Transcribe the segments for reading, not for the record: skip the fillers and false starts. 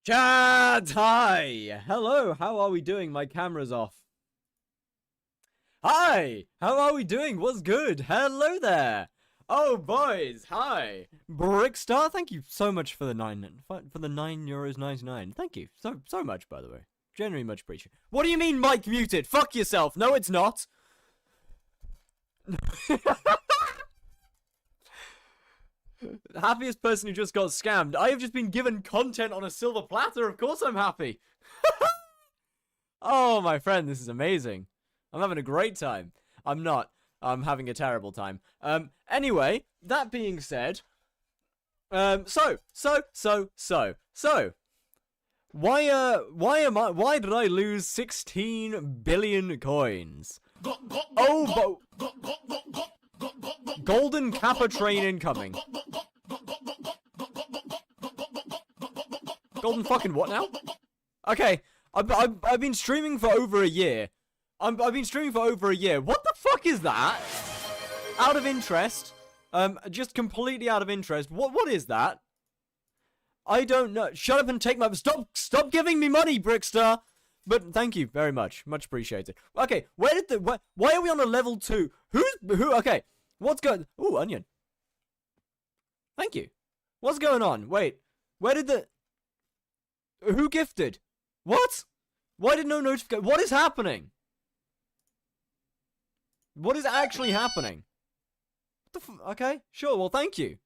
Chat! Hi! Hello, how are we doing? My camera's off. Hi! How are we doing? What's good? Hello there! Oh, boys! Hi! Brickstar, thank you so much for the €9.99. Thank you so much, by the way. Genuinely much appreciated. What do you mean, mic muted? Fuck yourself! No, it's not! Happiest person who just got scammed. I have just been given content on a silver platter. Of course I'm happy. Oh, my friend, this is amazing. I'm having a great time. I'm not. I'm having a terrible time. Anyway, that being said, why did I lose 16 billion coins? Oh, Golden Kappa train incoming. Golden fucking what now? Okay, I've been streaming for over a year. I've been streaming for over a year. What the fuck is that? Out of interest. Just completely out of interest. What is that? I don't know. Shut up and take my... Stop giving me money, Brickstar! But thank you very much. Much appreciated. Okay, why are we on a level 2? Who? Okay, what's going... Ooh, onion. Thank you. What's going on? Wait, where did the... Who gifted? What? Why did no notification... What is happening? What is actually happening? What the okay, sure, well, thank you.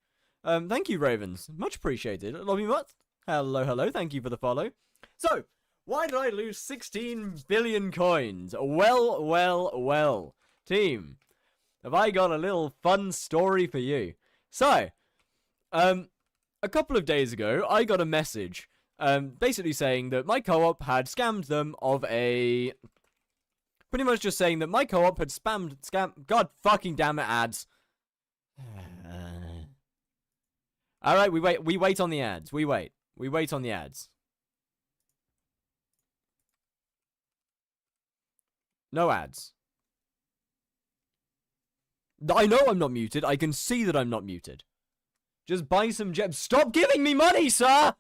Thank you, Ravens. Much appreciated. Love you much. Hello. Thank you for the follow. So, why did I lose 16 billion coins? Well. Team, have I got a little fun story for you? So, a couple of days ago, I got a message, basically saying that my co-op had scammed them of a... Pretty much just saying that my co-op had scammed... God fucking damn it, ads. Alright, we wait on the ads. We wait on the ads. No ads. I know I'm not muted. I can see that I'm not muted. Just buy some gems. Stop giving me money, sir!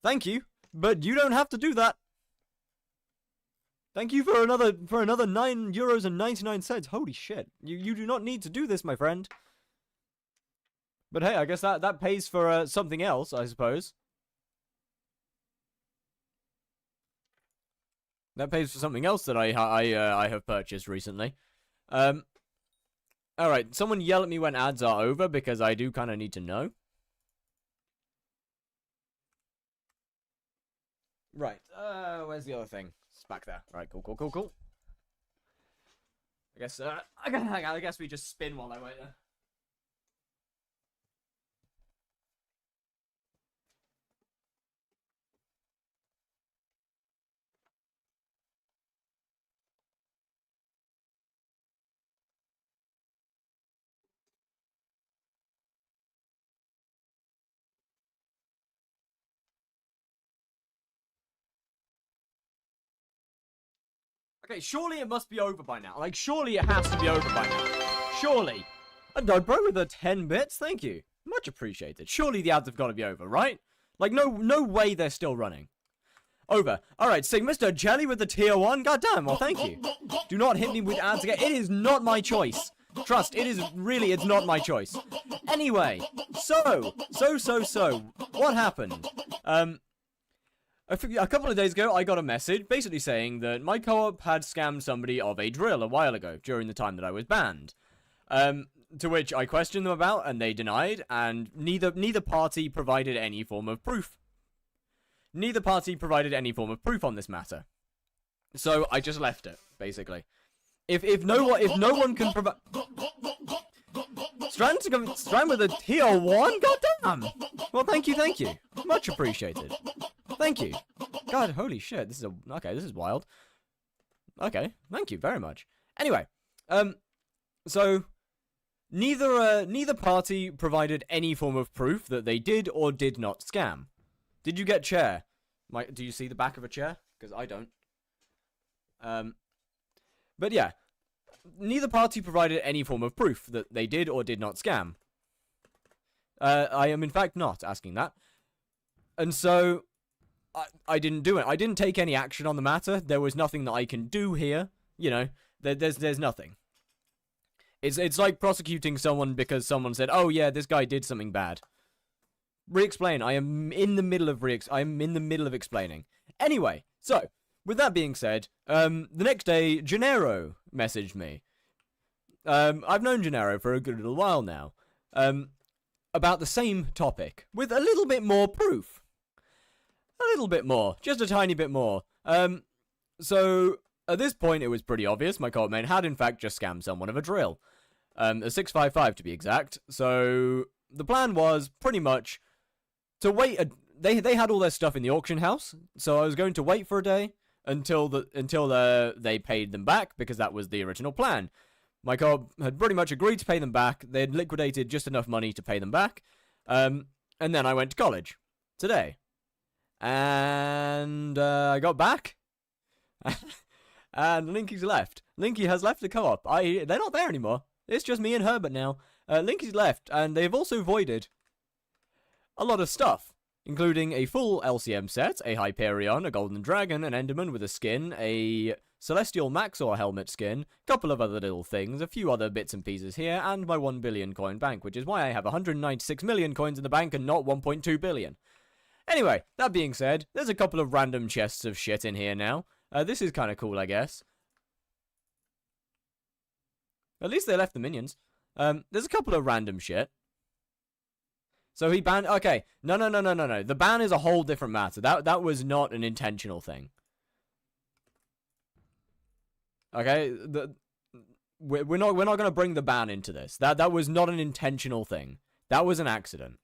Thank you, but you don't have to do that. Thank you for another €9.99. Holy shit. You do not need to do this, my friend. But hey, I guess that pays for something else, I suppose. That pays for something else that I have purchased recently. Alright, someone yell at me when ads are over, because I do kind of need to know. Right, where's the other thing? It's back there. Alright, cool. I guess we just spin while I wait there. Okay, surely it must be over by now. Like, surely it has to be over by now. Surely. And I broke with the 10 bits, thank you. Much appreciated. Surely the ads have got to be over, right? Like, no way they're still running. Over. Alright, so Mr. Jelly with the tier 1. Goddamn, well, thank you. Do not hit me with ads again. It is not my choice. Trust, it's not my choice. Anyway, so. What happened? A couple of days ago, I got a message basically saying that my co-op had scammed somebody of a drill a while ago, during the time that I was banned. To which I questioned them about, and they denied, and neither party provided any form of proof. Neither party provided any form of proof on this matter. So I just left it, basically. If no one can provide... Strand with a tier 1? Goddamn! Well, thank you. Much appreciated. Thank you. God, holy shit, this is wild. Okay, thank you very much. Anyway, so neither party provided any form of proof that they did or did not scam. Did you get chair? Do you see the back of a chair? Because I don't. But yeah, neither party provided any form of proof that they did or did not scam. I am in fact not asking that. And so I didn't do it. I didn't take any action on the matter. There was nothing that I can do here. You know, there's nothing. It's like prosecuting someone because someone said, "Oh yeah, this guy did something bad." Re-explain. I am in the middle of explaining. Anyway, so with that being said, the next day, Gennaro messaged me. I've known Gennaro for a good little while now. About the same topic with a little bit more proof. A little bit more, just a tiny bit more. So at this point, it was pretty obvious my co-op mate had in fact just scammed someone of a drill, a 655 to be exact. So the plan was pretty much to wait. They had all their stuff in the auction house, so I was going to wait for a day until they paid them back, because that was the original plan. My co-op had pretty much agreed to pay them back. They had liquidated just enough money to pay them back, and then I went to college today. And I got back, and Linky's left. Linky has left the co-op. They're not there anymore. It's just me and Herbert now. Linky's left, and they've also voided a lot of stuff, including a full LCM set, a Hyperion, a Golden Dragon, an Enderman with a skin, a Celestial Maxor helmet skin, a couple of other little things, a few other bits and pieces here, and my 1 billion coin bank, which is why I have 196 million coins in the bank and not 1.2 billion. Anyway, that being said, there's a couple of random chests of shit in here now. This is kind of cool, I guess. At least they left the minions. There's a couple of random shit. So he banned... Okay, no. The ban is a whole different matter. That was not an intentional thing. Okay, we're not going to bring the ban into this. That was not an intentional thing. That was an accident.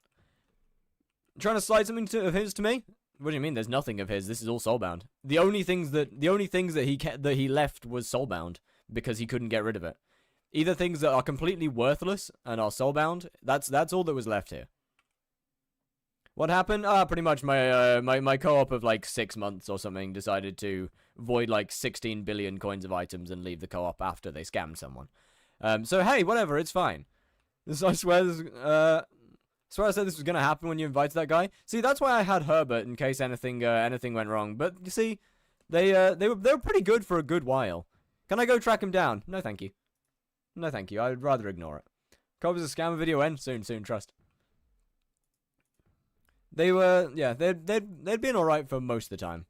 Trying to slide something of his to me? What do you mean? There's nothing of his. This is all soulbound. The only things that he left was soulbound because he couldn't get rid of it. Either things that are completely worthless and are soulbound. That's all that was left here. What happened? Pretty much my co-op of like 6 months or something decided to void like 16 billion coins of items and leave the co-op after they scammed someone. So hey, whatever, it's fine. I swear I said this was gonna happen when you invited that guy. See, that's why I had Herbert in case anything went wrong. But you see, they were pretty good for a good while. Can I go track him down? No, thank you. No, thank you. I'd rather ignore it. Covers a scammer video end soon. Trust. They were, yeah, they'd been all right for most of the time.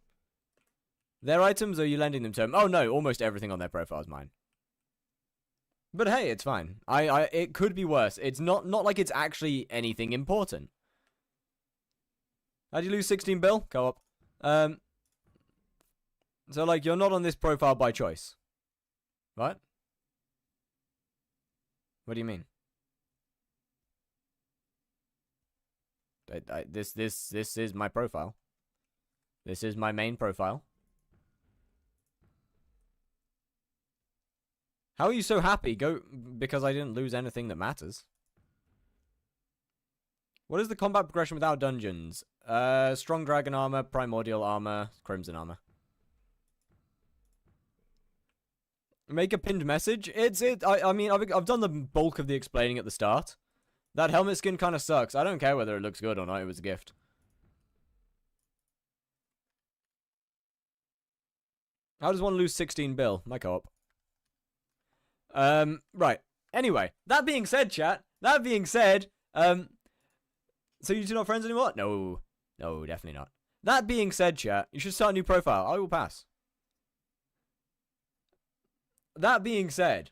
Their items, or are you lending them to him? Oh no, almost everything on their profile is mine. But hey, it's fine. It could be worse. It's not like it's actually anything important. How'd you lose 16 bill? Co-op. So like, you're not on this profile by choice. What? What do you mean? This is my profile. This is my main profile. How are you so happy? Because I didn't lose anything that matters. What is the combat progression without dungeons? Strong dragon armor, primordial armor, crimson armor. Make a pinned message? I mean, I've done the bulk of the explaining at the start. That helmet skin kind of sucks. I don't care whether it looks good or not. It was a gift. How does one lose 16 bill? My co-op. Right. Anyway, that being said, chat. That being said, so you two not friends anymore? No. No, definitely not. That being said, chat, you should start a new profile. I will pass. That being said,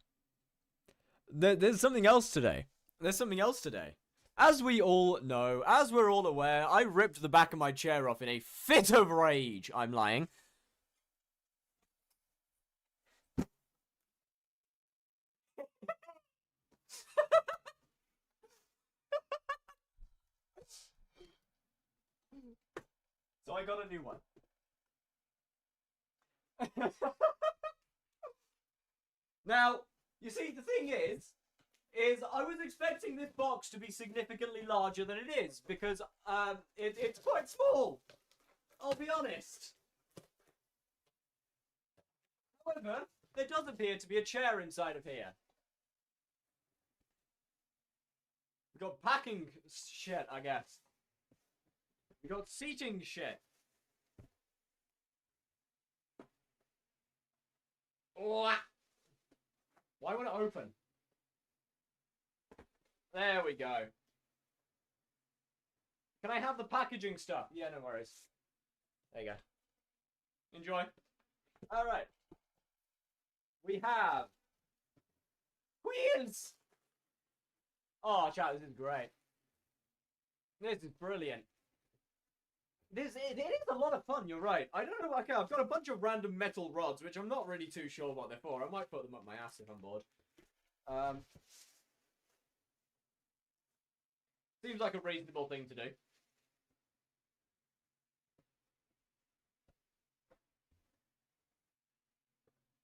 there's something else today. As we all know, as we're all aware, I ripped the back of my chair off in a fit of rage. I'm lying. So I got a new one. Now, you see, the thing is I was expecting this box to be significantly larger than it is, because it's quite small. I'll be honest. However, there does appear to be a chair inside of here. We've got packing shit, I guess. We got seating shit. Oh, why won't it open? There we go. Can I have the packaging stuff? Yeah, no worries. There you go. Enjoy. Alright. We have wheels! Oh, chat, this is great. This is brilliant. It is a lot of fun, you're right. I don't know, okay, I've got a bunch of random metal rods, which I'm not really too sure what they're for. I might put them up my ass if I'm bored. Seems like a reasonable thing to do.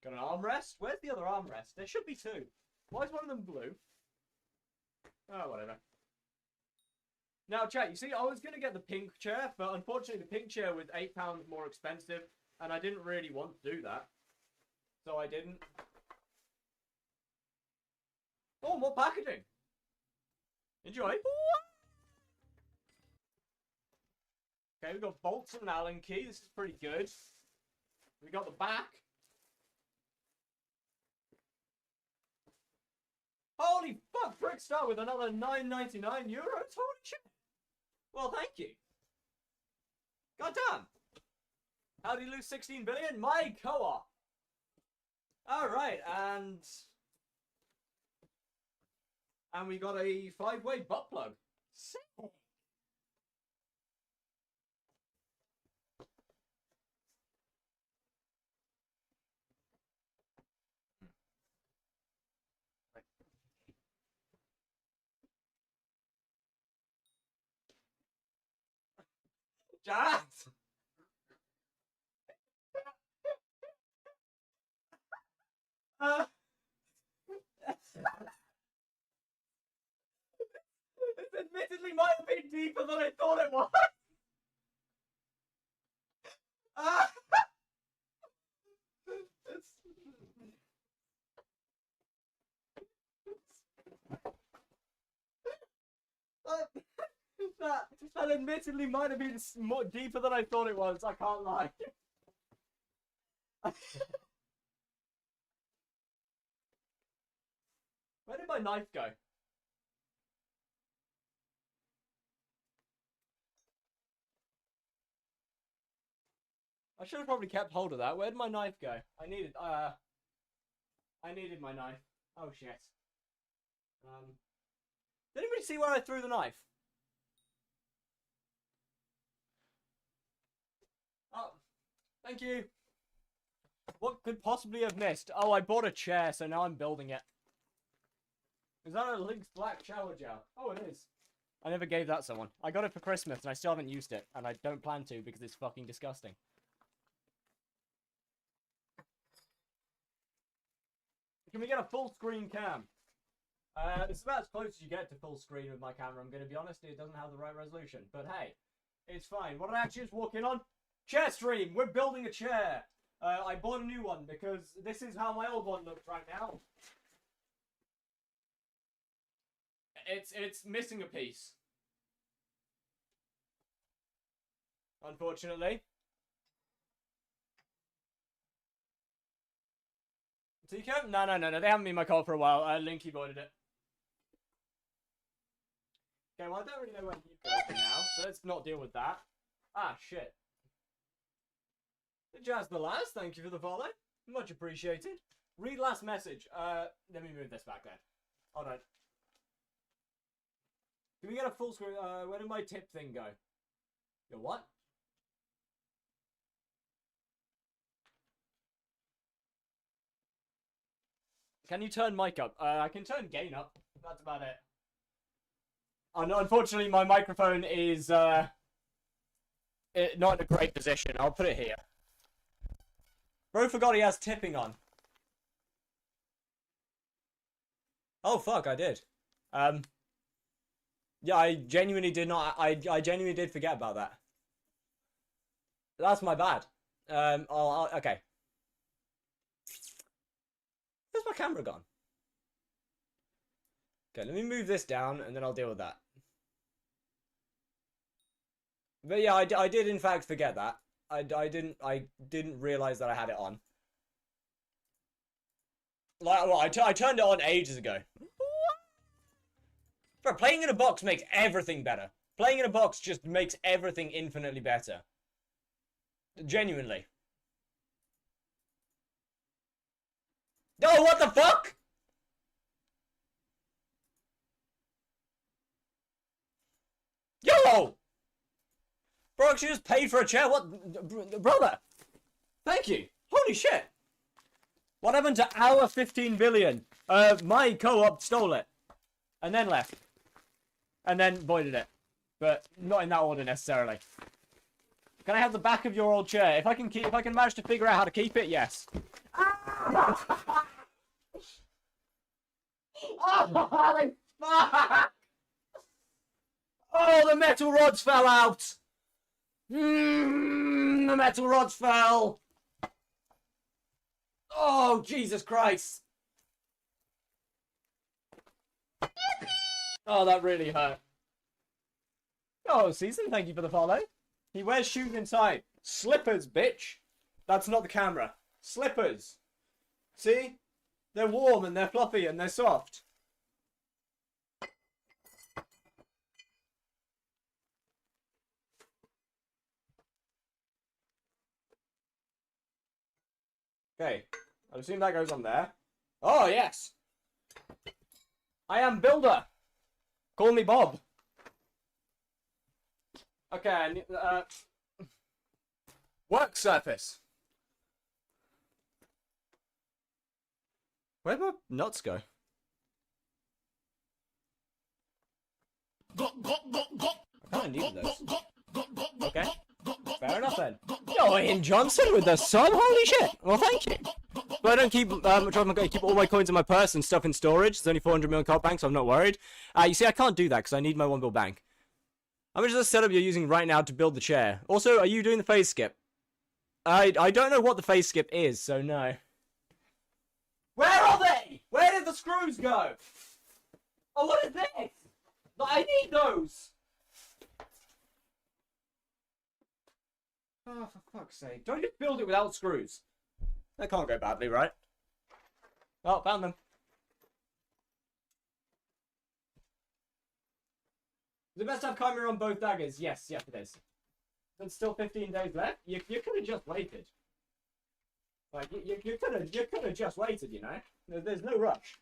Got an armrest? Where's the other armrest? There should be two. Why is one of them blue? Oh, whatever. Now, chat, you see, I was going to get the pink chair, but unfortunately the pink chair was £8 more expensive, and I didn't really want to do that. So I didn't. Oh, more packaging. Enjoy. Okay, we've got bolts and an Allen key. This is pretty good. We got the back. Holy fuck, Brickstar with another €9.99. Holy shit. Well, thank you. God damn. How do you lose 16 billion? My co-op. Alright, and we got a 5-way butt plug. Sick. Jack! This admittedly might have been deeper than I thought it was. That admittedly might have been more deeper than I thought it was. I can't lie. Where did my knife go? I should have probably kept hold of that. Where did my knife go? I needed my knife. Oh shit. Did anybody see where I threw the knife? Oh, thank you. What could possibly have missed? Oh, I bought a chair, so now I'm building it. Is that a Lynx Black shower gel? Oh, it is. I never gave that someone. I got it for Christmas, and I still haven't used it, and I don't plan to because it's fucking disgusting. Can we get a full screen cam? It's about as close as you get to full screen with my camera, I'm going to be honest. It doesn't have the right resolution. But hey, it's fine. What did I actually just walk in on? Chair stream! We're building a chair! I bought a new one because this is how my old one looks right now. It's missing a piece. Unfortunately. TCAP? No. They haven't been my call for a while. Linky voided it. Okay, well, I don't really know when you go now, so let's not deal with that. Ah, shit. Jazz the Last, thank you for the follow. Much appreciated. Read last message. Let me move this back then. Hold on. Can we get a full screen? Where did my tip thing go? Your what? Can you turn mic up? I can turn gain up. That's about it. Oh, no, unfortunately, my microphone is not in a great position. I'll put it here. Bro forgot he has tipping on. Oh, fuck, I did. Yeah, I genuinely did not. I genuinely did forget about that. That's my bad. Okay. Where's my camera gone? Okay, let me move this down and then I'll deal with that. But yeah, I did in fact forget that. I didn't realize that I had it on. Like, well, I turned it on ages ago. Bro, playing in a box makes everything better. Playing in a box just makes everything infinitely better. Genuinely. Oh, what the fuck? Yo! Bro, actually just paid for a chair? What? Brother! Thank you. Holy shit. What happened to our 15 billion? My co-op stole it. And then left. And then voided it. But not in that order necessarily. Can I have the back of your old chair? If I can manage to figure out how to keep it, yes. Oh, the metal rods fell out. The metal rods fell. Oh, Jesus Christ. Oh, that really hurt. Oh, Season, thank you for the follow. He wears shoes inside. Slippers, bitch. That's not the camera. Slippers. See? They're warm and they're fluffy and they're soft. Okay. I assume that goes on there. Oh, yes. I am Builder. Call me Bob. Okay, work surface. Where'd my nuts go? I kinda needed those. Okay. Fair enough then. Yo, Ian Johnson with the sub? Holy shit! Well, thank you. But I don't keep, keep all my coins in my purse and stuff in storage. There's only 400 million card bank, so I'm not worried. You see, I can't do that because I need my 1 bill bank. How much is the setup you're using right now to build the chair? Also, are you doing the phase skip? I don't know what the phase skip is, so no. Where are they? Where did the screws go? Oh, what is this? I need those. Oh, for fuck's sake. Don't just build it without screws. That can't go badly, right? Oh, found them. Is it best to have Chimera on both daggers? Yes, yes it is. There's still 15 days left. You could have just waited. Like, you could have just waited, you know? There's no rush.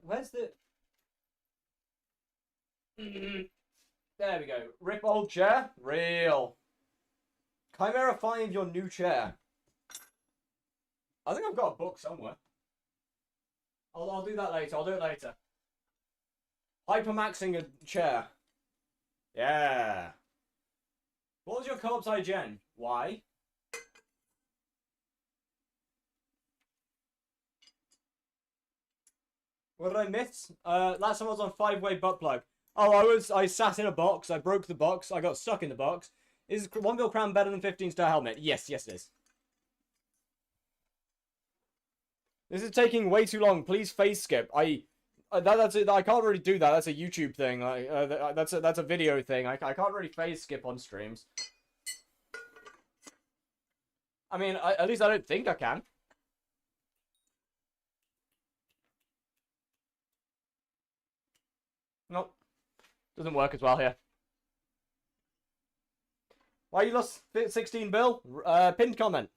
Where's the... There we go. Rip old chair? Real. Chimera 5, your new chair. I think I've got a book somewhere. I'll do that later. I'll do it later. Hypermaxing a chair. Yeah. What was your co-op side gen? Why? What did I miss? Last time I was on 5-way butt plug. Oh, I sat in a box. I broke the box. I got stuck in the box. Is 1 bill crown better than 15-star helmet? Yes, yes it is. This is taking way too long. Please phase skip. That's it. I can't really do that. That's a YouTube thing. That's a video thing. I can't really phase skip on streams. I mean, at least I don't think I can. Nope. Doesn't work as well here. Why you lost 16 bill? Pinned comment.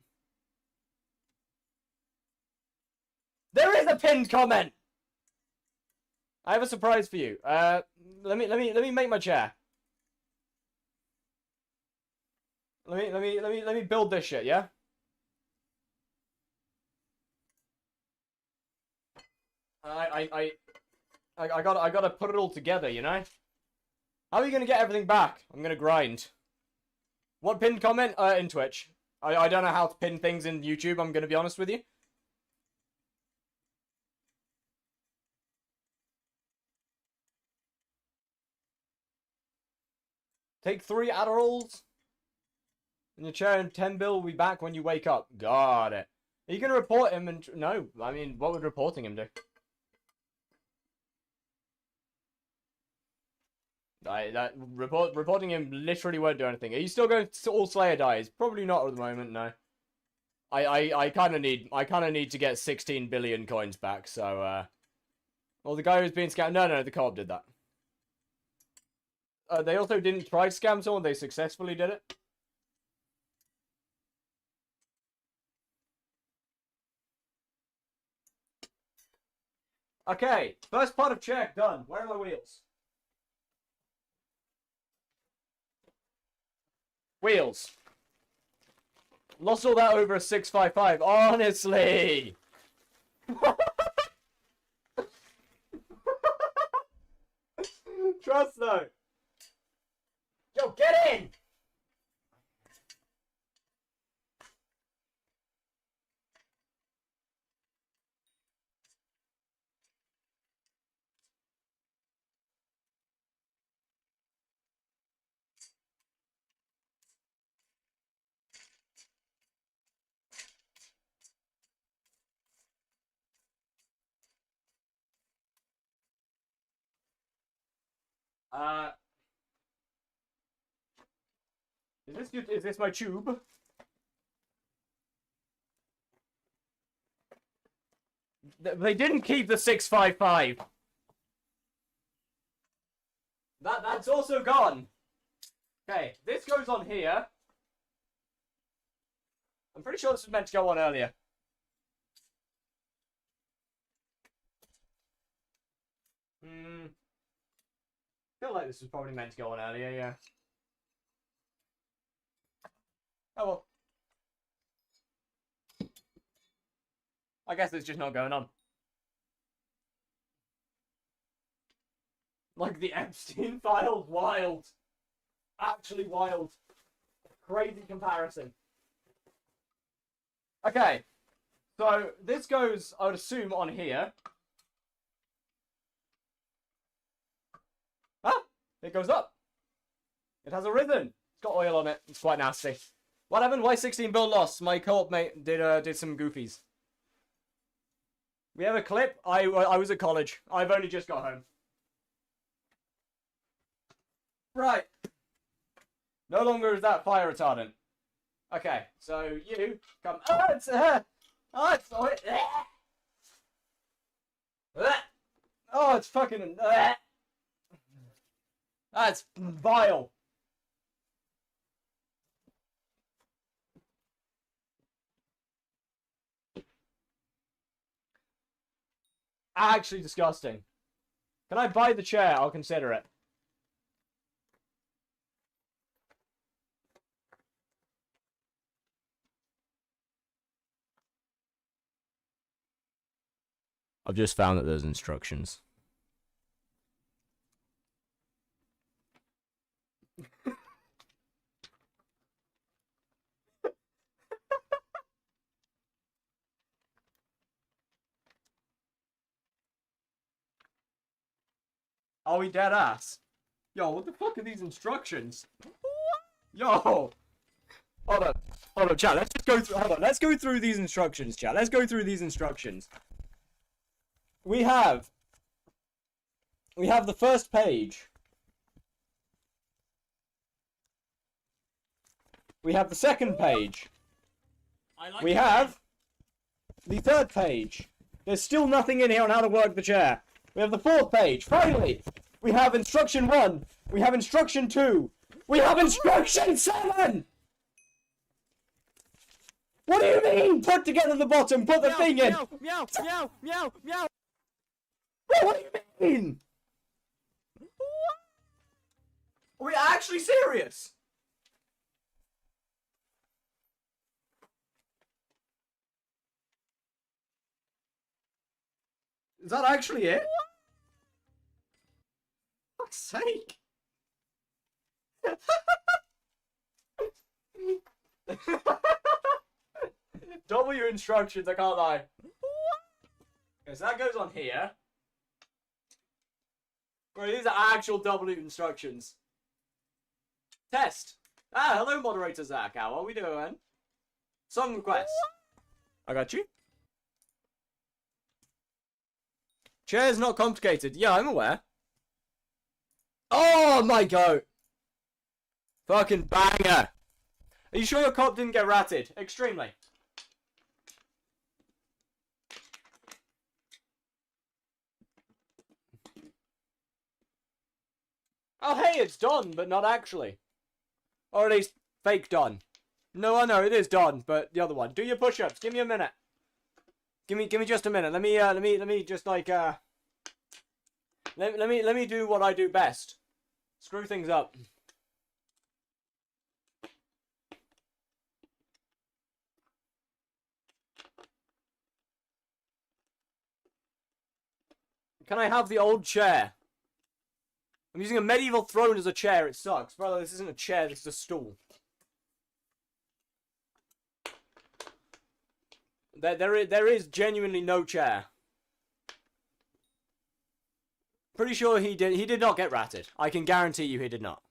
There is a pinned comment. I have a surprise for you. Let me make my chair. Let me build this shit, yeah? I gotta put it all together, you know? How are you gonna get everything back? I'm gonna grind. What pinned comment? In Twitch. I don't know how to pin things in YouTube, I'm gonna be honest with you. Take 3 Adderalls. And your chair and 10 bill will be back when you wake up. Got it. Are you gonna report him and... No, I mean, what would reporting him do? Reporting him literally won't do anything. Are you still going to all Slayer dies? Probably not at the moment, no. I kind of need to get 16 billion coins back, so, well, the guy who's being scammed... No, the co-op did that. They also didn't try to scam someone, they successfully did it. Okay, first part of check done. Where are my wheels? Wheels. Lost all that over a 655. Honestly. Trust though. Yo, get in. Is this my tube? They didn't keep the 655. That's also gone. Okay, this goes on here. I'm pretty sure this was meant to go on earlier. I feel like this was probably meant to go on earlier, yeah. Oh well. I guess it's just not going on. Like the Epstein files, wild. Actually wild. Crazy comparison. Okay. So this goes, I would assume, on here. Ah! It goes up. It has a ribbon. It's got oil on it. It's quite nasty. What happened? Why 16 build lost? My co-op mate did some goofies. We have a clip. I was at college. I've only just got home. Right. No longer is that fire retardant. Okay, so you come. Oh, it's oh, it's fucking. That's vile. Actually disgusting. Can I buy the chair? I'll consider it. I've just found that there's instructions. Are we dead ass? Yo, what the fuck are these instructions? Yo! Hold on, chat. Let's just go through. Hold on. Let's go through these instructions, chat. Let's go through these instructions. We have the first page. We have the second page. We have the third page. There's still nothing in here on how to work the chair. We have the fourth page. Finally, we have instruction 1. We have instruction 2. We have instruction 7! What do you mean? Put together the bottom, put the thing in! Meow, meow, meow, meow, meow! What do you mean? Are we actually serious? Is that actually it? For fuck's sake! W instructions, I can't lie. Okay, so that goes on here. Right, these are actual W instructions. Test. Ah, hello, moderator Zach. How are we doing? Song request. I got you. Chair's not complicated. Yeah, I'm aware. Oh my god! Fucking banger! Are you sure your cop didn't get ratted? Extremely. Oh hey, it's Don, but not actually. Or at least fake Don. No, I know it is Don, but the other one. Do your push-ups. Give me a minute. Give me just a minute. Let me just like let me do what I do best. Screw things up. Can I have the old chair? I'm using a medieval throne as a chair. It sucks. Brother, this isn't a chair, this is a stool. There is genuinely no chair. Pretty sure he did not get ratted. I can guarantee you he did not.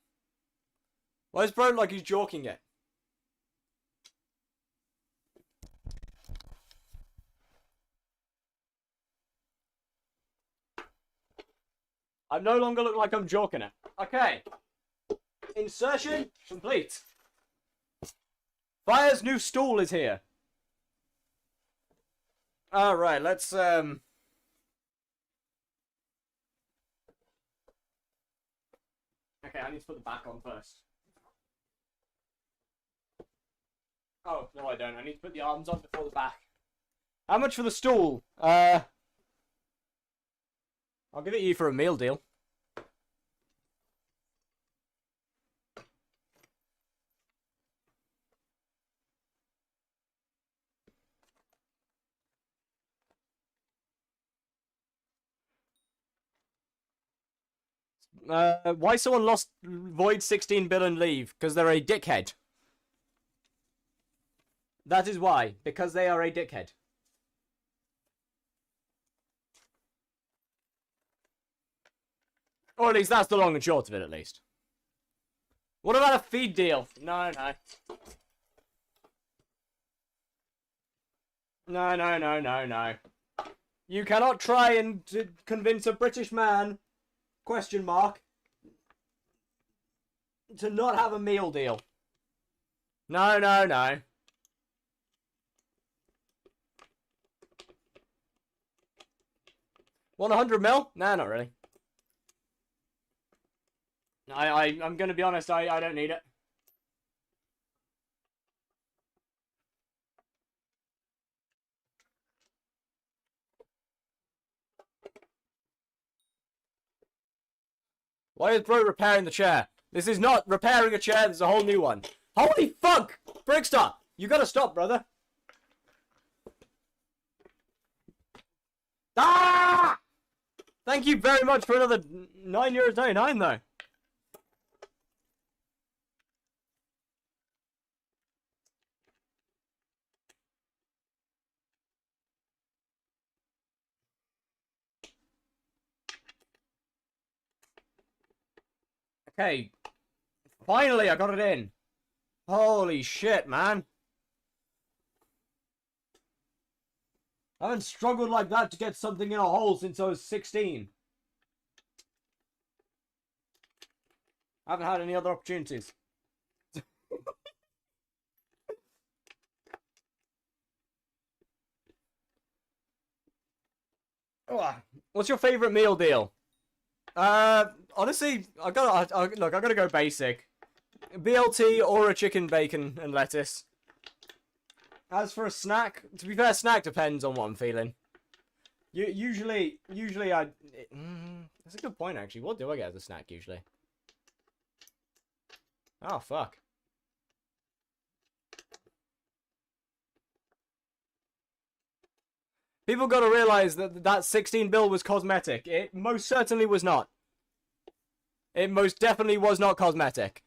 Why is bro like he's joking it? I no longer look like I'm joking it. Okay. Insertion complete. Fire's new stool is here. Alright, let's Okay, I need to put the back on first. Oh, no I don't. I need to put the arms on before the back. How much for the stool? I'll give it you for a meal deal. Why someone lost Void 16 bill and leave? Because they're a dickhead. That is why. Because they are a dickhead. Or at least that's the long and short of it, at least. What about a feed deal? No. No. You cannot try and convince a British man, question mark, to not have a meal deal. No. Want 100 mil? Nah, not really. I'm gonna be honest, I don't need it. Why is bro repairing the chair? This is not repairing a chair, this is a whole new one. Holy fuck! Brickstar! You gotta stop, brother. Ah! Thank you very much for another €9.99 though. Okay. Finally, I got it in. Holy shit, man. I haven't struggled like that to get something in a hole since I was 16. I haven't had any other opportunities. What's your favorite meal deal? Honestly, look, I gotta go basic. BLT or a chicken, bacon, and lettuce. As for a snack, to be fair, snack depends on what I'm feeling. Usually I... that's a good point, actually. What do I get as a snack, usually? Oh, fuck. People gotta realize that that 16 bill was cosmetic. It most certainly was not. It most definitely was not cosmetic.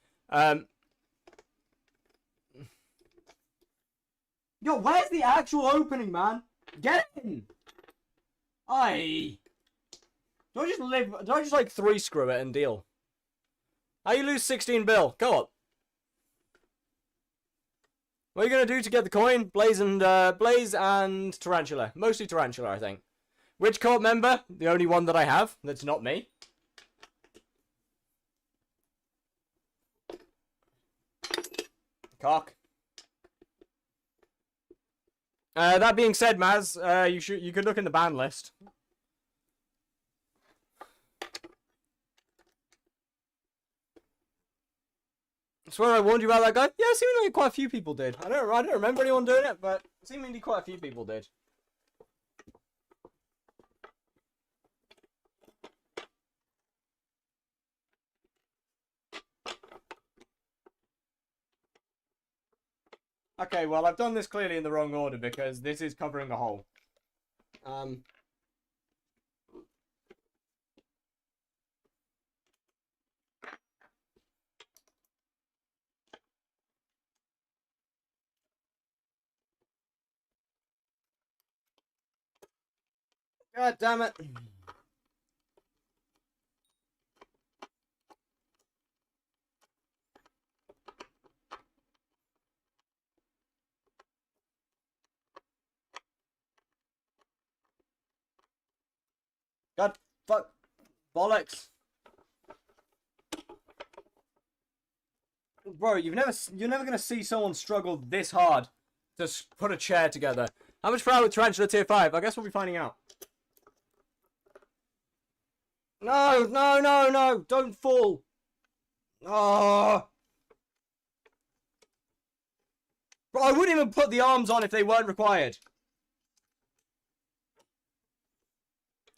Yo, where's the actual opening, man? Get in! Do I just like 3-screw it and deal? How you lose 16 bill? Go up. What are you gonna do to get the coin? Blaze and Tarantula. Mostly Tarantula, I think. Which co-op member? The only one that I have. That's not me. Cock. That being said, Maz, you could look in the ban list. I swear I warned you about that guy. Yeah, seemingly quite a few people did. I don't remember anyone doing it, but seemingly quite a few people did. Okay, well, I've done this clearly in the wrong order because this is covering a hole. God damn it. God fuck bollocks. Bro, you're never gonna see someone struggle this hard to put a chair together. How much per hour with Tarantula tier 5? I guess we'll be finding out. No, no, no, no! Don't fall! Oh. Bro, I wouldn't even put the arms on if they weren't required.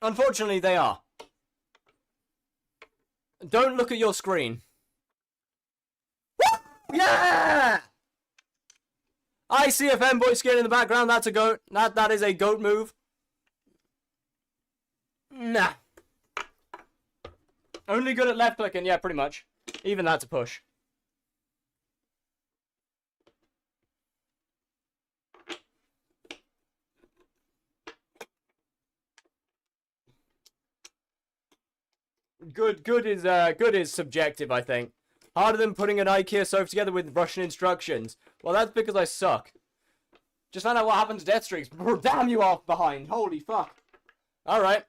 Unfortunately, they are. Don't look at your screen. Yeah! I see a femboy skin in the background. That's a goat. That is a goat move. Nah. Only good at left clicking. Yeah, pretty much. Even that's a push. Good is subjective, I think. Harder than putting an IKEA sofa together with Russian instructions. Well, that's because I suck. Just found out what happened to death streaks. Damn, you off behind. Holy fuck. Alright.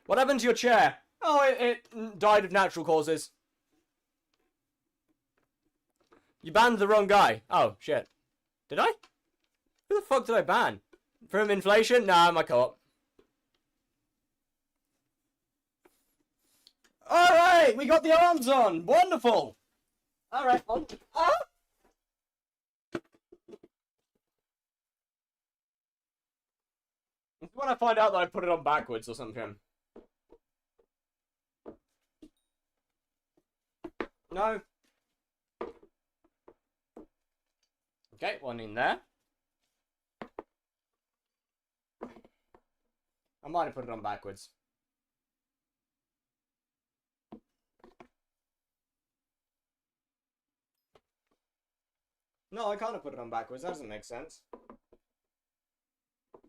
What happened to your chair? Oh, it died of natural causes. You banned the wrong guy. Oh, shit. Did I? Who the fuck did I ban? From inflation? Nah, my co-op. Alright, we got the arms on. Wonderful. Alright, on. Ah! When I find out that I put it on backwards or something. No. Okay, one in there. I might have put it on backwards. No, I can't have put it on backwards. That doesn't make sense.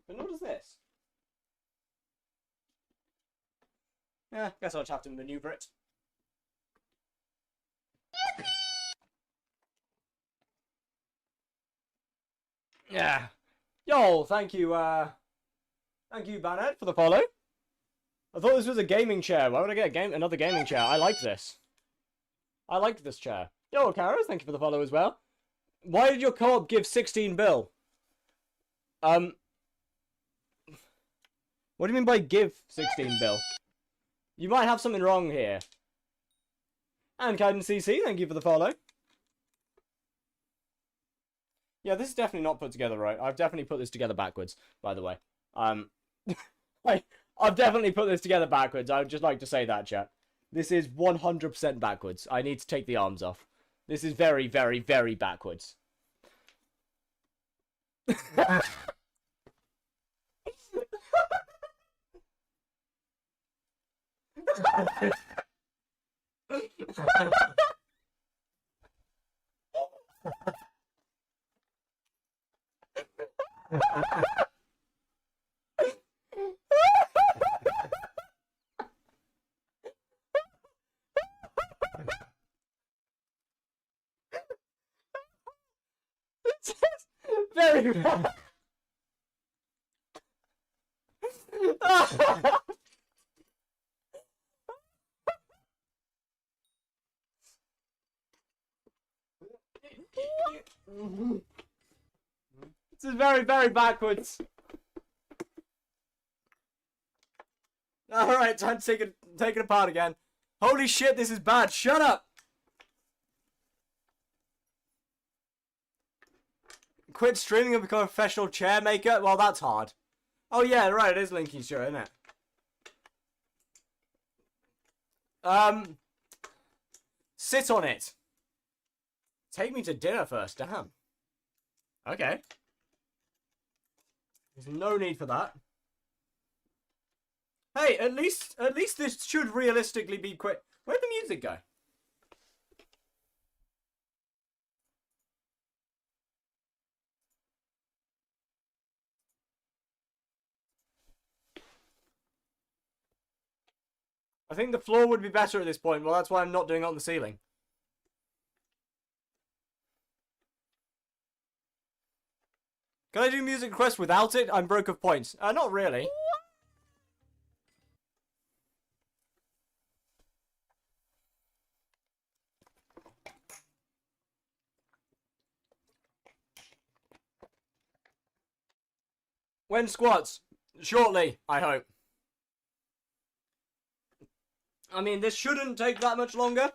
But what is this? Yeah, guess I'll just have to maneuver it. Yeah. Yo, thank you, Banhead, for the follow. I thought this was a gaming chair. Why would I get another gaming chair? I like this. I liked this chair. Yo, Karas, thank you for the follow as well. Why did your co-op give 16 bill? What do you mean by give 16 bill? You might have something wrong here. And Kaiden CC, thank you for the follow. Yeah, this is definitely not put together right. I've definitely put this together backwards, by the way. I've definitely put this together backwards. I would just like to say that, chat. This is 100% backwards. I need to take the arms off. This is very, very, very backwards. This is very, very backwards. Alright, time to take it apart again. Holy shit, this is bad. Shut up! Quit streaming and become a professional chair maker? Well, that's hard. Oh yeah, right, it is Linky's show, isn't it? Sit on it. Take me to dinner first, damn. Okay. There's no need for that. Hey, at least this should realistically be quick. Where'd the music go? I think the floor would be better at this point. Well, that's why I'm not doing it on the ceiling. Can I do music requests without it? I'm broke of points. Not really. When squats? Shortly, I hope. I mean, this shouldn't take that much longer.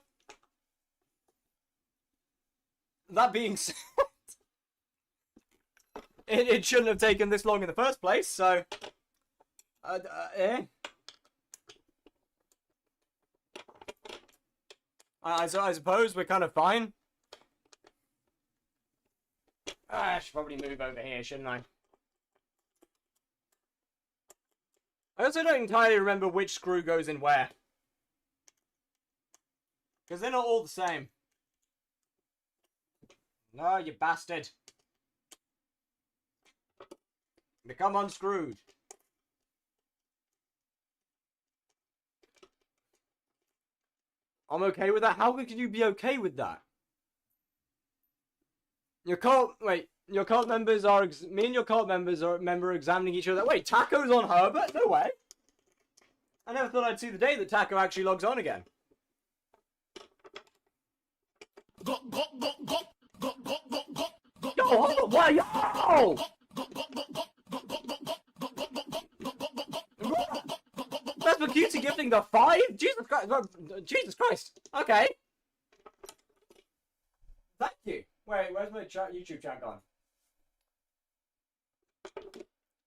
That being said, it shouldn't have taken this long in the first place, so... I suppose we're kind of fine. I should probably move over here, shouldn't I? I also don't entirely remember which screw goes in where. Because they're not all the same. No, you bastard. Become unscrewed. I'm okay with that? How could you be okay with that? Your cult members are... Me and your cult members are examining each other. Wait, Taco's on Herbert? No way. I never thought I'd see the day that Taco actually logs on again. Yo, hold on, what? Yo! That's for cutie gifting the 5? Jesus Christ. Jesus Christ. Okay. Thank you. Wait, where's my YouTube chat gone?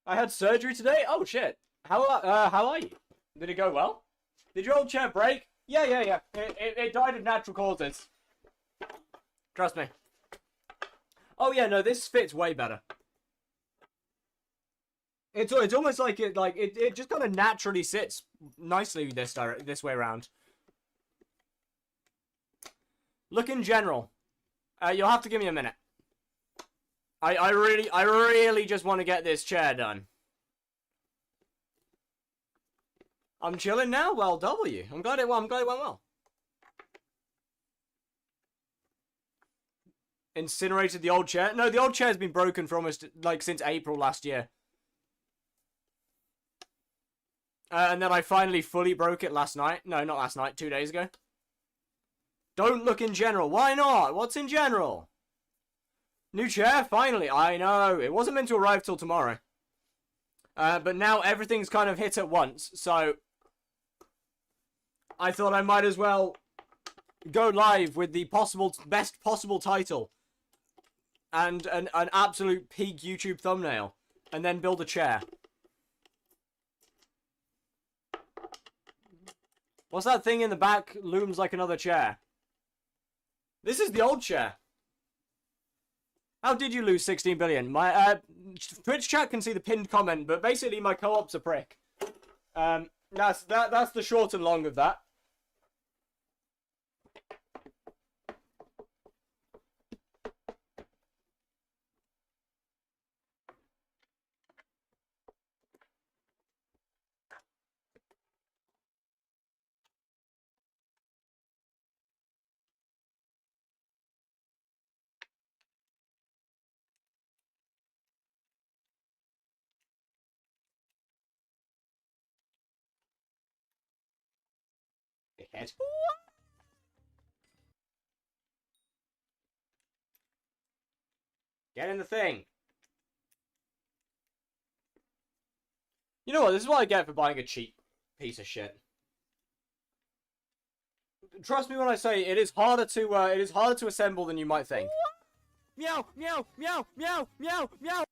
I had surgery today? Oh shit. How are you? Did it go well? Did your old chair break? Yeah. It died of natural causes. Trust me. Oh yeah, no, this fits way better. It's almost like it just kind of naturally sits nicely this way around. Look in general. You'll have to give me a minute. I really just want to get this chair done. I'm chilling now. Well, W. I'm glad it went well. Incinerated the old chair? No, the old chair's been broken for almost, since April last year. And then I finally fully broke it last night. No, not last night. 2 days ago. Don't look in general. Why not? What's in general? New chair? Finally. I know. It wasn't meant to arrive till tomorrow. But now everything's kind of hit at once. So I thought I might as well go live with the best possible title. And an absolute peak YouTube thumbnail. And then build a chair. What's that thing in the back looms like another chair? This is the old chair. How did you lose 16 billion? My Twitch chat can see the pinned comment, but basically my co-op's a prick. That's the short and long of that. dickhead. Get in the thing. You know what? This is what I get for buying a cheap piece of shit. Trust me when I say it is harder to assemble than you might think. Meow, meow, meow, meow, meow, meow.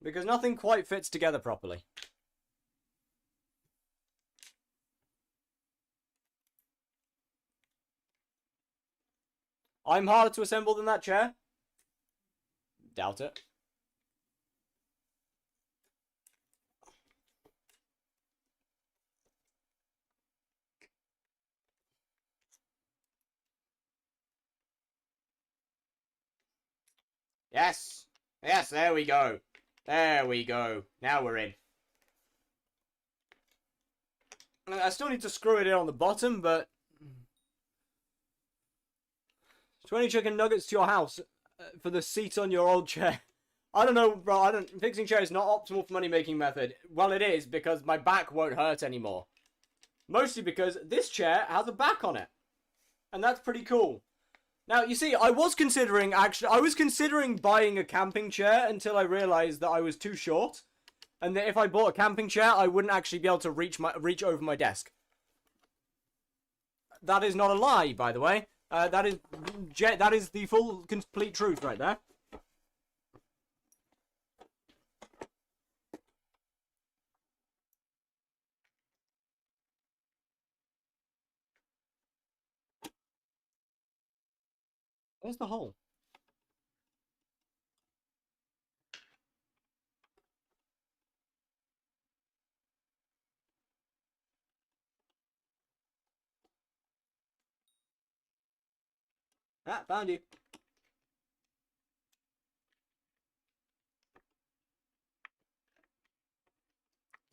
Because nothing quite fits together properly. I'm harder to assemble than that chair? Doubt it. Yes! Yes, there we go. There we go. Now we're in. I still need to screw it in on the bottom, but... 20 chicken nuggets to your house for the seat on your old chair. I don't know, bro. Fixing chair is not optimal for money-making method. Well, it is, because my back won't hurt anymore. Mostly because this chair has a back on it. And that's pretty cool. Now, you see, I was considering buying a camping chair until I realized that I was too short. And that if I bought a camping chair, I wouldn't actually be able to reach over my desk. That is not a lie, by the way. That is the full, complete truth right there. Where's the hole? Ah, found you.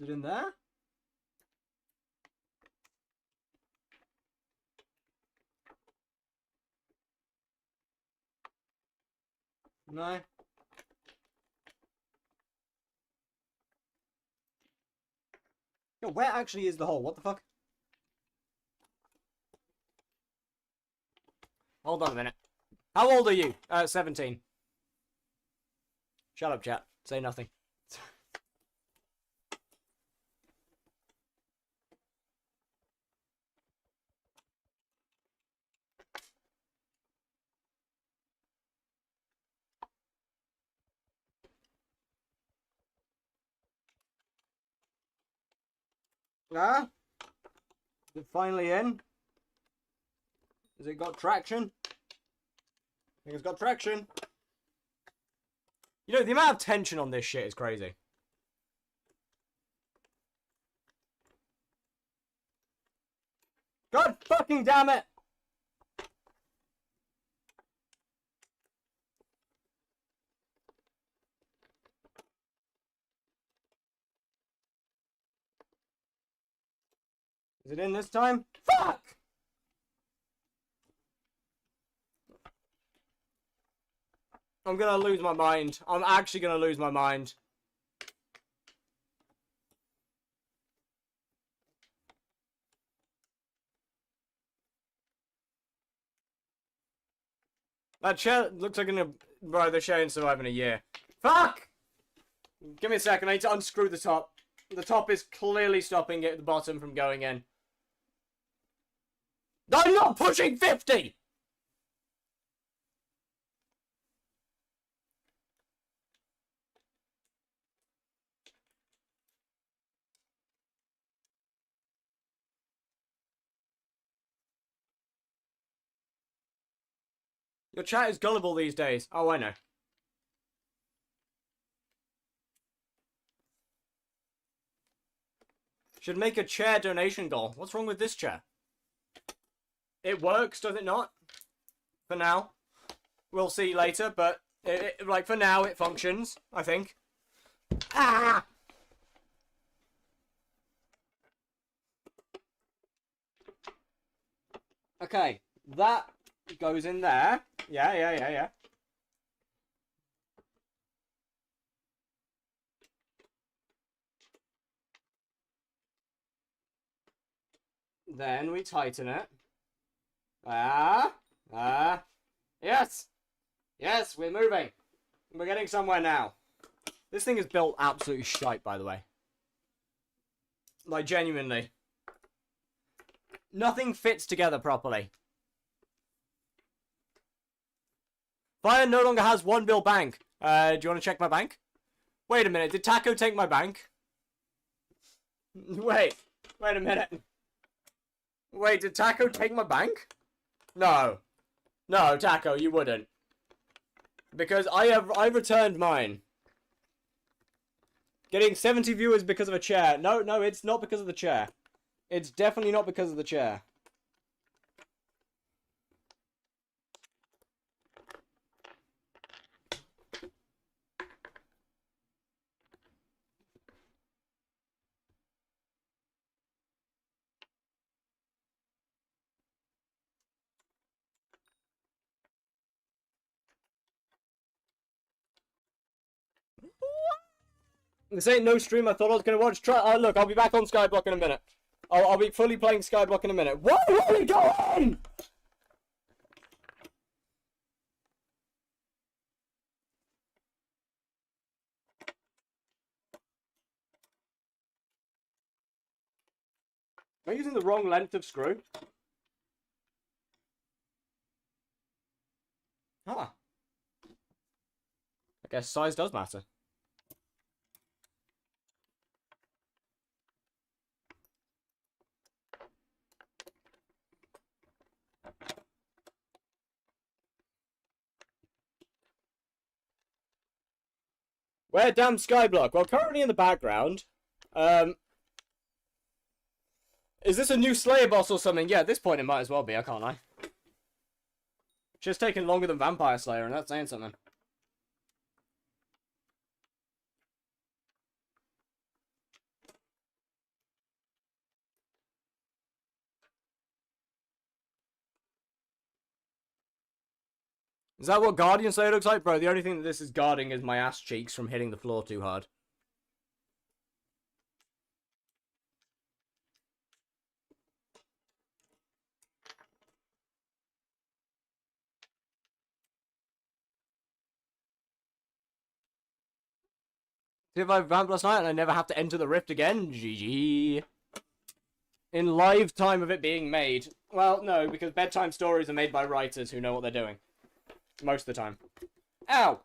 Is it in there? No. Yo, where actually is the hole? What the fuck? Hold on a minute. How old are you? 17. Shut up, chat. Say nothing. Ah? Is it finally in? Has it got traction? I think it's got traction. You know, the amount of tension on this shit is crazy. God fucking damn it! Is it in this time? Fuck! I'm gonna lose my mind. I'm actually gonna lose my mind. That chair looks like bro, the chair ain't surviving a year. Fuck! Give me a second, I need to unscrew the top. The top is clearly stopping it at the bottom from going in. I'm not pushing 50! Your chat is gullible these days. Oh, I know. Should make a chair donation goal. What's wrong with this chair? It works, does it not? For now. We'll see later, but like for now it functions, I think. Ah! Okay, that goes in there. Yeah. Then we tighten it. Yes! Yes, we're moving. We're getting somewhere now. This thing is built absolutely shite, by the way. Like, genuinely. Nothing fits together properly. Fire no longer has 1 bill bank. Do you want to check my bank? Wait a minute, did Taco take my bank? Wait a minute. Wait, did Taco take my bank? No. No, Taco, you wouldn't. Because I returned mine. Getting 70 viewers because of a chair. No, it's not because of the chair. It's definitely not because of the chair. This ain't no stream I thought I was gonna watch. Look, I'll be back on Skyblock in a minute. I'll be fully playing Skyblock in a minute. Where are we going? Am I using the wrong length of screw? Huh. I guess size does matter. Where damn Skyblock? Well, currently in the background. Is this a new Slayer boss or something? Yeah, at this point it might as well be, I can't lie. Just taking longer than Vampire Slayer, and that's saying something. Is that what Guardian Slayer looks like? Bro, the only thing that this is guarding is my ass cheeks from hitting the floor too hard. See if I vamped last night and I never have to enter the rift again? GG. In live time of it being made. Well, no, because bedtime stories are made by writers who know what they're doing. Most of the time. Ow!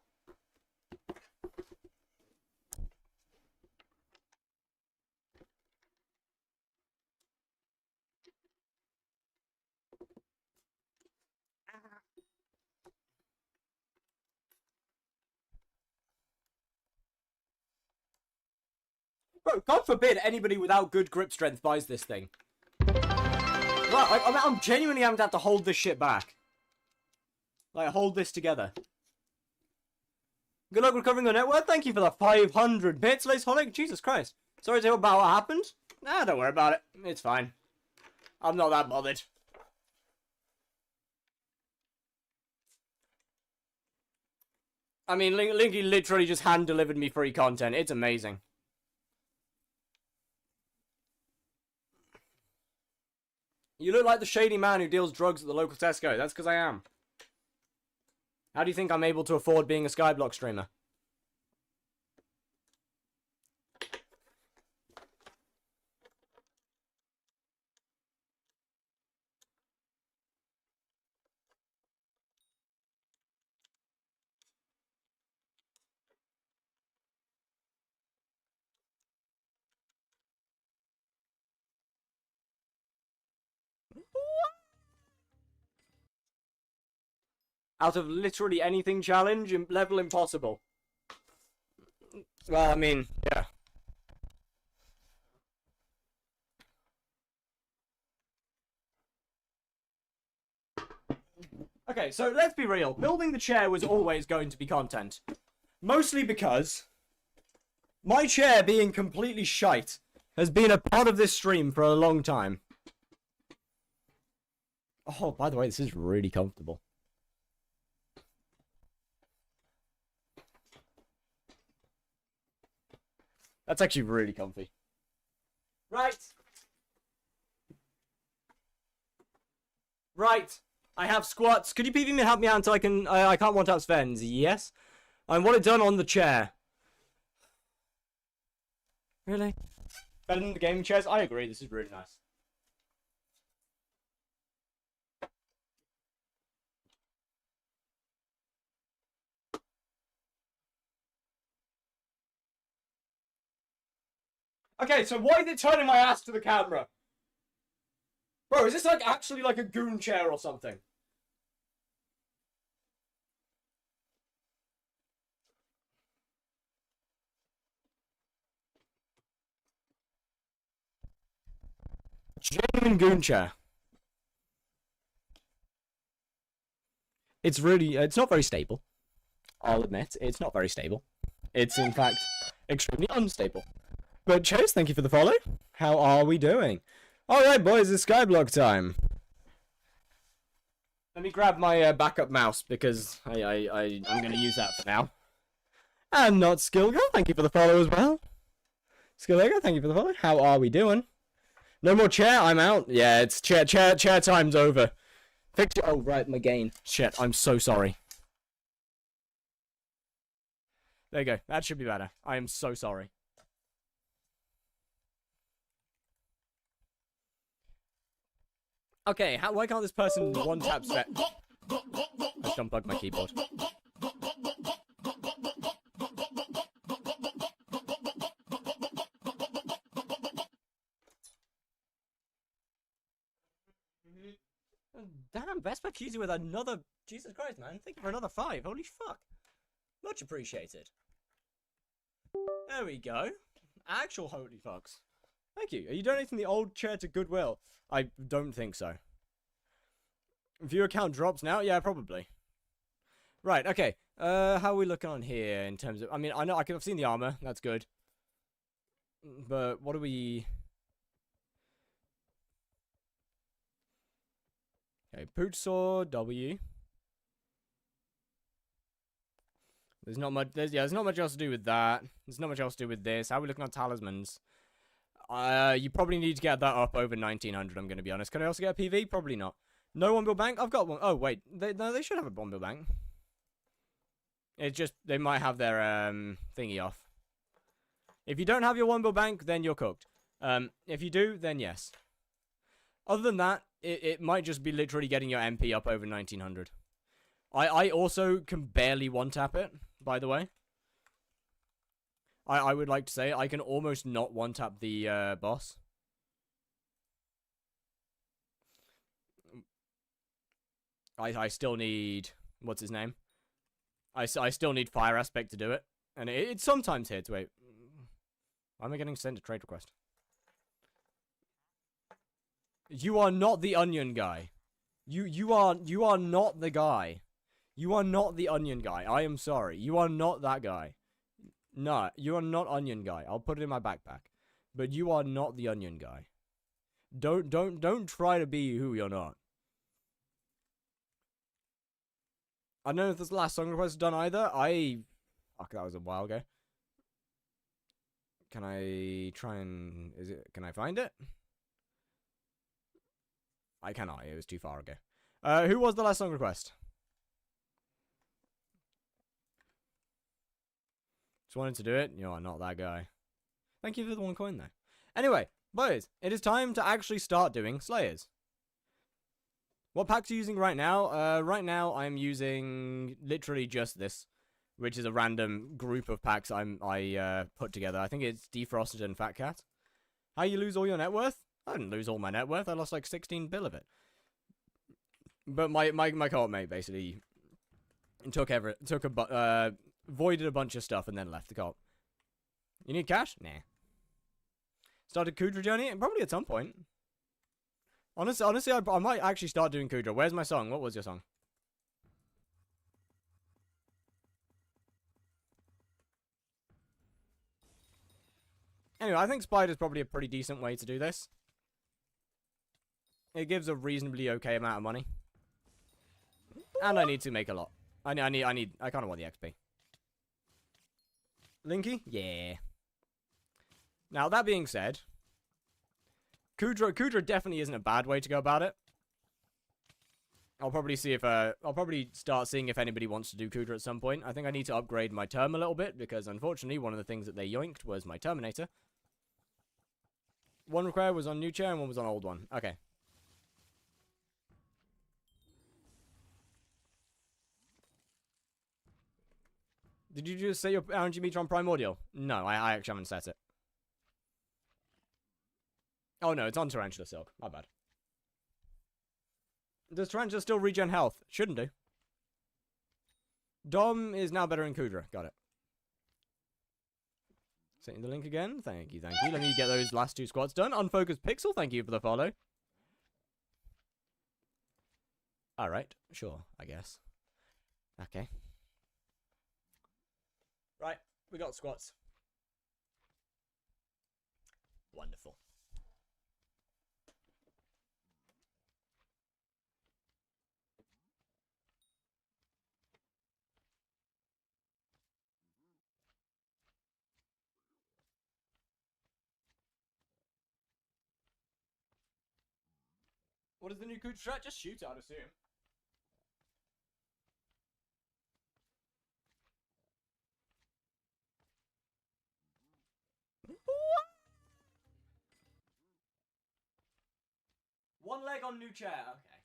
Bro, God forbid anybody without good grip strength buys this thing. Right, I'm genuinely having to have to hold this shit back. Like, hold this together. Good luck recovering your net worth. Thank you for the 500 bits, Lace Holic. Jesus Christ. Sorry to hear about what happened. Nah, don't worry about it. It's fine. I'm not that bothered. I mean, Linky literally just hand-delivered me free content. It's amazing. You look like the shady man who deals drugs at the local Tesco. That's because I am. How do you think I'm able to afford being a Skyblock streamer? Out of literally anything challenge, level impossible. Well, I mean, yeah. Okay, so let's be real. Building the chair was always going to be content. Mostly because my chair being completely shite has been a part of this stream for a long time. Oh, by the way, this is really comfortable. That's actually really comfy. Right. Right. I have squats. Could you PV me and help me out until I can... I can't one-tap Sven's. Yes. I want it done on the chair. Really? Better than the gaming chairs? I agree. This is really nice. Okay, so why is it turning my ass to the camera? Bro, is this like actually like a goon chair or something? Genuine goon chair. It's really, it's not very stable. I'll admit, it's not very stable. It's in fact extremely unstable. But Chase, thank you for the follow. How are we doing? Alright boys, it's skyblock time. Let me grab my backup mouse because I'm going to use that for now. And not Skillgirl, thank you for the follow as well. Skillgirl, thank you for the follow. How are we doing? No more chair, I'm out. Yeah, it's chair time's over. Fix your... Oh, right, my gain. Shit, I'm so sorry. There you go, that should be better. I am so sorry. Okay, why can't this person one-tap set? Let's unplug my keyboard. Damn, Best Buy Fusey with another... Jesus Christ, man. Thank you for another 5. Holy fuck. Much appreciated. There we go. Actual holy fucks. Thank you. Are you donating the old chair to Goodwill? I don't think so. Viewer count drops now? Yeah, probably. Right, okay. How are we looking on here in terms of... I mean, I know I've seen the armor. That's good. But what do we... Okay, Pooch Sword, W. There's not much... There's not much else to do with that. There's not much else to do with this. How are we looking on talismans? You probably need to get that up over 1900, I'm going to be honest. Can I also get a PV? Probably not. No 1 bill bank? I've got one. Oh, wait. No, they should have a 1 bill bank. It's just, they might have their thingy off. If you don't have your 1 bill bank, then you're cooked. If you do, then yes. Other than that, it might just be literally getting your MP up over 1900. I also can barely one-tap it, by the way. I would like to say I can almost not one-tap the boss. I still need... What's his name? I still need Fire Aspect to do it. And it sometimes hits. Wait. Why am I getting sent a trade request? You are not the onion guy. You are not the guy. You are not the onion guy. I am sorry. You are not that guy. No, you are not onion guy. I'll put it in my backpack. But you are not the onion guy. Don't try to be who you're not. I don't know if this last song request is done either. Fuck, that was a while ago. Can I try and... Can I find it? I cannot. It was too far ago. Who was the last song request? Just wanted to do it. You are not that guy. Thank you for the 1 coin, though. Anyway, boys, it is time to actually start doing Slayers. What packs are you using right now? Right now, I'm using literally just this, which is a random group of packs I put together. I think it's Defrosted and Fat Cat. How you lose all your net worth? I didn't lose all my net worth. I lost like 16 bill of it. But my co-op mate basically voided a bunch of stuff and then left the co-op. You need cash? Nah. Started Kudra journey? Probably at some point. Honestly, I might actually start doing Kudra. Where's my song? What was your song? Anyway, I think Spider's probably a pretty decent way to do this. It gives a reasonably okay amount of money. And I need to make a lot. I kind of want the XP. Linky? Yeah. Now, that being said, Kudra definitely isn't a bad way to go about it. I'll probably see if I'll probably start seeing if anybody wants to do Kudra at some point. I think I need to upgrade my term a little bit because unfortunately one of the things that they yoinked was my Terminator. One repair was on new chair and one was on old one. Okay. Did you just set your RNG meter on primordial? No, I actually haven't set it. Oh no, it's on Tarantula Silk. My bad. Does Tarantula still regen health? Shouldn't do. Dom is now better in Kudra. Got it. Setting the link again. Thank you, thank you. Let me get those last 2 squats done. Unfocused Pixel, thank you for the follow. Alright, sure, I guess. Okay. Right, we got squats. Wonderful. What is the new Kudra strat? Just shoot it, I'd assume. One leg on new chair, okay.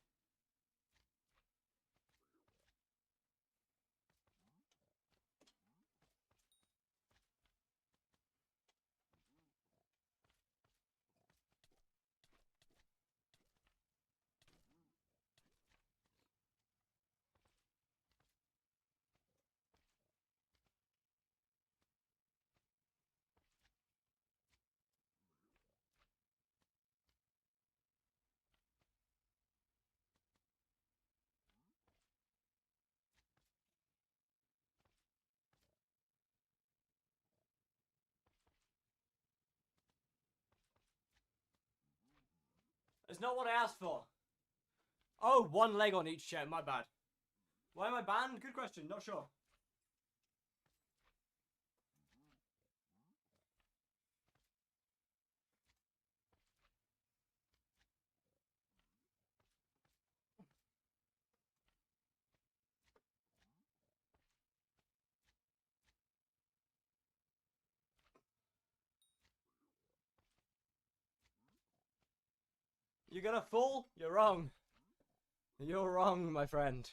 It's not what I asked for. Oh, one leg on each chair, my bad. Why am I banned? Good question, not sure. You're gonna fall? You're wrong. You're wrong, my friend.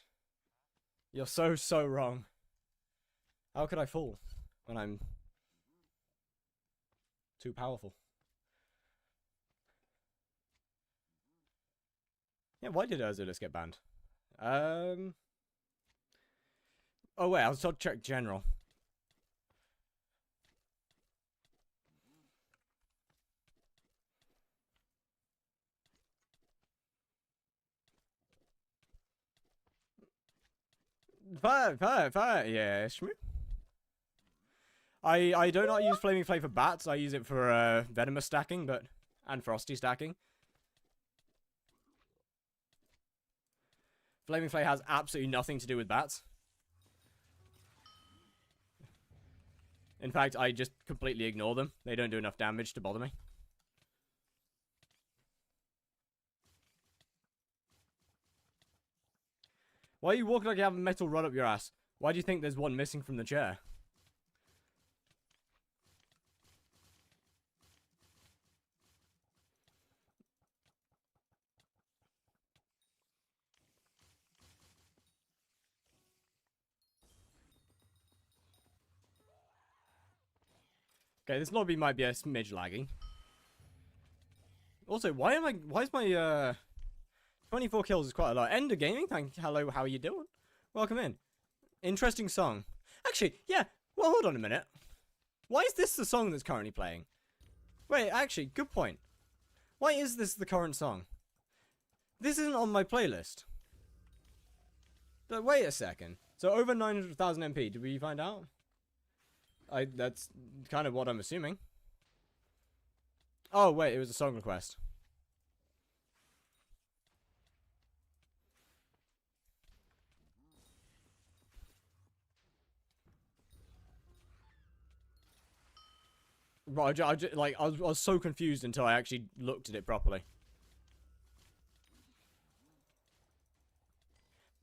You're so wrong. How could I fall when I'm too powerful? Yeah, why did Ursulus get banned? Oh wait, I was told to check general. Fire, yeah, shmoo. I do not use Flaming Flame for bats. I use it for venomous stacking, and frosty stacking. Flaming Flame has absolutely nothing to do with bats. In fact, I just completely ignore them. They don't do enough damage to bother me. Why are you walking like you have a metal rod up your ass? Why do you think there's one missing from the chair? Okay, this lobby might be a smidge laggy. Also, why is my 24 kills is quite a lot. Ender Gaming, hello, how are you doing? Welcome in. Interesting song. Actually, yeah, well, hold on a minute. Why is this the song that's currently playing? Wait, actually, good point. Why is this the current song? This isn't on my playlist. But wait a second. So over 900,000 MP, did we find out? That's kind of what I'm assuming. Oh, wait, it was a song request. Right, I was so confused until I actually looked at it properly.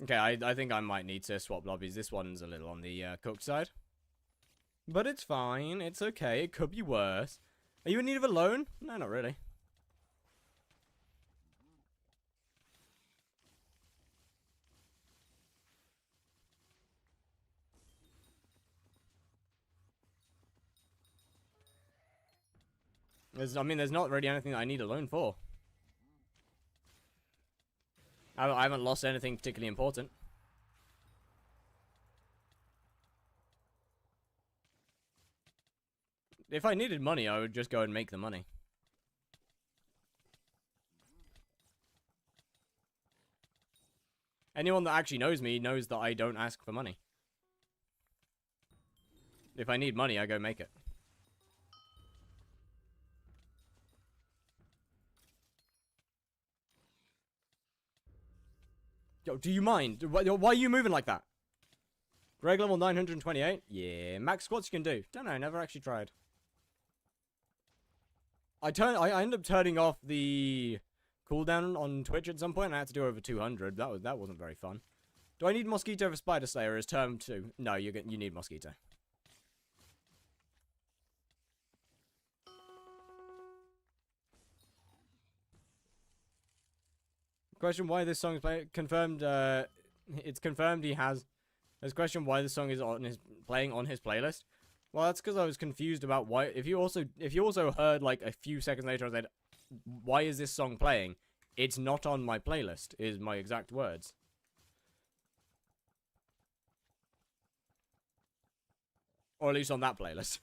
Okay, I think I might need to swap lobbies. This one's a little on the cooked side. But it's fine. It's okay. It could be worse. Are you in need of a loan? No, not really. I mean, there's not really anything that I need a loan for. I haven't lost anything particularly important. If I needed money, I would just go and make the money. Anyone that actually knows me knows that I don't ask for money. If I need money, I go make it. Yo, do you mind? Why are you moving like that? Greg level 928? Yeah, max squats you can do. Don't know, never actually tried. I ended up turning off the cooldown on Twitch at some point, and I had to do over 200. That wasn't very fun. Do I need Mosquito for Spider Slayer as term 2? No, you need Mosquito. Question why this song is confirmed. It's confirmed he has. There's a question why this song is playing on his playlist. Well, that's because I was confused about why. If you also heard like a few seconds later, I said, "Why is this song playing?" It's not on my playlist. Is my exact words. Or at least on that playlist.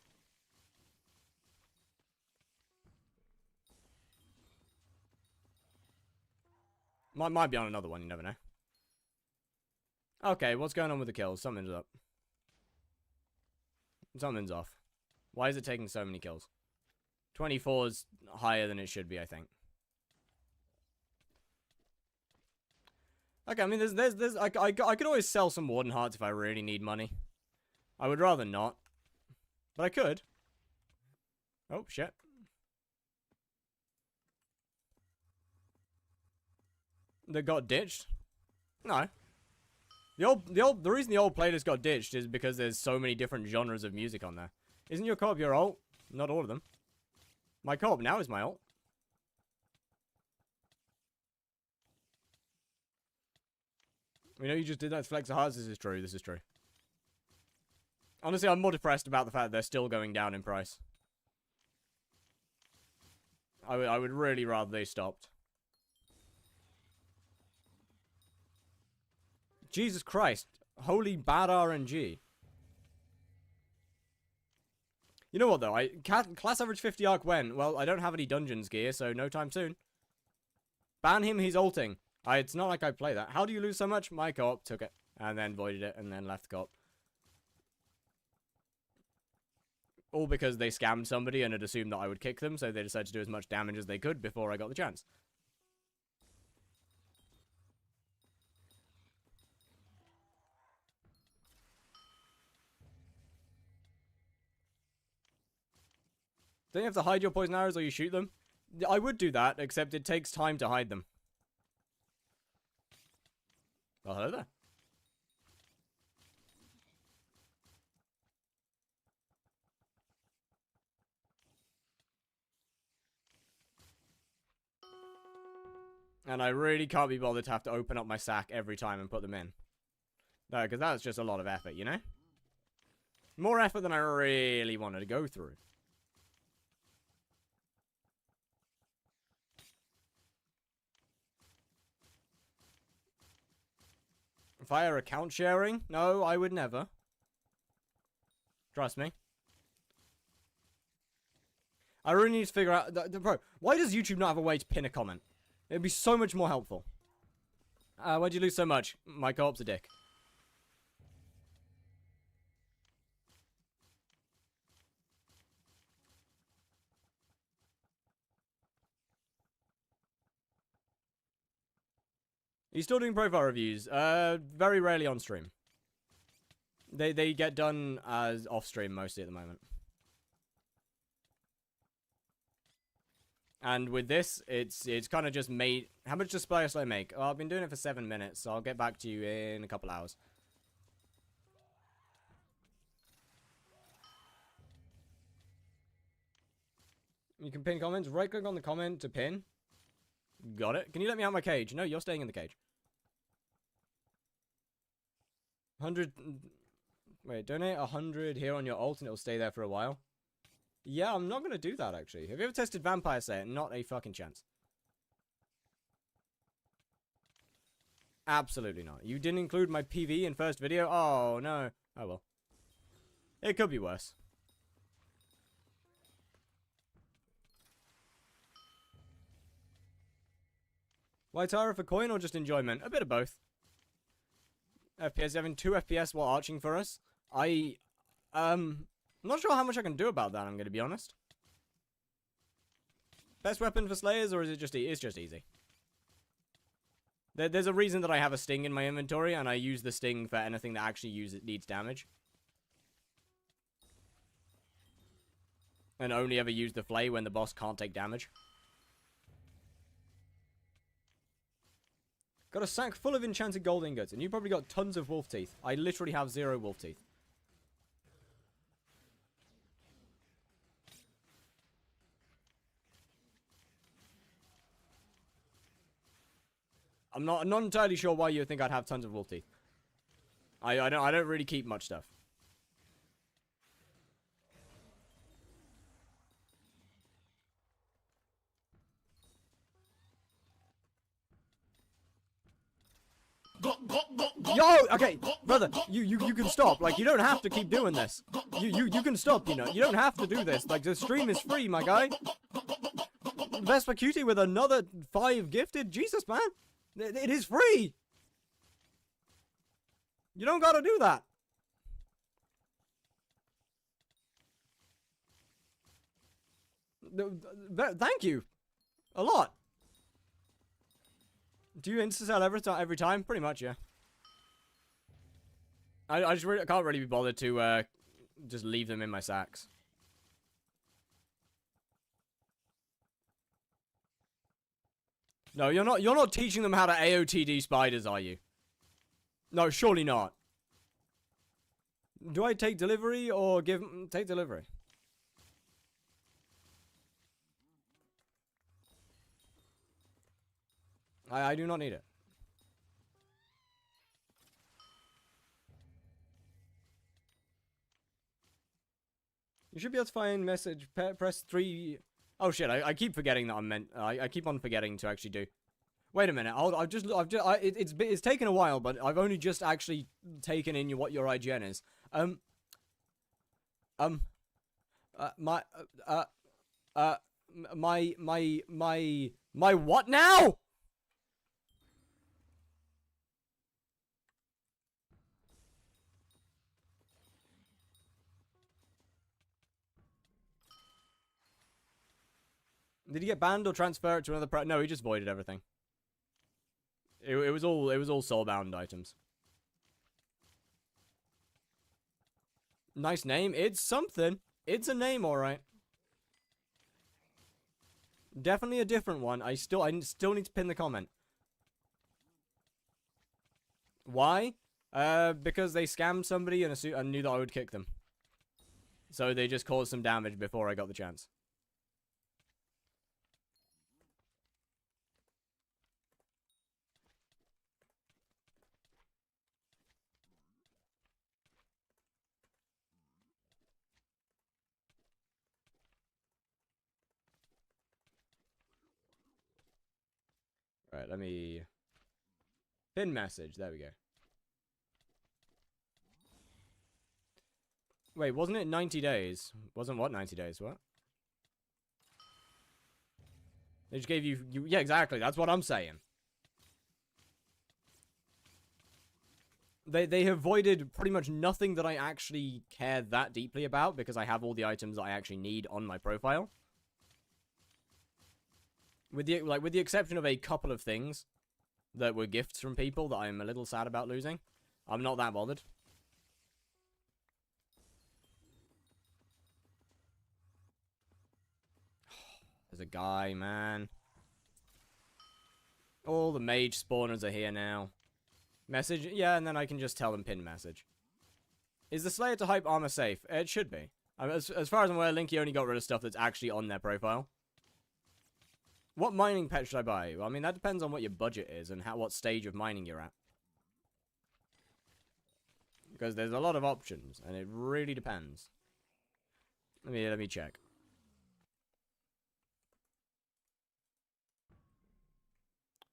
Might be on another one, you never know. Okay, what's going on with the kills? Something's up. Something's off. Why is it taking so many kills? 24 is higher than it should be, I think. Okay, I mean, I could always sell some Warden Hearts if I really need money. I would rather not. But I could. Oh, shit. That got ditched? No. The reason the old playlist got ditched is because there's so many different genres of music on there. Isn't your co-op your alt? Not all of them. My co-op now is my alt. We know you just did that to flex the hearts. This is true. This is true. Honestly, I'm more depressed about the fact they're still going down in price. I would really rather they stopped. Jesus Christ. Holy bad RNG. You know what, though? Class average 50 arc when? Well, I don't have any dungeons gear, so no time soon. Ban him, he's ulting. It's not like I play that. How do you lose so much? My co-op took it, and then voided it, and then left the co-op. All because they scammed somebody and had assumed that I would kick them, so they decided to do as much damage as they could before I got the chance. Don't you have to hide your poison arrows or you shoot them? I would do that, except it takes time to hide them. Well, hello there. And I really can't be bothered to have to open up my sack every time and put them in. No, because that's just a lot of effort, you know? More effort than I really wanted to go through. Via account sharing? No, I would never. Trust me. I really need to figure out... Bro, why does YouTube not have a way to pin a comment? It'd be so much more helpful. Why'd you lose so much? My co-op's a dick. Are you still doing profile reviews? Very rarely on stream. They get done as off stream mostly at the moment. And with this, it's kind of just made... How much does Spire Slayer make? Oh, I've been doing it for 7 minutes, so I'll get back to you in a couple hours. You can pin comments. Right-click on the comment to pin. Got it. Can you let me out of my cage? No, you're staying in the cage. 100... Wait, donate 100 here on your alt and it'll stay there for a while. Yeah, I'm not going to do that, actually. Have you ever tested Vampire Slayer? Not a fucking chance. Absolutely not. You didn't include my PV in first video? Oh, no. Oh, well. It could be worse. Why Tara for coin or just enjoyment? A bit of both. FPS having 2 FPS while arching for us. I'm not sure how much I can do about that, I'm going to be honest. Best weapon for Slayers, or is it just it's just easy? There's a reason that I have a sting in my inventory, and I use the sting for anything that actually needs damage. And only ever use the flay when the boss can't take damage. Got a sack full of enchanted gold ingots, and you probably got tons of wolf teeth. I literally have 0 wolf teeth. I'm not entirely sure why you think I'd have tons of wolf teeth. I don't really keep much stuff. Yo, okay, brother, you can stop. Like, you don't have to keep doing this. You can stop, you know. You don't have to do this. Like, the stream is free, my guy. Vespa Cutie with another 5 gifted. Jesus, man. It is free. You don't gotta do that. Thank you. A lot. Do you insta-sell every time? Pretty much, yeah. I can't really be bothered to just leave them in my sacks. No, you're not teaching them how to AOTD spiders, are you? No, surely not. Do I take delivery or take delivery? I do not need it. You should be able to find message. Press 3. Oh shit! I keep forgetting that I'm meant. I keep on forgetting to actually do. Wait a minute. It's taken a while, but I've only just actually taken in what your IGN is. My what now? Did he get banned or transfer it to another No, he just voided everything. It was all soulbound items. Nice name. It's something. It's a name, alright. Definitely a different one. I still need to pin the comment. Why? Because they scammed somebody and knew that I would kick them. So they just caused some damage before I got the chance. Alright, let me... Pin message, there we go. Wait, wasn't it 90 days? Wasn't what 90 days, what? They just gave you... Yeah, exactly, that's what I'm saying. They have voided pretty much nothing that I actually care that deeply about, because I have all the items that I actually need on my profile. With the exception of a couple of things that were gifts from people that I'm a little sad about losing. I'm not that bothered. There's a guy, man. All the mage spawners are here now. Message? Yeah, and then I can just tell them pin message. Is the Slayer to hype armor safe? It should be. I mean, as far as I'm aware, Linky only got rid of stuff that's actually on their profile. What mining pet should I buy? Well, I mean, that depends on what your budget is and what stage of mining you're at. Because there's a lot of options, and it really depends. Let me check.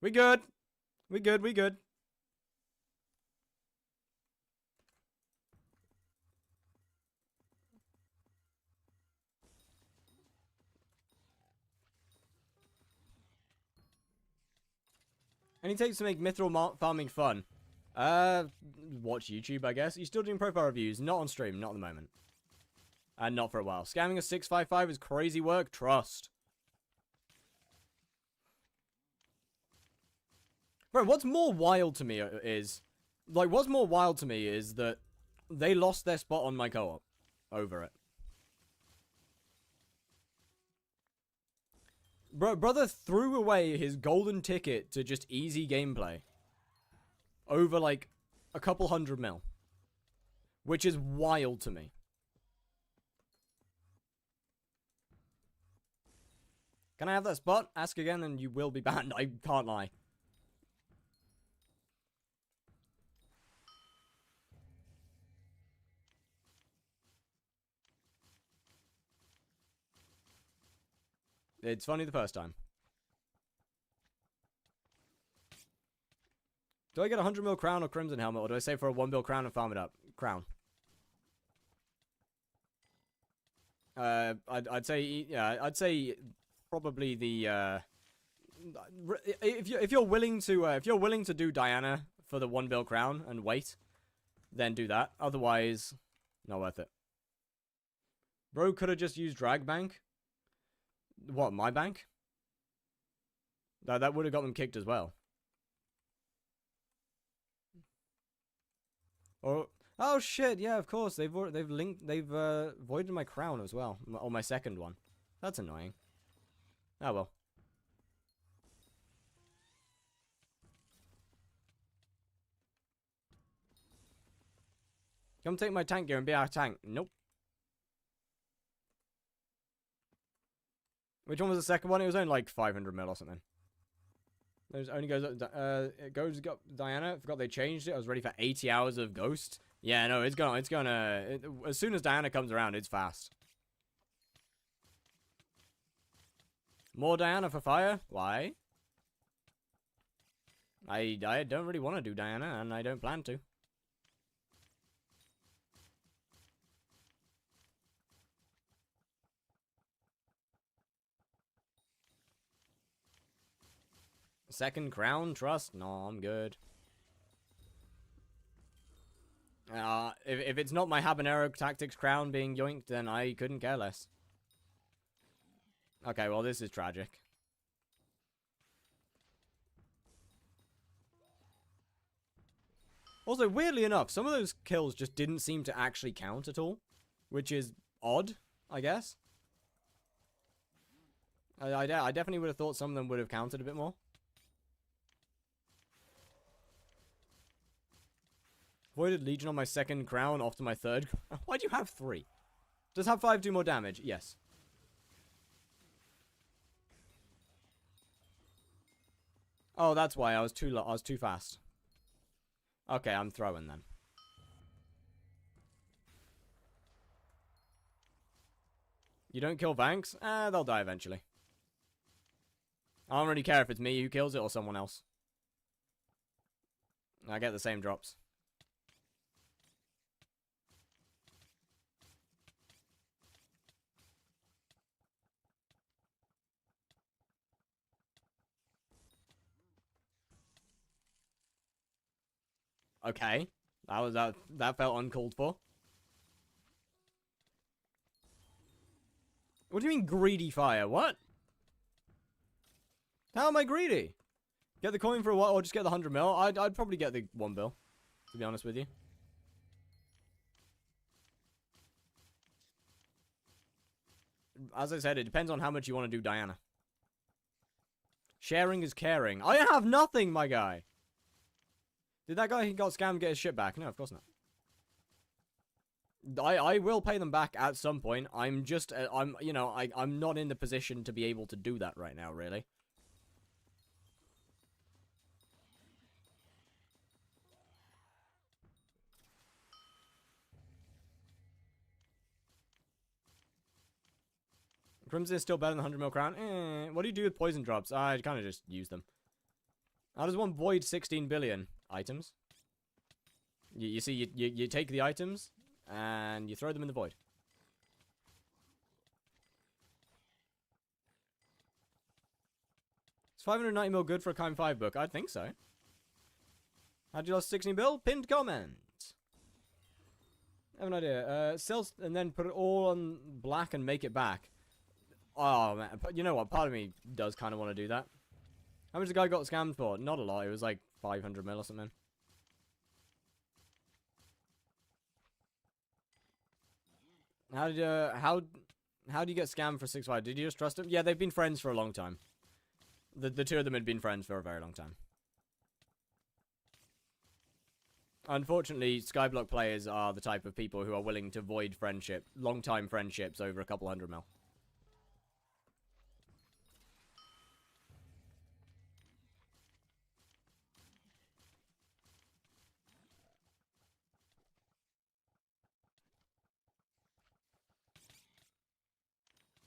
We good. We good, we good. Any takes to make mithril farming fun? Watch YouTube, I guess. You still doing profile reviews? Not on stream, not at the moment. And not for a while. Scamming a 655 is crazy work, trust. Bro, what's more wild to me is... Like, what's more wild to me is that they lost their spot on my co-op over it. Brother threw away his golden ticket to just easy gameplay. Over, like, a couple 100 mil. Which is wild to me. Can I have that spot? Ask again and you will be banned. I can't lie. It's funny the first time. Do I get a 100 mil crown or crimson helmet, or do I save for a 1 mil crown and farm it up? Crown. I'd say, yeah, I'd say probably the, if you're willing to do Diana for the 1 mil crown and wait, then do that. Otherwise, not worth it. Bro could have just used drag bank. What, my bank? No, that would have got them kicked as well. Or, oh shit, yeah, of course, they've voided my crown as well, or my second one. That's annoying. Oh well. Come take my tank gear and be our tank. Nope. Which one was the second one? It was only like 500 mil or something. It only goes up, it goes up Diana. I forgot they changed it. I was ready for 80 hours of Ghost. Yeah, no, it's gonna, as soon as Diana comes around, it's fast. More Diana for fire? Why? I don't really want to do Diana, and I don't plan to. Second crown trust? No, I'm good. If it's not my habanero tactics crown being yoinked, then I couldn't care less. Okay, well, this is tragic. Also, weirdly enough, some of those kills just didn't seem to actually count at all. Which is odd, I guess. I definitely would have thought some of them would have counted a bit more. Voided Legion on my second crown, off to my third. Why do you have 3? Does have 5 do more damage? Yes. Oh, that's why I was too fast. Okay, I'm throwing then. You don't kill Vanks? They'll die eventually. I don't really care if it's me who kills it or someone else. I get the same drops. Okay. That felt uncalled for. What do you mean greedy fire? What? How am I greedy? Get the coin for a while or just get the 100 mil? I'd probably get the 1 bill, to be honest with you. As I said, it depends on how much you want to do Diana. Sharing is caring. I have nothing, my guy. Did that guy who got scammed get his shit back? No, of course not. I will pay them back at some point. I'm just, you know, I'm not in the position to be able to do that right now, really. Crimson is still better than 100 mil crown. What do you do with poison drops? I kind of just use them. How does one void 16 billion items? You see, you take the items and you throw them in the void. Is 590 mil good for a Kime 5 book? I think so. How'd you lost 16 bill? Pinned comment. I have an idea. Sell and then put it all on black and make it back. Oh, man. You know what? Part of me does kind of want to do that. How much the guy got scammed for? Not a lot. It was like 500 mil or something. How did how do you get scammed for 6.5? Did you just trust him? Yeah, they've been friends for a long time. The two of them had been friends for a very long time. Unfortunately, skyblock players are the type of people who are willing to void friendship, long-time friendships over a couple 100 mil.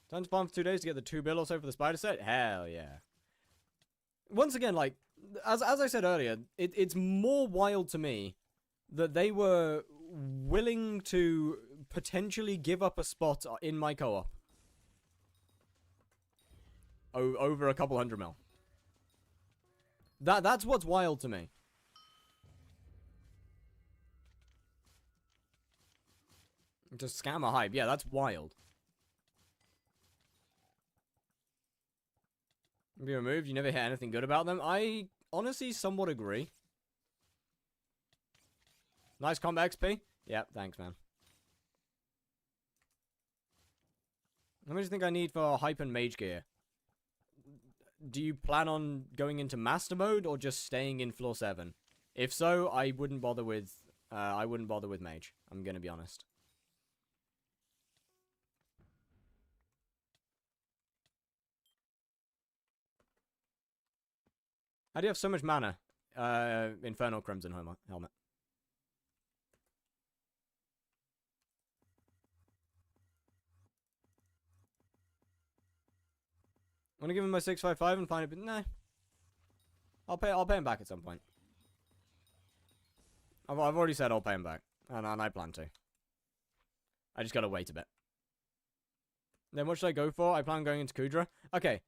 Time to farm for 2 days to get the 2 bill or so for the spider set? Hell yeah. Once again, like, as I said earlier, it's more wild to me that they were willing to potentially give up a spot in my co-op. Over a couple 100 mil. That's what's wild to me. Just scam a hype. Yeah, that's wild. Be removed, you never hear anything good about them. I honestly somewhat agree. Nice combat XP. Yep, thanks, man. How much do you think I need for hype and mage gear? Do you plan on going into master mode or just staying in floor 7? If so, I wouldn't bother with mage. I'm gonna be honest. How do you have so much mana? Infernal Crimson helmet. Want to give him my 655 and find it, but nah. I'll pay him back at some point. I've already said I'll pay him back, and I plan to. I just gotta wait a bit. Then what should I go for? I plan on going into Kudra. Okay.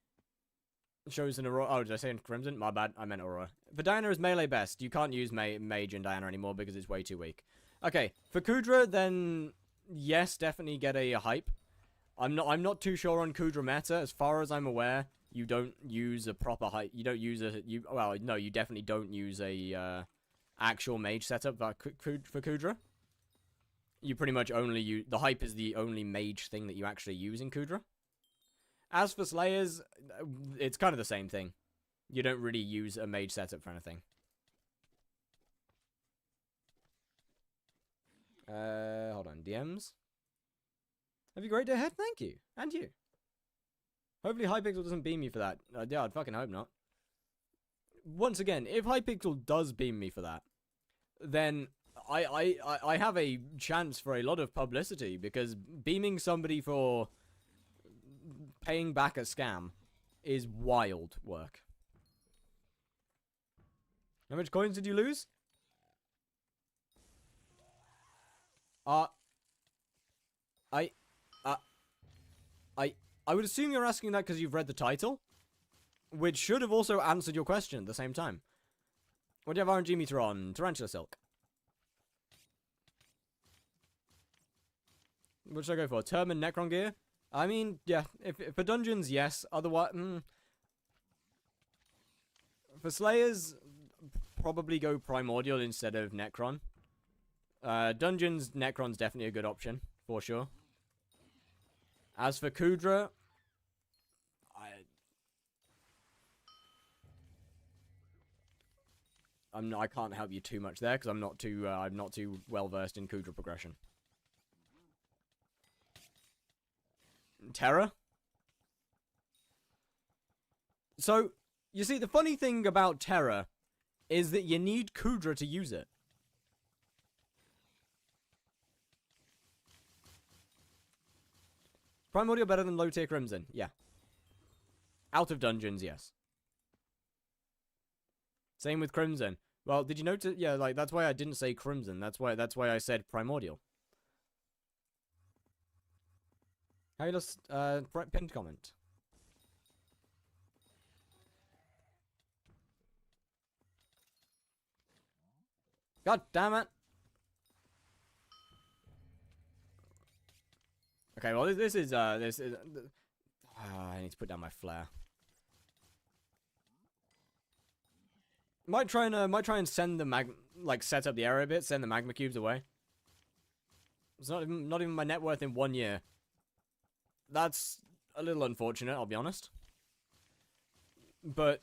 Shows in Aurora. Oh, did I say in Crimson? My bad. I meant Aurora. For Diana is melee best. You can't use Mage and Diana anymore because it's way too weak. Okay. For Kudra, then yes, definitely get a hype. I'm not too sure on Kudra meta. As far as I'm aware, you don't use a proper hype. You don't use well, no, you definitely don't use a actual mage setup for Kudra. You pretty much only use the hype is the only mage thing that you actually use in Kudra. As for Slayers, it's kind of the same thing. You don't really use a mage setup for anything. Hold on. DMs? Have a great day ahead. Thank you. And you. Hopefully Hypixel doesn't beam you for that. Yeah, I'd fucking hope not. Once again, if Hypixel does beam me for that, then I have a chance for a lot of publicity, because beaming somebody for paying back a scam is wild work. How much coins did you lose? I would assume you're asking that because you've read the title, which should have also answered your question at the same time. What do you have RNG meter on? Tarantula Silk. What should I go for? Term and Necron gear? I mean, yeah, if for dungeons, yes. Otherwise, for Slayers, probably go Primordial instead of Necron. Dungeons, Necron's definitely a good option, for sure. As for Kudra, I can't help you too much there because I'm not too well versed in Kudra progression. Terra. So you see, the funny thing about Terra is that you need Kudra to use it. Primordial better than low tier Crimson, yeah. Out of dungeons, yes. Same with Crimson. Well, did you notice? Yeah, like that's why I didn't say Crimson. That's why I said Primordial. How you lost pinned comment. God damn it. Okay, well this is I need to put down my flare. Might try and send the set up the area a bit, send the magma cubes away. It's not even my net worth in 1 year. That's a little unfortunate, I'll be honest. But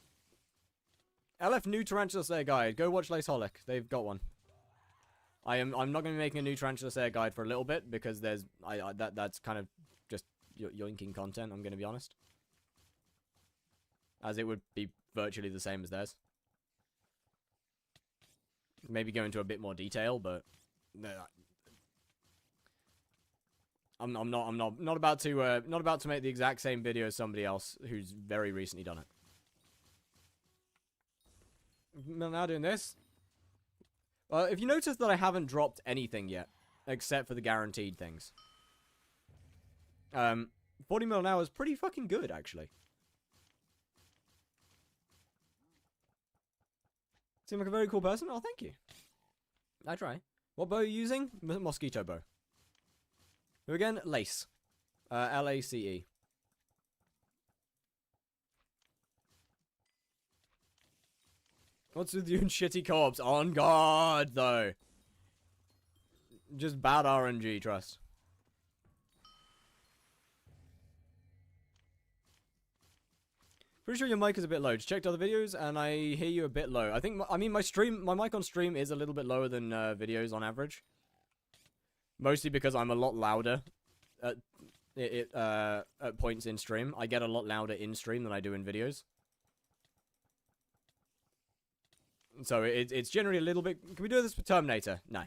LF new Tarantula Slayer guide. Go watch Laceholic. They've got one. I'm not going to be making a new Tarantula Slayer guide for a little bit because there's that's kind of just yoinking content. I'm going to be honest, as it would be virtually the same as theirs. Maybe go into a bit more detail, but I'm not about to make the exact same video as somebody else who's very recently done it. Now doing this. If you notice that I haven't dropped anything yet, except for the guaranteed things. 40 mil an hour is pretty fucking good, actually. Seem like a very cool person? Oh, thank you. I try. What bow are you using? Mosquito bow. Who again? Lace. L-A-C-E. What's with you and shitty co-ops? On guard, though. Just bad RNG, trust. Pretty sure your mic is a bit low. Just checked other videos, and I hear you a bit low. I mean, my mic on stream is a little bit lower than videos on average. Mostly because I'm a lot louder at points in stream. I get a lot louder in stream than I do in videos. So it's generally a little bit... Can we do this with Terminator? No.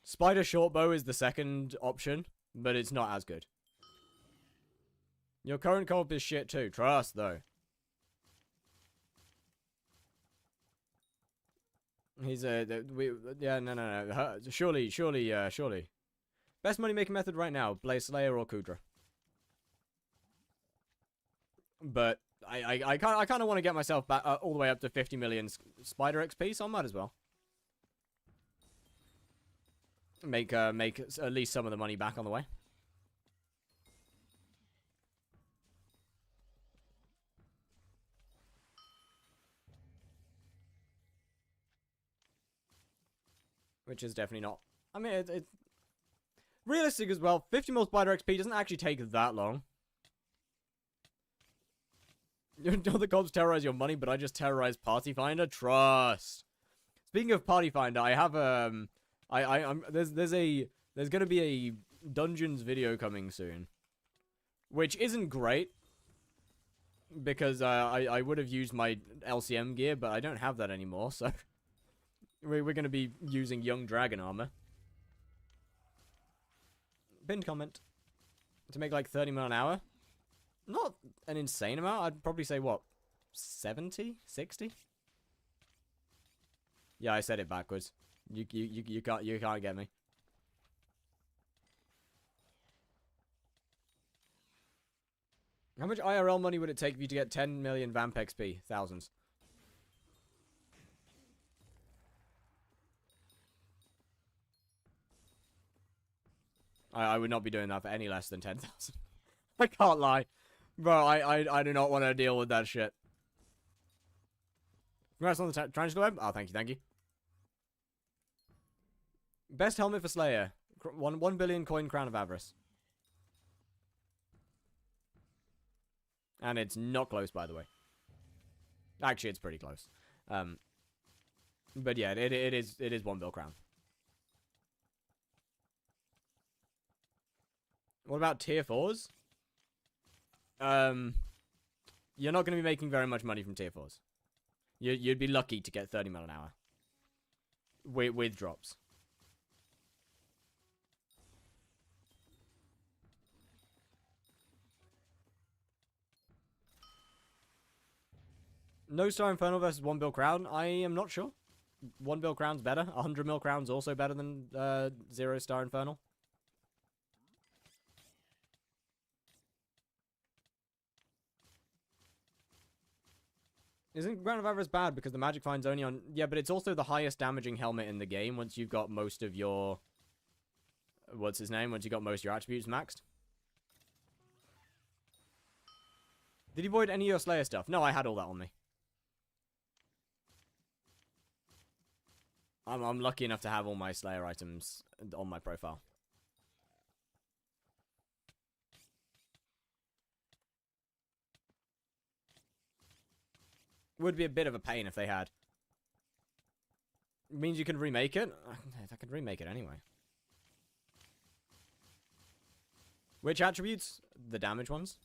Spider shortbow is the second option, but it's not as good. Your current co-op is shit too. Trust, though. He's yeah, no. Surely. Best money making method right now: Blaze Slayer or Kudra. But I kind of want to get myself back all the way up to 50 million Spider XP, so I might as well make at least some of the money back on the way. Which is definitely not. I mean, it's realistic as well. 50 mil Spider XP doesn't actually take that long. You know the cops terrorize your money, but I just terrorize Party Finder. Trust. Speaking of Party Finder, I have there's gonna be a Dungeons video coming soon, which isn't great because I would have used my LCM gear, but I don't have that anymore, so. We're going to be using Young Dragon armor. Pinned comment. To make like 30 mil an hour. Not an insane amount. I'd probably say, what, 70? 60? Yeah, I said it backwards. You can't get me. How much IRL money would it take for you to get 10 million Vamp XP? Thousands. I would not be doing that for any less than 10,000. I can't lie. Bro, I do not want to deal with that shit. Congrats on the Tarantula web. Oh, thank you. Best helmet for Slayer. 1 billion coin Crown of Avarice. And it's not close, by the way. Actually, it's pretty close. But yeah, it is 1 bill crown. What about tier 4s? You're not going to be making very much money from tier 4s. You'd be lucky to get 30 mil an hour. With drops. No Star Infernal versus 1 bill crown? I am not sure. 1 bill crown's better. 100 mil crown's also better than 0 Star Infernal. Isn't Crown of Avarice bad because the magic fine's only on... Yeah, but it's also the highest damaging helmet in the game once you've got most of your... What's his name? Once you've got most of your attributes maxed. Did you void any of your Slayer stuff? No, I had all that on me. I'm lucky enough to have all my Slayer items on my profile. Would be a bit of a pain if they had. It means you can remake it? I can remake it anyway. Which attributes? The damage ones.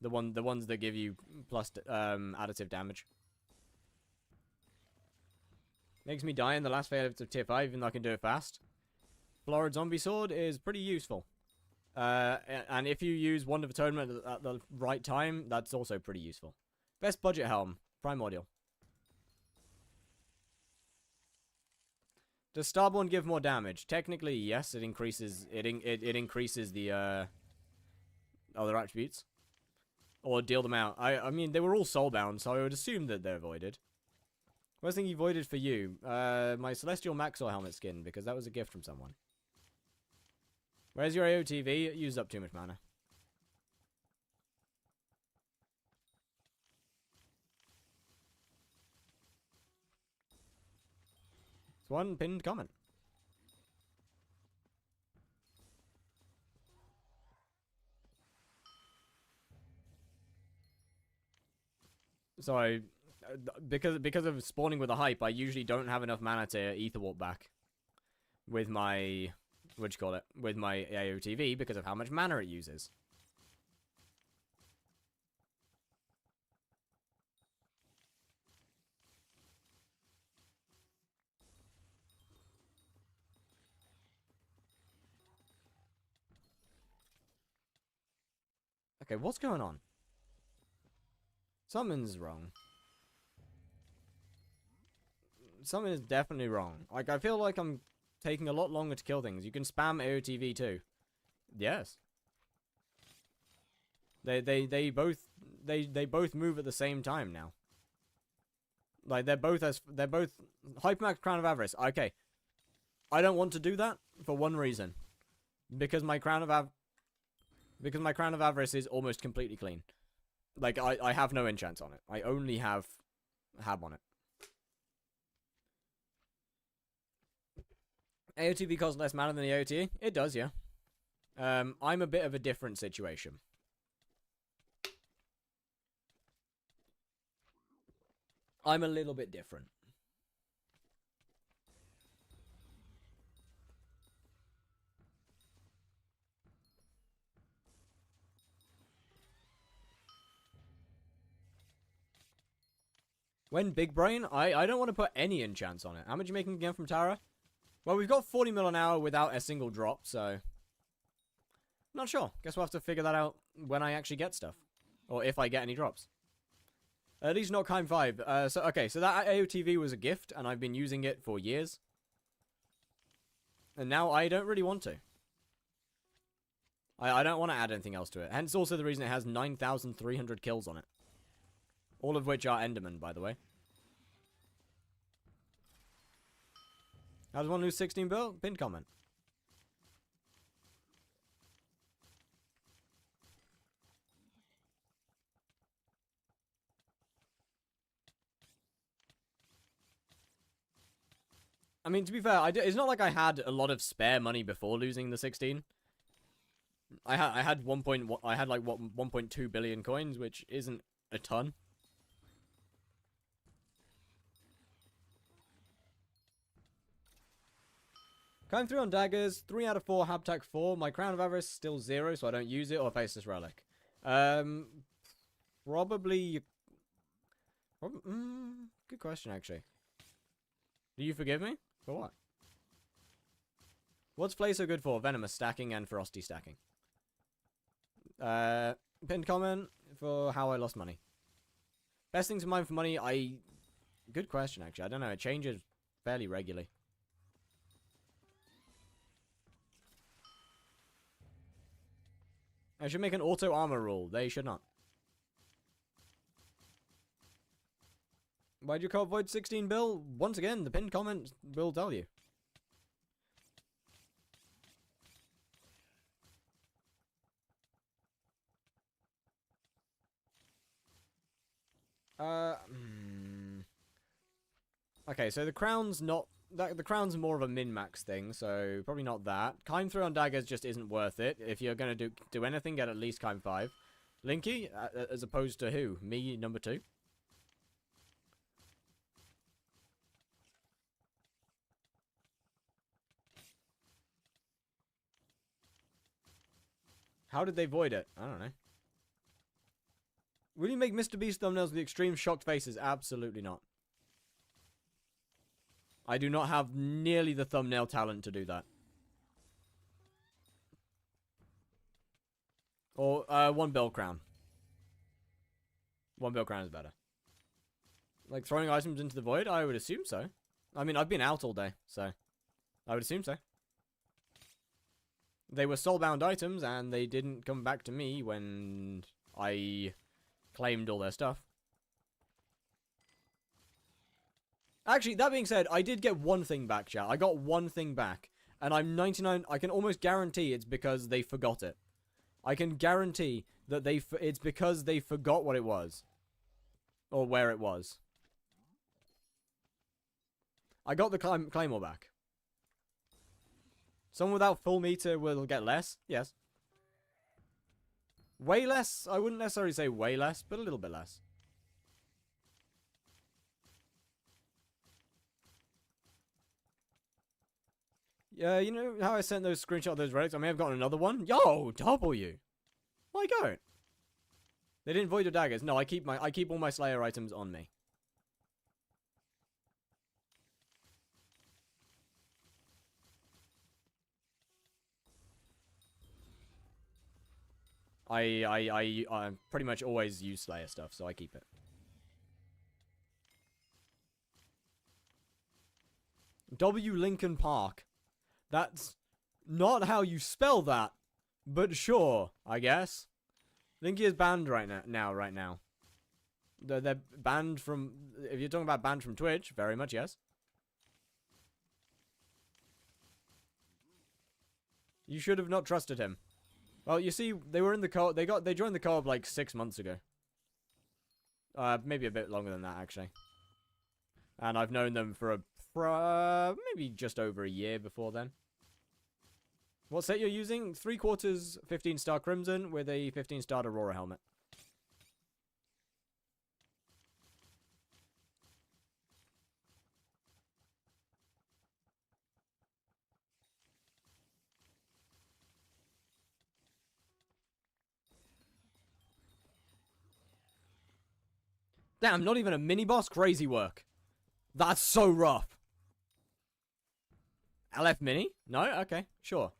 The ones that give you plus additive damage. Makes me die in the last phase of tier 5, even though I can do it fast. Florid Zombie Sword is pretty useful. And if you use Wand of Atonement at the right time, that's also pretty useful. Best budget helm, Primordial. Does Starborn give more damage? Technically, yes. It increases. It increases the other attributes, or deal them out. I mean, they were all soulbound, so I would assume that they're voided. Worst thing you voided for you, my Celestial Maxor helmet skin, because that was a gift from someone. Where's your AOTV? It used up too much mana. It's one pinned comment. So, because of spawning with a hype, I usually don't have enough mana to Ether Warp back with my, with my AOTV because of how much mana it uses. Okay, what's going on? Something's wrong. Something is definitely wrong. Like, I feel like I'm taking a lot longer to kill things. You can spam AOTV too. Yes. They both move at the same time now. Like, they're both Hypermax Crown of Avarice. Okay. I don't want to do that for one reason. Because my Crown of Avarice is almost completely clean. Like, I have no enchants on it. I only have Hab on it. AOTV costs less mana than the AOT? It does, yeah. I'm a bit of a different situation. I'm a little bit different. When Big Brain? I don't want to put any enchants on it. How much are you making again from Tara? Well, we've got 40 mil an hour without a single drop, so... Not sure. Guess we'll have to figure that out when I actually get stuff. Or if I get any drops. At least not Kime 5. Okay, so that AOTV was a gift, and I've been using it for years. And now I don't really want to. I don't want to add anything else to it. Hence also the reason it has 9,300 kills on it. All of which are Enderman, by the way. How does one lose 16 bill? Pinned comment. I mean, to be fair, it's not like I had a lot of spare money before losing the 16. I had like what 1.2 billion coins, which isn't a ton. Climb through on daggers. 3 out of 4. Habtac 4. My Crown of Avarice still 0, so I don't use it or face this relic. Probably... good question, actually. Do you forgive me? For what? What's Flay so good for? Venomous stacking and Frosty stacking. Pinned comment for how I lost money. Best thing to mine for money, Good question, actually. I don't know. It changes fairly regularly. I should make an auto armor rule. They should not. Why'd you call Void 16, Bill? Once again, the pinned comment will tell you. Okay, so the crown's not... The crown's more of a min-max thing, so probably not that. Climb through on daggers just isn't worth it. If you're going to do anything, get at least Climb 5. Linky, as opposed to who? Me, number 2? How did they void it? I don't know. Will you make Mr. Beast thumbnails with extreme shocked faces? Absolutely not. I do not have nearly the thumbnail talent to do that. Or, 1 bill crown. 1 bill crown is better. Like, throwing items into the void? I would assume so. I mean, I've been out all day, so... I would assume so. They were soulbound items, and they didn't come back to me when I claimed all their stuff. Actually, that being said, I did get one thing back, chat. I got one thing back. And I'm 99... I can almost guarantee it's because they forgot it. I can guarantee that it's because they forgot what it was. Or where it was. I got the Claymore back. Someone without full meter will get less. Yes. Way less? I wouldn't necessarily say way less, but a little bit less. Yeah, you know how I sent those screenshots of those relics? I may have gotten another one. Yo, W. My goat. They didn't void your daggers. No, I keep all my Slayer items on me. I pretty much always use Slayer stuff, so I keep it. W. Lincoln Park. That's not how you spell that, but sure, I guess. Linky is banned right now. They're banned from... If you're talking about banned from Twitch, very much yes. You should have not trusted him. Well, you see, they were in the co-op. They joined the co-op like 6 months ago. Maybe a bit longer than that, actually. And I've known them for maybe just over a year before then. What set you're using? 3/4 15-star Crimson with a 15-star Aurora helmet. Damn, not even a mini-boss? Crazy work. That's so rough. LF mini? No? Okay, sure.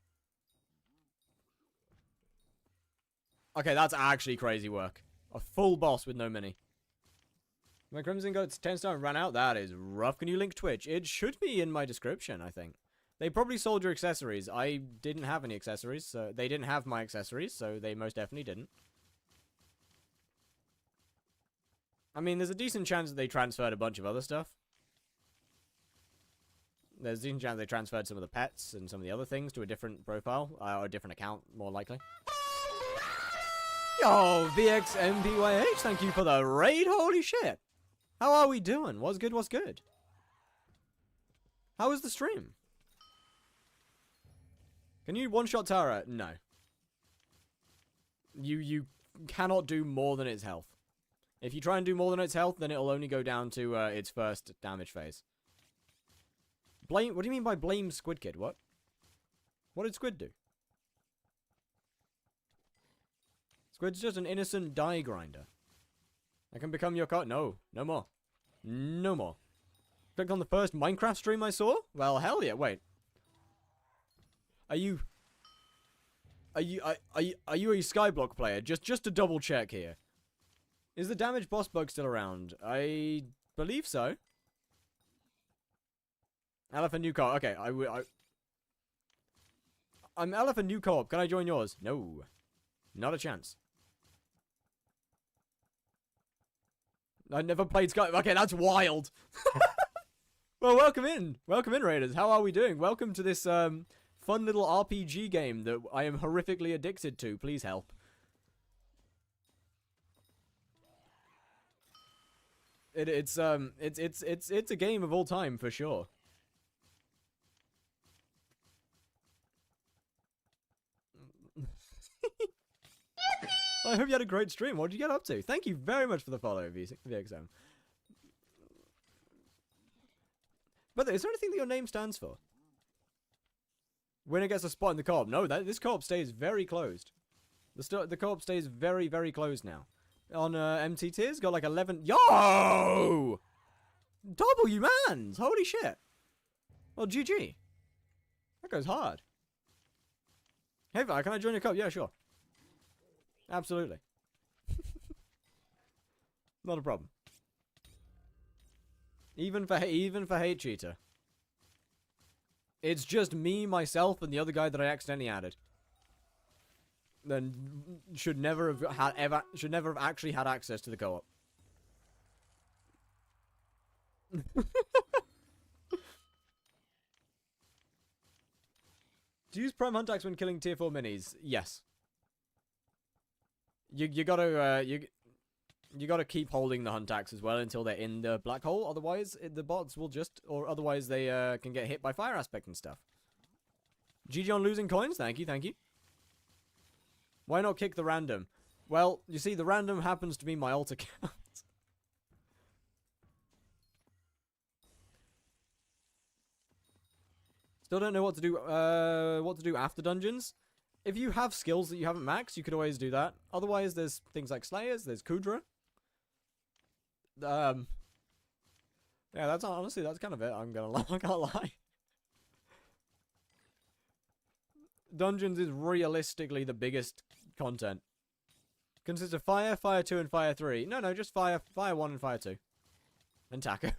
Okay, that's actually crazy work. A full boss with no mini. My Crimson got its 10-star and ran out? That is rough. Can you link Twitch? It should be in my description, I think. They probably sold your accessories. I didn't have any accessories, so... They didn't have my accessories, so they most definitely didn't. I mean, there's a decent chance that they transferred a bunch of other stuff. There's a decent chance they transferred some of the pets and some of the other things to a different profile, or a different account, more likely. Yo, VXMPYH, thank you for the raid, holy shit! How are we doing? What's good, what's good? How was the stream? Can you one-shot Tara? No. You cannot do more than its health. If you try and do more than its health, then it'll only go down to its first damage phase. Blame? What do you mean by blame Squid Kid? What? What did Squid do? Squid's just an innocent die grinder. I can become your card. No. No more. No more. Clicked on the first Minecraft stream I saw? Well, hell yeah. Wait. Are you a skyblock player? Just to double check here. Is the damaged boss bug still around? I believe so. Elephant new co-op. Okay, I'm Elephant new co-op. Can I join yours? No. Not a chance. I never played Sky. Okay, that's wild. Well, welcome in. Welcome in, Raiders. How are we doing? Welcome to this fun little RPG game that I am horrifically addicted to. Please help. It's a game of all time for sure. Well, I hope you had a great stream. What did you get up to? Thank you very much for the follow, VXM. But is there anything that your name stands for? Winner gets a spot in the co-op. No, this co-op stays very closed. The co-op stays very, very closed now. On MTT's got like 11. Yo! W mans! Holy shit! Well, GG. That goes hard. Hey, can I join your co-op? Yeah, sure. Absolutely. Not a problem. Even for Hate Cheater. It's just me, myself, and the other guy that I accidentally added. Then should never have actually had access to the co-op. Do you use Prime Hunt Axe when killing tier 4 minis? Yes. You gotta keep holding the Hunt Axe as well until they're in the black hole. Otherwise, the bots will just, or otherwise they can get hit by fire aspect and stuff. GG on losing coins. Thank you, thank you. Why not kick the random? Well, you see, the random happens to be my alt account. Still don't know what to do after dungeons. If you have skills that you haven't maxed, you could always do that. Otherwise, there's things like Slayers, there's Kudra. Yeah, that's honestly, that's kind of it. I'm gonna lie. Dungeons is realistically the biggest content. Consists of Fire, Fire 2, and Fire 3. No, just Fire 1 and Fire 2. And Taco.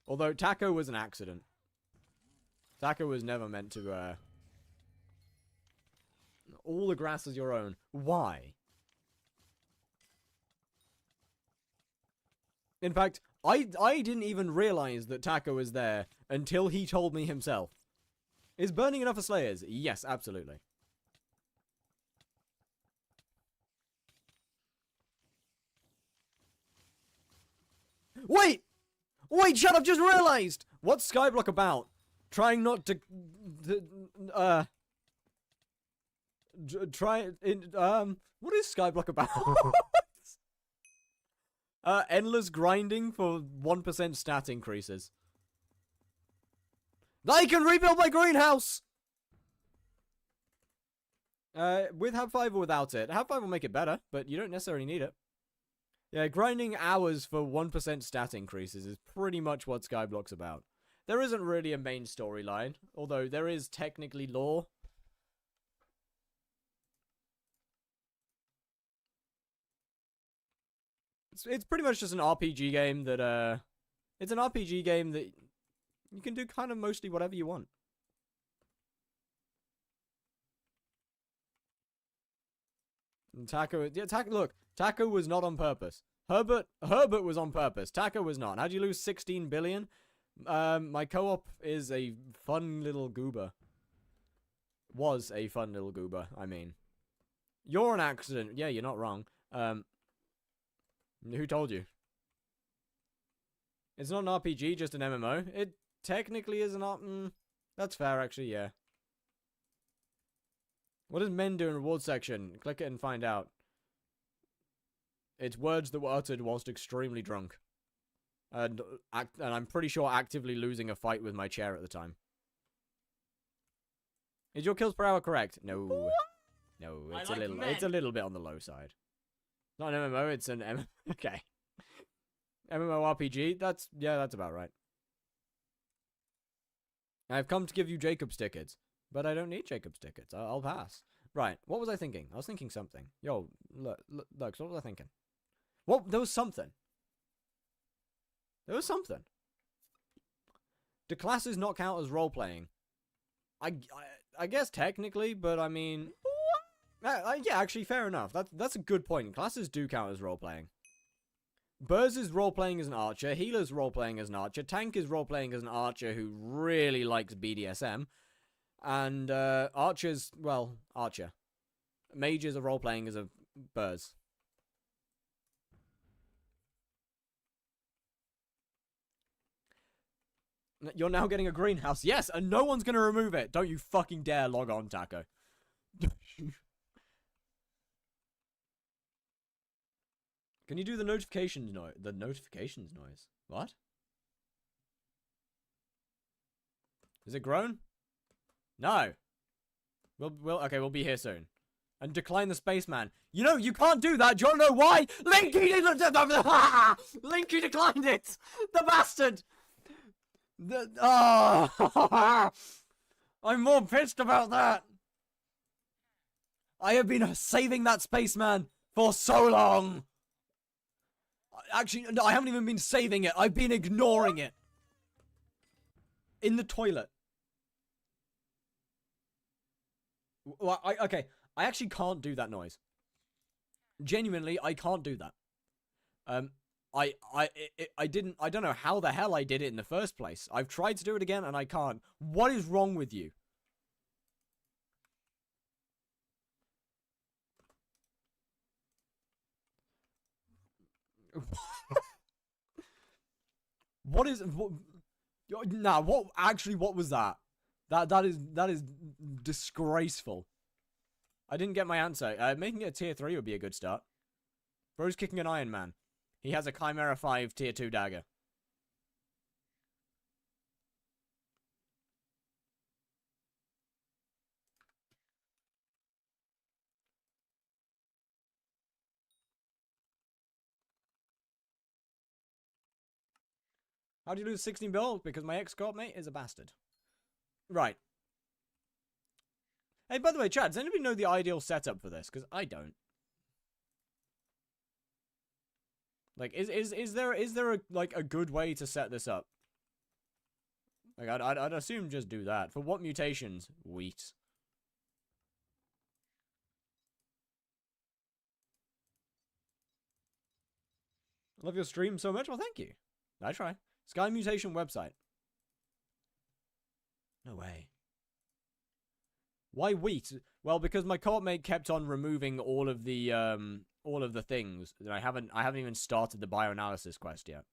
Although Taco was an accident. Taco was never meant to, all the grass is your own. Why? In fact, I didn't even realize that Taco was there until he told me himself. Is burning enough for Slayers? Yes, absolutely. Wait! Wait, shut up, just realized! What's Skyblock about? Trying not to... what is Skyblock about? Endless grinding for 1% stat increases. I can rebuild my greenhouse! With Hab 5 or without it? Hab 5 will make it better, but you don't necessarily need it. Yeah, grinding hours for 1% stat increases is pretty much what Skyblock's about. There isn't really a main storyline, although there is technically lore. It's pretty much just an RPG game that, it's an RPG game that you can do kind of mostly whatever you want. And Taco, yeah, look, Taco was not on purpose. Herbert was on purpose. Taco was not. How'd you lose 16 billion? My co-op is a fun little goober. Was a fun little goober, I mean. You're an accident. Yeah, you're not wrong. Who told you? It's not an RPG, just an MMO. It technically is an that's fair, actually, yeah. What does men do in reward section? Click it and find out. It's words that were uttered whilst extremely drunk. And I'm pretty sure actively losing a fight with my chair at the time. Is your kills per hour correct? No. No, it's it's a little bit on the low side. Not an MMO, it's an okay. MMORPG, that's about right. I've come to give you Jacob's tickets, but I don't need Jacob's tickets. I'll pass. Right, what was I thinking? I was thinking something. Yo, look, what was I thinking? What? There was something. There was something. Do classes not count as role-playing? I guess technically, but I mean... yeah, actually, fair enough. That's a good point. Classes do count as role-playing. Burz is role-playing as an archer. Healer's role-playing as an archer. Tank is role-playing as an archer who really likes BDSM. And archers, well, archer. Mages are role-playing as a Burz. You're now getting a greenhouse. Yes, and no one's going to remove it. Don't you fucking dare log on, Taco. Can you do the notifications noise? The notifications noise. What? Is it grown? No. We'll be here soon. And decline the spaceman. You know, you can't do that. Do you want to know why? Linky declined it. The bastard. I'm more pissed about that. I have been saving that spaceman for so long. Actually, no, I haven't even been saving it. I've been ignoring it. In the toilet. Well, okay. I actually can't do that noise. Genuinely, I can't do that. I don't know how the hell I did it in the first place. I've tried to do it again and I can't. What is wrong with you? What was that? That is disgraceful. I didn't get my answer. Making it a tier 3 would be a good start. Bro's kicking an Iron Man. He has a Chimera 5 tier 2 dagger. How do you lose 16 bills? Because my ex-co-op mate is a bastard. Right. Hey, by the way, Chad, does anybody know the ideal setup for this? Because I don't. Like, is there a good way to set this up? Like, I'd assume just do that. For what mutations? Wheat. Love your stream so much. Well, thank you. I try. Sky Mutation website. No way. Why wheat? Well, because my co-op mate kept on removing all of the things. I haven't even started the bioanalysis quest yet.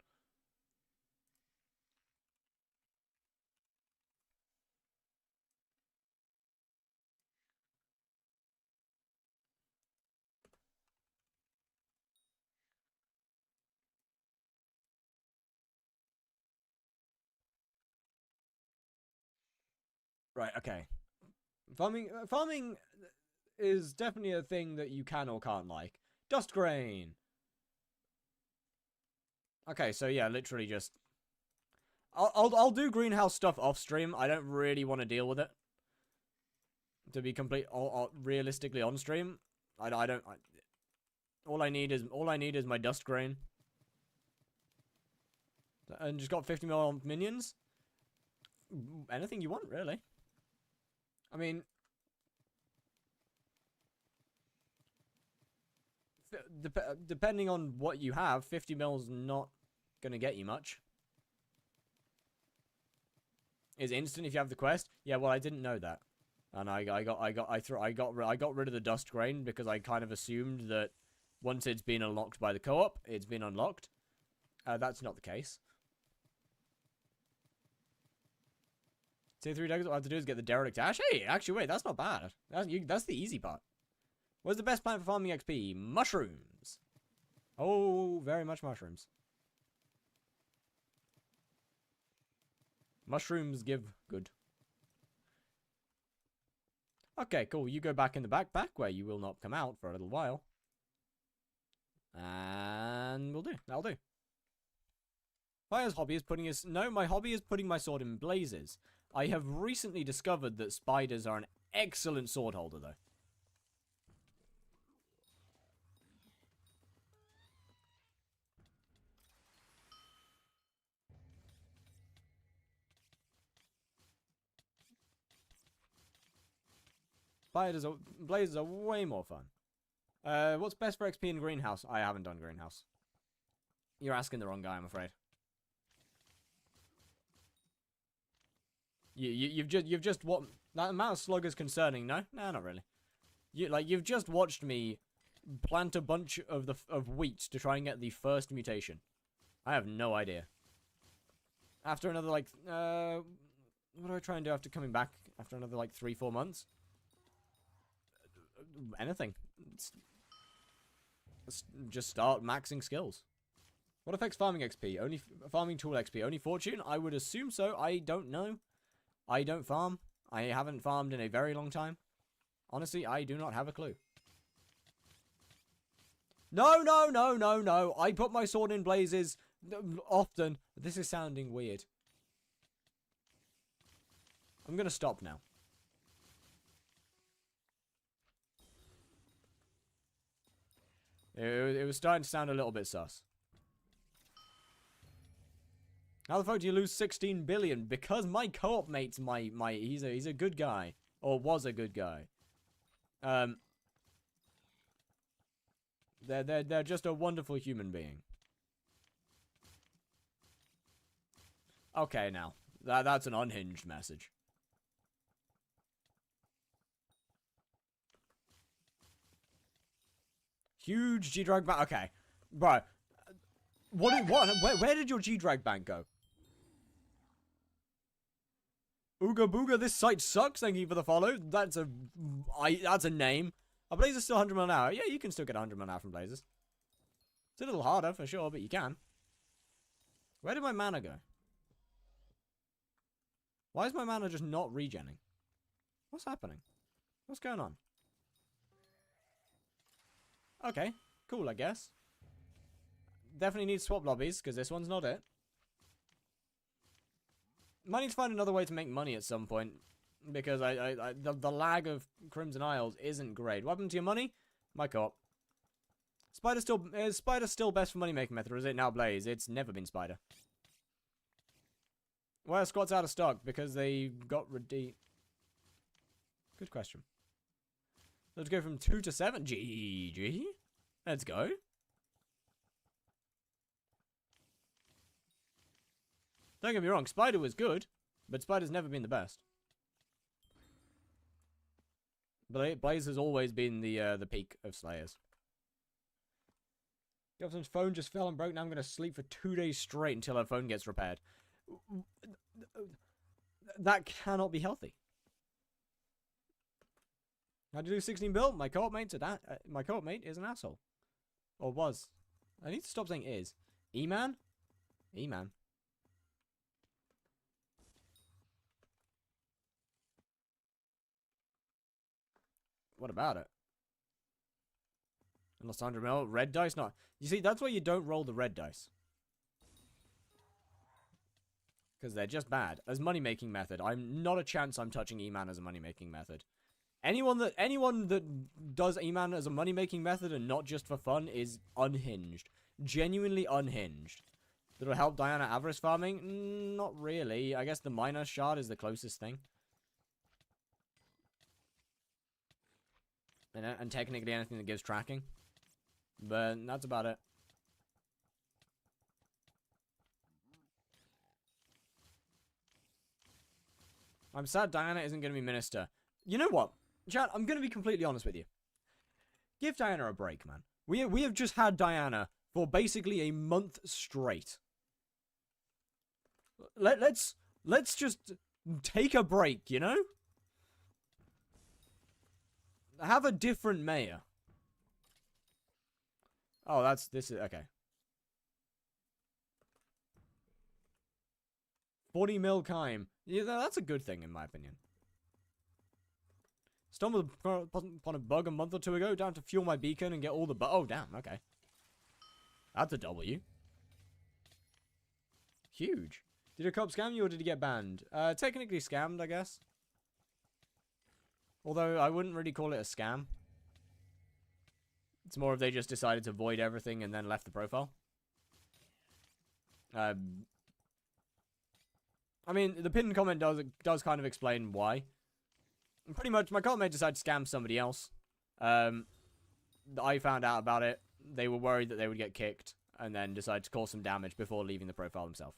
Right, okay. Farming is definitely a thing that you can or can't like. Dust grain. Okay, so yeah, literally just I'll do greenhouse stuff off stream. I don't really want to deal with it. To be realistically on stream, all I need is my dust grain. And just got 50 mil minions. Anything you want, really. I mean, depending on what you have, 50 mil's not gonna get you much. Is instant if you have the quest? Yeah, well, I didn't know that, and I got rid of the dust grain because I kind of assumed that once it's been unlocked by the co-op, it's been unlocked. That's not the case. Tier 3 daggers, all I have to do is get the derelict ash. Hey, actually, wait, that's not bad. That's the easy part. What's the best plant for farming XP? Mushrooms. Oh, very much mushrooms. Mushrooms give good. Okay, cool. You go back in the backpack where you will not come out for a little while. And we'll do. That'll do. Fire's hobby is putting his... No, my hobby is putting my sword in blazes. I have recently discovered that spiders are an excellent sword holder, though. Blazes are way more fun. What's best for XP in greenhouse? I haven't done greenhouse. You're asking the wrong guy, I'm afraid. You've just what that amount of slug is concerning? No, not really. You've just watched me plant a bunch of wheat to try and get the first mutation. I have no idea. After another like what do I try and do after coming back after another like 3-4 months? Anything. Just start maxing skills. What affects farming XP? Only farming tool XP. Only fortune? I would assume so. I don't know. I don't farm. I haven't farmed in a very long time. Honestly, I do not have a clue. No, no, no, no, no. I put my sword in blazes often. This is sounding weird. I'm gonna stop now. It was starting to sound a little bit sus. How the fuck do you lose 16 billion? Because my co-op mate's he's a good guy. Or was a good guy. They're just a wonderful human being. Okay, now. That's an unhinged message. Huge G-Drag bank. Okay. Bro. Where did your G-Drag bank go? Ooga booga, this site sucks. Thank you for the follow. That's a name. A Blazer's still 100 mil an hour. Yeah, you can still get 100 mil an hour from Blazers. It's a little harder for sure, but you can. Where did my mana go? Why is my mana just not regenning? What's happening? What's going on? Okay, cool, I guess. Definitely need swap lobbies, because this one's not it. Might need to find another way to make money at some point. Because the lag of Crimson Isles isn't great. What happened to your money? My co-op. Is Spider still best for money making method, or is it now Blaze? It's never been Spider. Why are squats out of stock? Because they got redeemed. Good question. Let's go from 2 to 7. GG. Let's go. Don't get me wrong, Spider was good, but Spider's never been the best. Blaze has always been the peak of Slayers. Girlfriend's phone just fell and broke. Now I'm going to sleep for 2 days straight until her phone gets repaired. That cannot be healthy. How'd you do 16 bill? My co-op mate's my co-op mate is an asshole. Or was. I need to stop saying is. E-man? E-man. What about it? Unless 100 mil. Red dice? Not. You see, that's why you don't roll the red dice. Because they're just bad. As money-making method, I'm not a chance I'm touching E-man as a money-making method. Anyone that does E-man as a money-making method and not just for fun is unhinged. Genuinely unhinged. That'll help Diana avarice farming? Not really. I guess the miner shard is the closest thing. And technically anything that gives tracking. But that's about it. I'm sad Diana isn't going to be minister. You know what? Chat, I'm going to be completely honest with you. Give Diana a break, man. We have just had Diana for basically a month straight. Let's just take a break, you know? Have a different mayor. Oh, this is, okay. 40 mil Kime. Yeah, that's a good thing, in my opinion. Stumbled upon a bug a month or two ago. Down to fuel my beacon and get all the oh, damn, okay. That's a W. Huge. Did a cop scam you or did he get banned? Technically scammed, I guess. Although, I wouldn't really call it a scam. It's more of they just decided to void everything and then left the profile. I mean, the pinned comment does kind of explain why. Pretty much, my cop mate decided to scam somebody else. I found out about it. They were worried that they would get kicked, and then decided to cause some damage before leaving the profile themselves.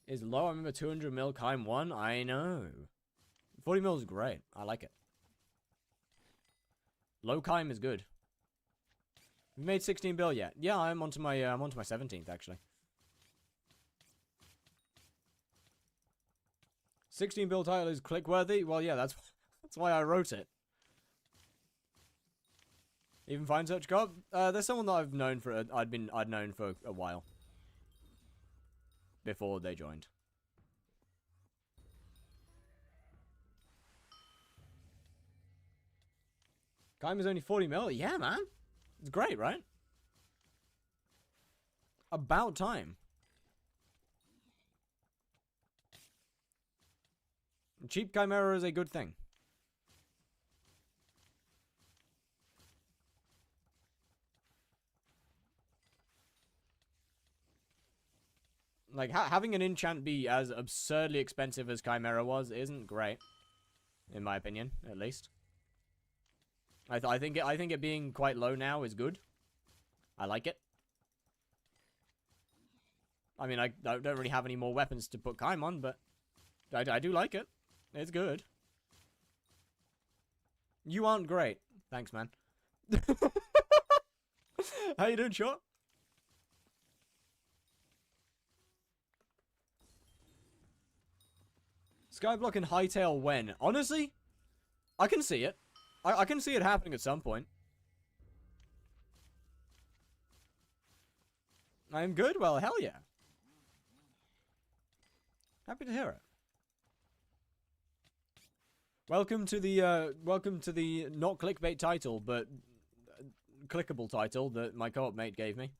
Is low, I remember 200 mil Kime 1? I know. 40 mil is great. I like it. Low Kime is good. We made 16 bill yet? Yeah, I'm onto my 17th actually. 16 bill title is click-worthy? Well, yeah, that's why I wrote it. Even find such cop? There's someone that I've known for I'd known for a while. Before they joined. Kime is only 40 mil? Yeah, man. It's great, right? About time. Cheap Chimera is a good thing. Like, having an enchant be as absurdly expensive as Chimera was isn't great. In my opinion, at least. I think it being quite low now is good. I like it. I mean, I don't really have any more weapons to put Chime on, but I do like it. It's good. You aren't great. Thanks, man. How you doing, Short? Skyblock and Hightail when? Honestly, I can see it. I can see it happening at some point. I'm good? Well, hell yeah. Happy to hear it. Welcome to the not clickbait title, but clickable title that my co-op mate gave me.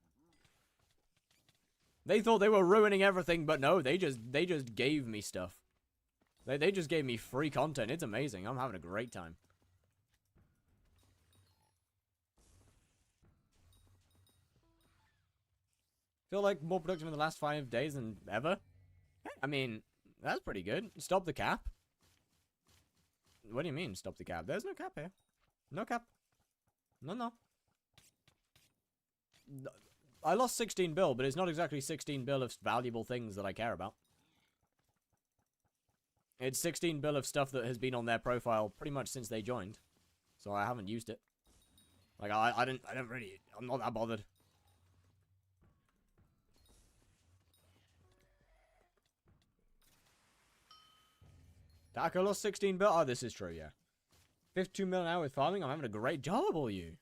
They thought they were ruining everything, but no, they just gave me stuff. They just gave me free content. It's amazing. I'm having a great time. Feel like more productive in the last 5 days than ever? I mean, that's pretty good. Stop the cap. What do you mean, stop the cap? There's no cap here. No cap. No. I lost 16 bill, but it's not exactly 16 bill of valuable things that I care about. It's 16 bill of stuff that has been on their profile pretty much since they joined. So I haven't used it. Like, I don't really, I'm not that bothered. Taco lost 16 bill. Oh, this is true, yeah. 52 mil an hour with farming. I'm having a great job, all you.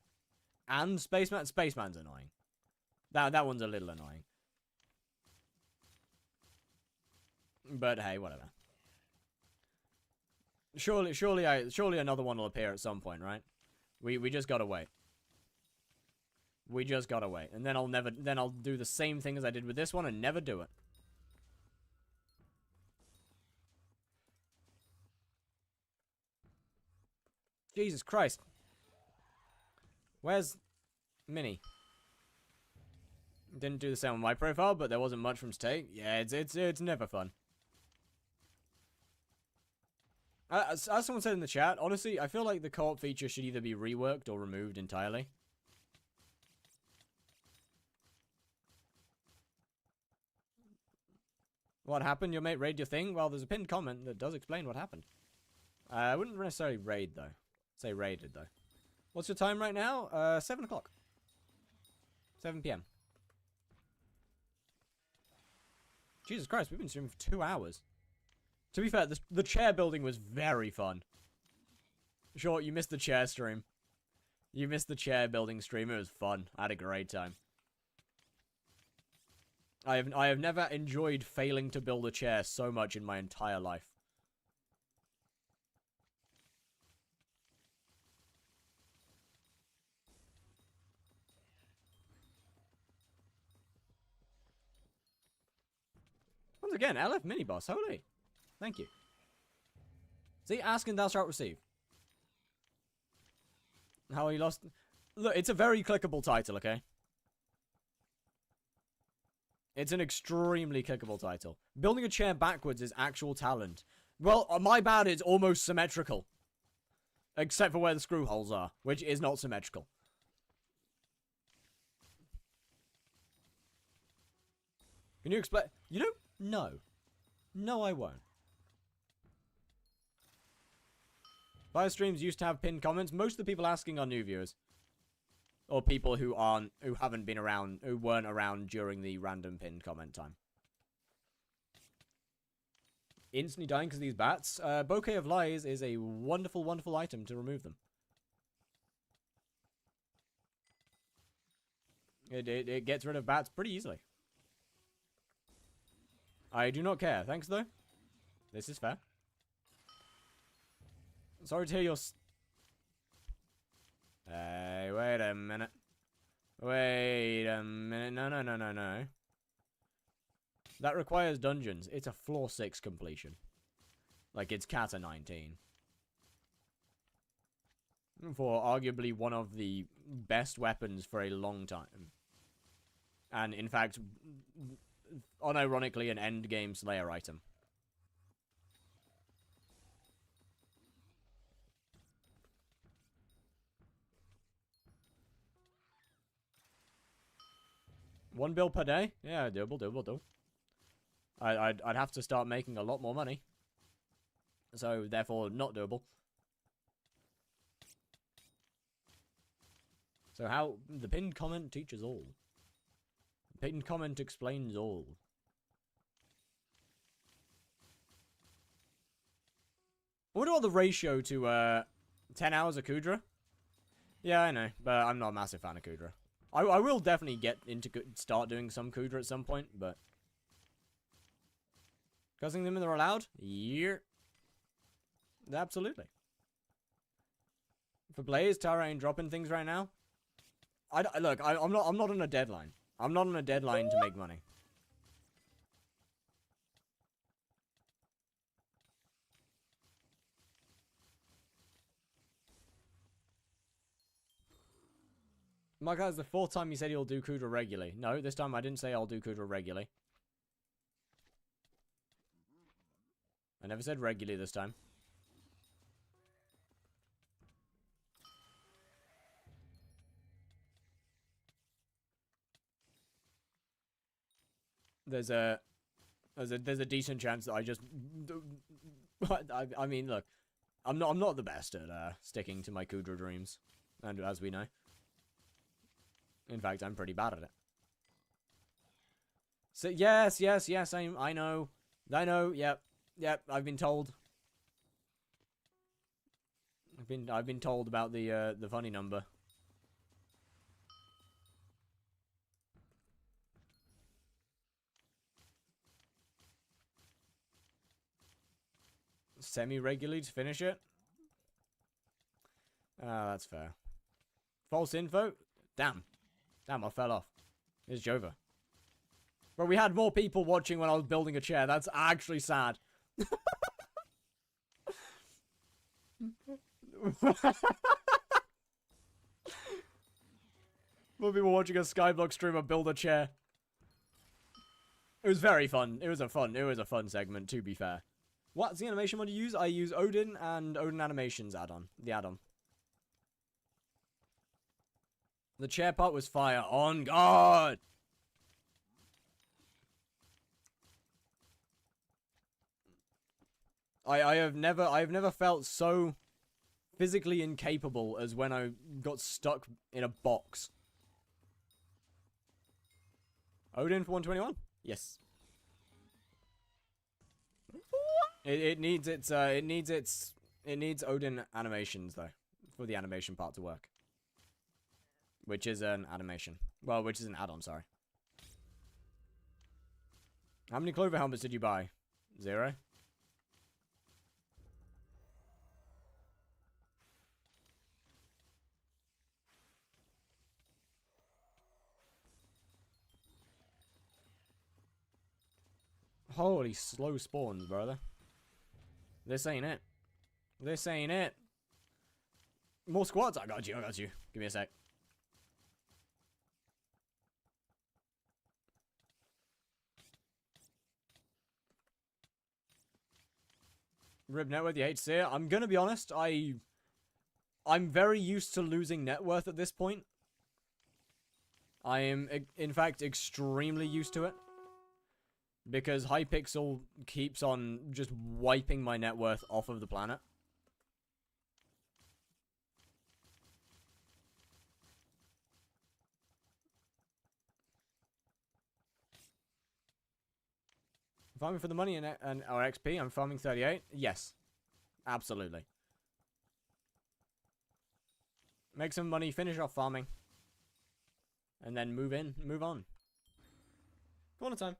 And Spaceman's annoying. That one's a little annoying. But hey, whatever. Surely another one will appear at some point, right? We just gotta wait. We just gotta wait. And then I'll do the same thing as I did with this one and never do it. Jesus Christ. Where's Minnie? Didn't do the same on my profile, but there wasn't much from to take. Yeah, it's never fun. As someone said in the chat, honestly, I feel like the co-op feature should either be reworked or removed entirely. What happened? Your mate raided your thing? Well, there's a pinned comment that does explain what happened. I wouldn't necessarily raid, though. Say raided, though. What's your time right now? 7 o'clock. 7 p.m. Jesus Christ, we've been streaming for 2 hours. To be fair, the chair building was very fun. Sure, you missed the chair stream. You missed the chair building stream. It was fun. I had a great time. I have never enjoyed failing to build a chair so much in my entire life. Once again, LF mini boss. Holy. Thank you. See, ask and thou shalt receive. How he lost... Look, it's a very clickable title, okay? It's an extremely clickable title. Building a chair backwards is actual talent. Well, my bad, it's almost symmetrical. Except for where the screw holes are, which is not symmetrical. Can you explain? You know? No. No, I won't. Fire streams used to have pinned comments. Most of the people asking are new viewers. Or people who haven't been around, who weren't around during the random pinned comment time. Instantly dying because of these bats. Bouquet of Lies is a wonderful, wonderful item to remove them. It gets rid of bats pretty easily. I do not care. Thanks, though. This is fair. Sorry to hear your... Hey, wait a minute. Wait a minute. No. That requires dungeons. It's a floor 6 completion. Like, it's Kata 19. For arguably one of the best weapons for a long time. And, in fact, unironically, an endgame Slayer item. One bill per day? Yeah, doable. I'd have to start making a lot more money. So, therefore, not doable. So how... The pinned comment teaches all. The pinned comment explains all. I wonder what the ratio to, 10 hours of Kudra? Yeah, I know, but I'm not a massive fan of Kudra. I will definitely get into start doing some Kudra at some point, but... Cussing them when they're allowed? Yeah. Absolutely. For Blaze, Tara ain't dropping things right now. Look, I'm not on a deadline. I'm not on a deadline to make money. My guy's the 4th time he said he'll do Kudra regularly. No, this time I didn't say I'll do Kudra regularly. I never said regularly this time. There's a decent chance that I just... I mean, look. I'm not the best at sticking to my Kudra dreams. And as we know. In fact, I'm pretty bad at it. So, yes, I know. Yep, I've been told. I've been told about the funny number. Semi-regularly to finish it? Ah, that's fair. False info? Damn, I fell off. Here's Jova. But we had more people watching when I was building a chair. That's actually sad. More people watching a skyblock streamer build a chair. It was very fun. It was a fun segment, to be fair. What's the animation mod you use? I use Odin and Odin Animations add-on. The add-on. The chair part was fire. On God! I've never felt so physically incapable as when I got stuck in a box. Odin for 121? Yes. It needs Odin animations though for the animation part to work, which is an animation. Well, which is an add-on. Sorry. How many clover helmets did you buy? 0. Holy slow spawns, brother. This ain't it. This ain't it. More squads. I got you. I got you. Give me a sec. Rib net worth, you hate to see it. I'm gonna be honest. I'm very used to losing net worth at this point. I am, in fact, extremely used to it. Because Hypixel keeps on just wiping my net worth off of the planet. Farming for the money and or XP, I'm farming 38. Yes. Absolutely. Make some money, finish off farming. And then move on. Corner time.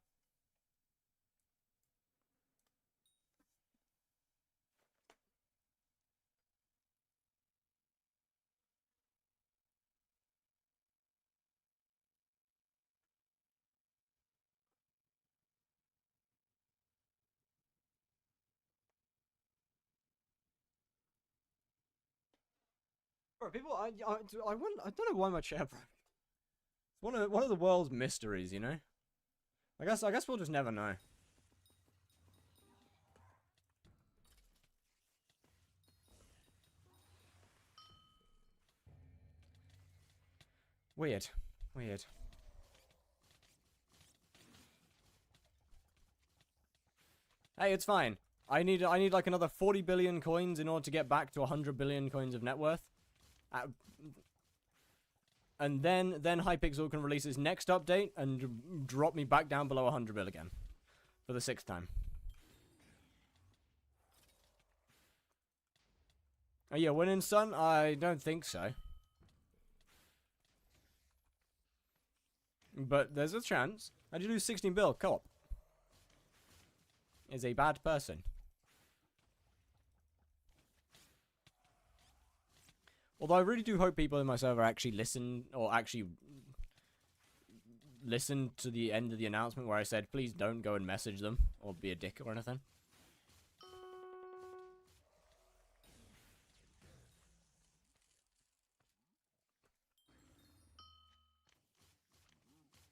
Bro, people, I don't know why my chair broke. It's one of the world's mysteries, you know. I guess we'll just never know. Weird. Hey, it's fine. I need like another 40 billion coins in order to get back to 100 billion coins of net worth. And then Hypixel can release its next update and drop me back down below 100 bill again. For the 6th time. Are you winning, son? I don't think so. But there's a chance. How'd you lose 16 bill? Co-op. Is a bad person. Although I really do hope people in my server actually listen to the end of the announcement where I said, please don't go and message them or be a dick or anything.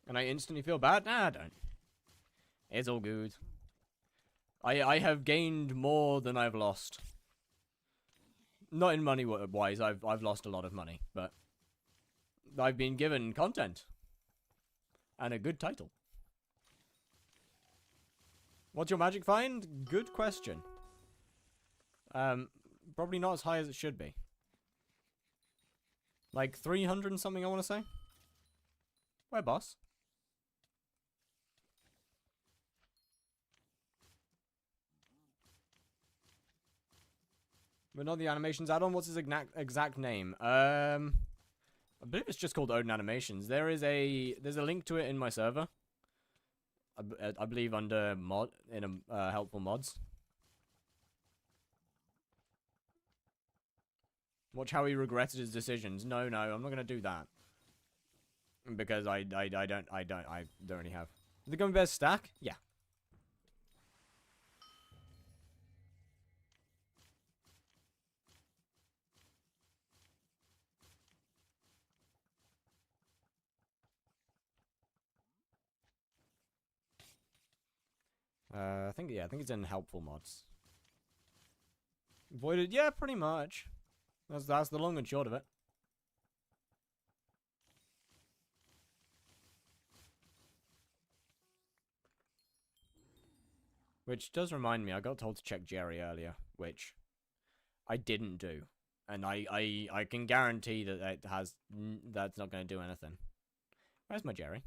And I instantly feel bad? Nah, I don't. It's all good. I have gained more than I've lost. Not in money wise, I've lost a lot of money, but I've been given content and a good title. What's your magic find? Good question. Probably not as high as it should be. Like 300 and something, I want to say. Where, boss? But not the animations add-on. What's his exact name? I believe it's just called Odin Animations. There's a link to it in my server. I believe under helpful mods. Watch how he regretted his decisions. No, I'm not gonna do that because I don't really have. The gummy bears stack? Yeah. I think it's in helpful mods. Voided, yeah, pretty much. That's the long and short of it. Which does remind me, I got told to check Jerry earlier, which I didn't do, and I can guarantee that that's not going to do anything. Where's my Jerry?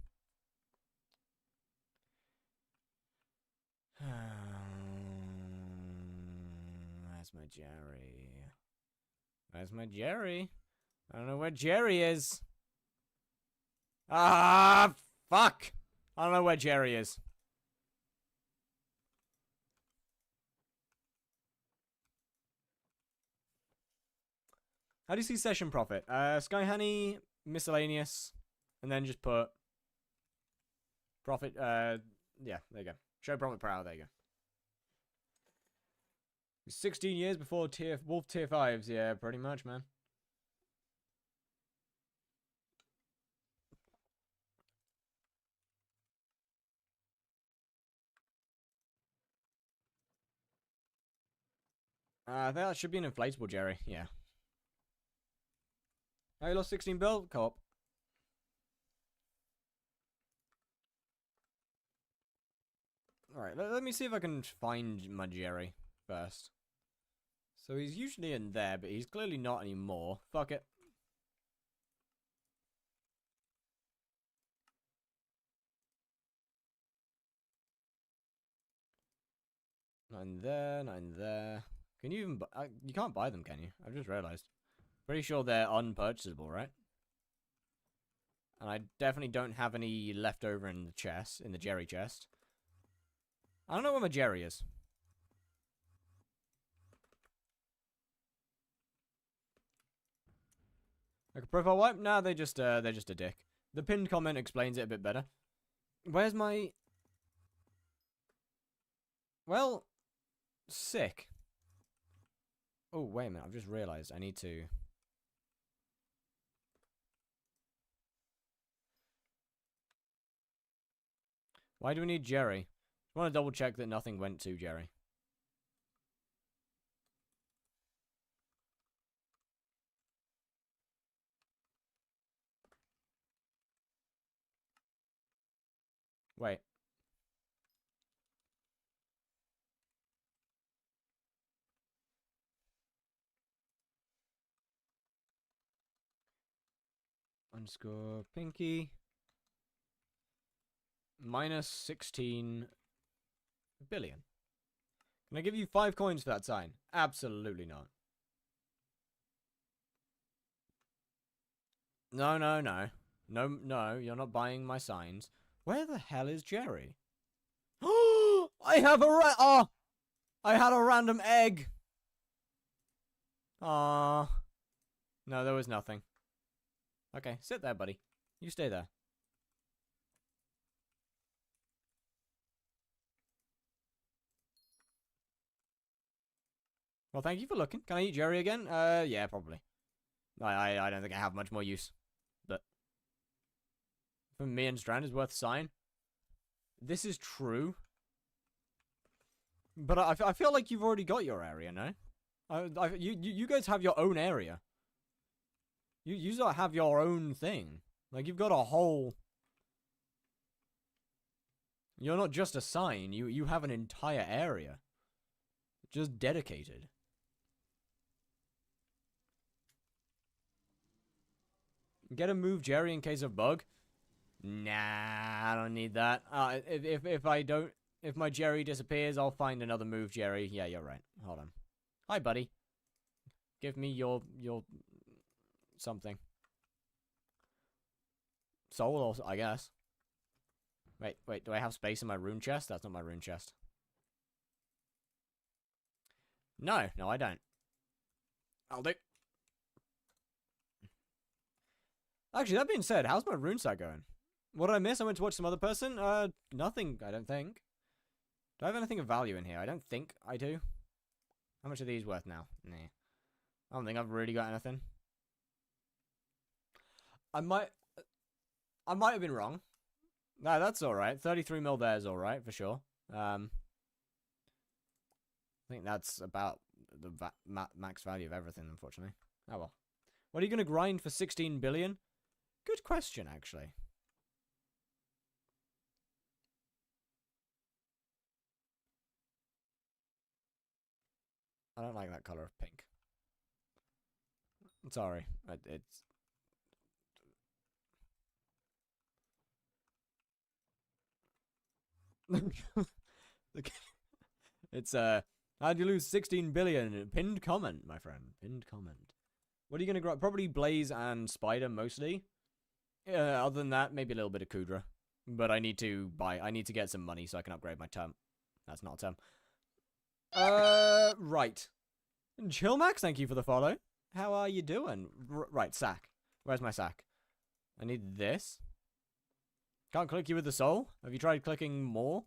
Where's my Jerry? Where's my Jerry? I don't know where Jerry is. Ah, fuck! I don't know where Jerry is. How do you see session profit? Sky Honey, miscellaneous, and then just put profit. Yeah, there you go. Show profit per hour. There you go. 16 years before Wolf tier 5s. Yeah, pretty much, man. I think that should be an inflatable Jerry. Yeah. Oh, you lost 16 bill? Co-op. Alright, let me see if I can find my Jerry first. So he's usually in there, but he's clearly not anymore. Fuck it. Not in there, not in there. Can you even buy... you can't buy them, can you? I've just realized. Pretty sure they're unpurchasable, right? And I definitely don't have any left over in the chest, in the Jerry chest. I don't know where my Jerry is. Like a profile wipe? Nah, they're just a dick. The pinned comment explains it a bit better. Where's my... Well, sick. Oh, wait a minute. I've just realized I need to... Why do we need Jerry? I want to double check that nothing went to Jerry. Wait. Underscore Pinky. Minus 16 billion. Can I give you 5 coins for that sign? Absolutely not. No, no, no. No, no, you're not buying my signs. Where the hell is Jerry? Oh, I have a I had a random egg. Ah. No, there was nothing. Okay, sit there, buddy. You stay there. Well, thank you for looking. Can I eat Jerry again? Yeah, probably. I don't think I have much more use. But for me and Strand is worth a sign. This is true. But I feel like you've already got your area, no? You guys have your own area. You sort of have your own thing. Like, you've got a whole... You're not just a sign. You have an entire area. Just dedicated. Get a move Jerry in case of bug? Nah, I don't need that. If my Jerry disappears, I'll find another move Jerry. Yeah, you're right. Hold on. Hi, buddy. Give me your something. Soul, also, I guess. Wait, do I have space in my rune chest? That's not my rune chest. No, I don't. I'll do. Actually, that being said, how's my rune stack going? What did I miss? I went to watch some other person? Nothing, I don't think. Do I have anything of value in here? I don't think I do. How much are these worth now? Nah. I don't think I've really got anything. I might have been wrong. No, that's alright. 33 mil there is alright, for sure. I think that's about the max value of everything, unfortunately. Oh well. What are you going to grind for 16 billion? Good question, actually. I don't like that color of pink. Sorry. It's... it's, How'd you lose 16 billion? Pinned comment, my friend. Pinned comment. What are you gonna grow? Probably Blaze and Spider mostly. Other than that, maybe a little bit of Kudra. But I need to get some money so I can upgrade my term. That's not a term. Right. Chillmax, thank you for the follow. How are you doing? Right, sack. Where's my sack? I need this. Can't click you with the soul? Have you tried clicking more?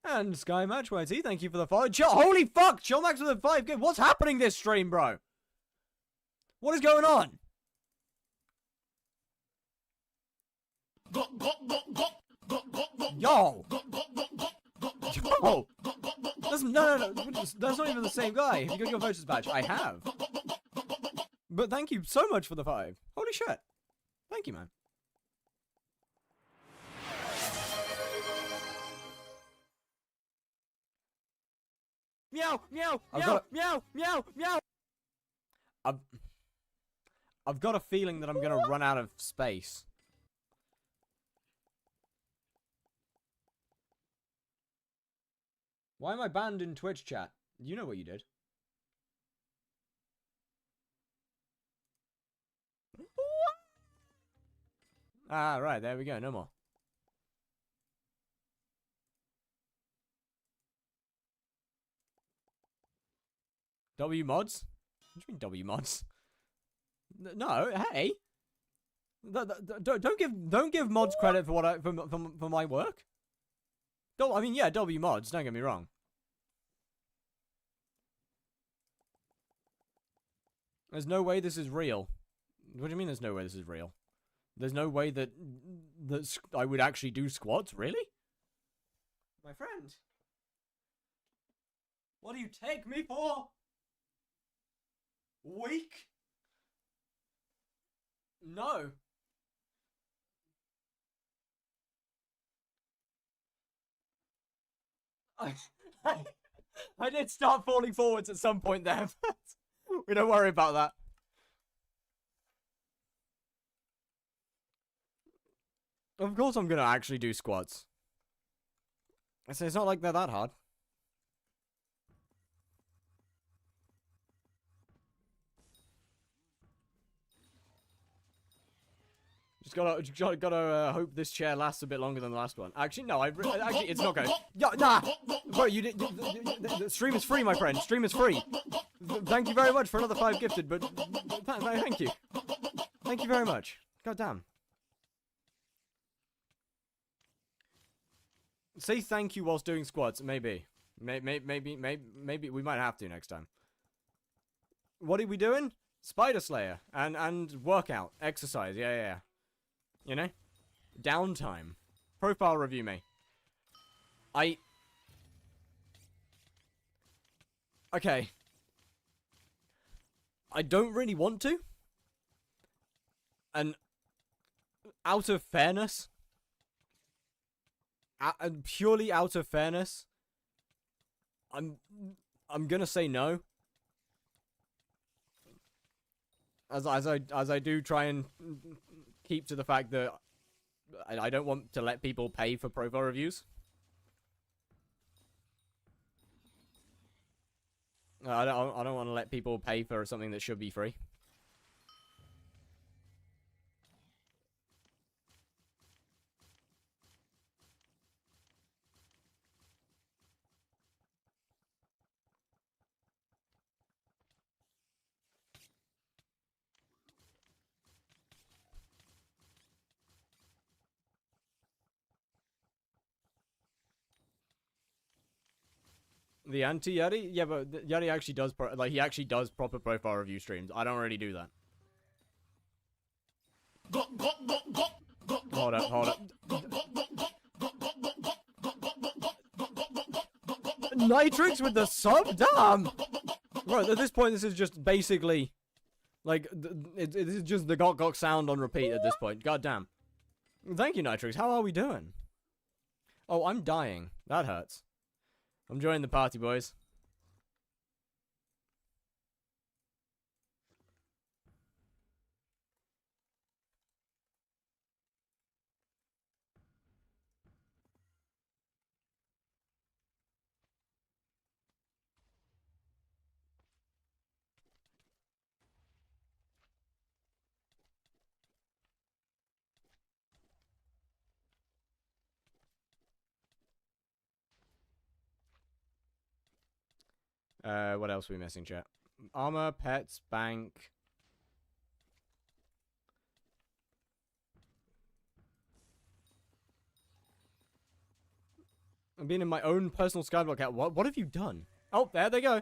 And Sky Match YT, thank you for the follow. Holy fuck! Chillmax with a 5 gift. What's happening this stream, bro? What is going on? Yo! Yo! No. That's not even the same guy. Have you got your voters badge? I have. But thank you so much for the 5. Holy shit. Thank you, man. Meow, meow, meow, meow, meow, meow. I've got a feeling that I'm gonna run out of space. Why am I banned in Twitch chat? You know what you did. Ah, right, there we go, no more. W mods? What do you mean W mods? No, hey. Don't give mods credit for what for my work. I mean, yeah, W mods, don't get me wrong. There's no way this is real. What do you mean there's no way this is real? There's no way that I would actually do squats, really? My friend. What do you take me for? Weak? No. I did start falling forwards at some point there, but we don't worry about that. Of course I'm gonna actually do squats. It's not like they're that hard. Just gotta hope this chair lasts a bit longer than the last one. Actually, no, actually, it's not going. Yeah, nah! Bro, the stream is free, my friend. Stream is free. Thank you very much for another 5 gifted, but thank you. Thank you very much. God damn. Say thank you whilst doing squats, maybe. Maybe we might have to next time. What are we doing? Spider Slayer and workout, exercise, yeah. You know? Downtime. Profile review me. Okay. I don't really want to. And out of fairness, purely out of fairness, I'm gonna say no. As I do try and keep to the fact that I don't want to let people pay for profile reviews. I don't want to let people pay for something that should be free. The anti-Yeti? Yeah, but Yeti actually does, he actually does proper profile review streams. I don't really do that. Hold up. Nitrix with the sub? Damn! Right, at this point, this is just basically, like, this is just the gok sound on repeat at this point. God damn. Thank you, Nitrix. How are we doing? Oh, I'm dying. That hurts. I'm joining the party, boys. What else are we missing, chat? Armor, pets, bank. I'm being in my own personal skyblock out. What have you done? Oh, there they go.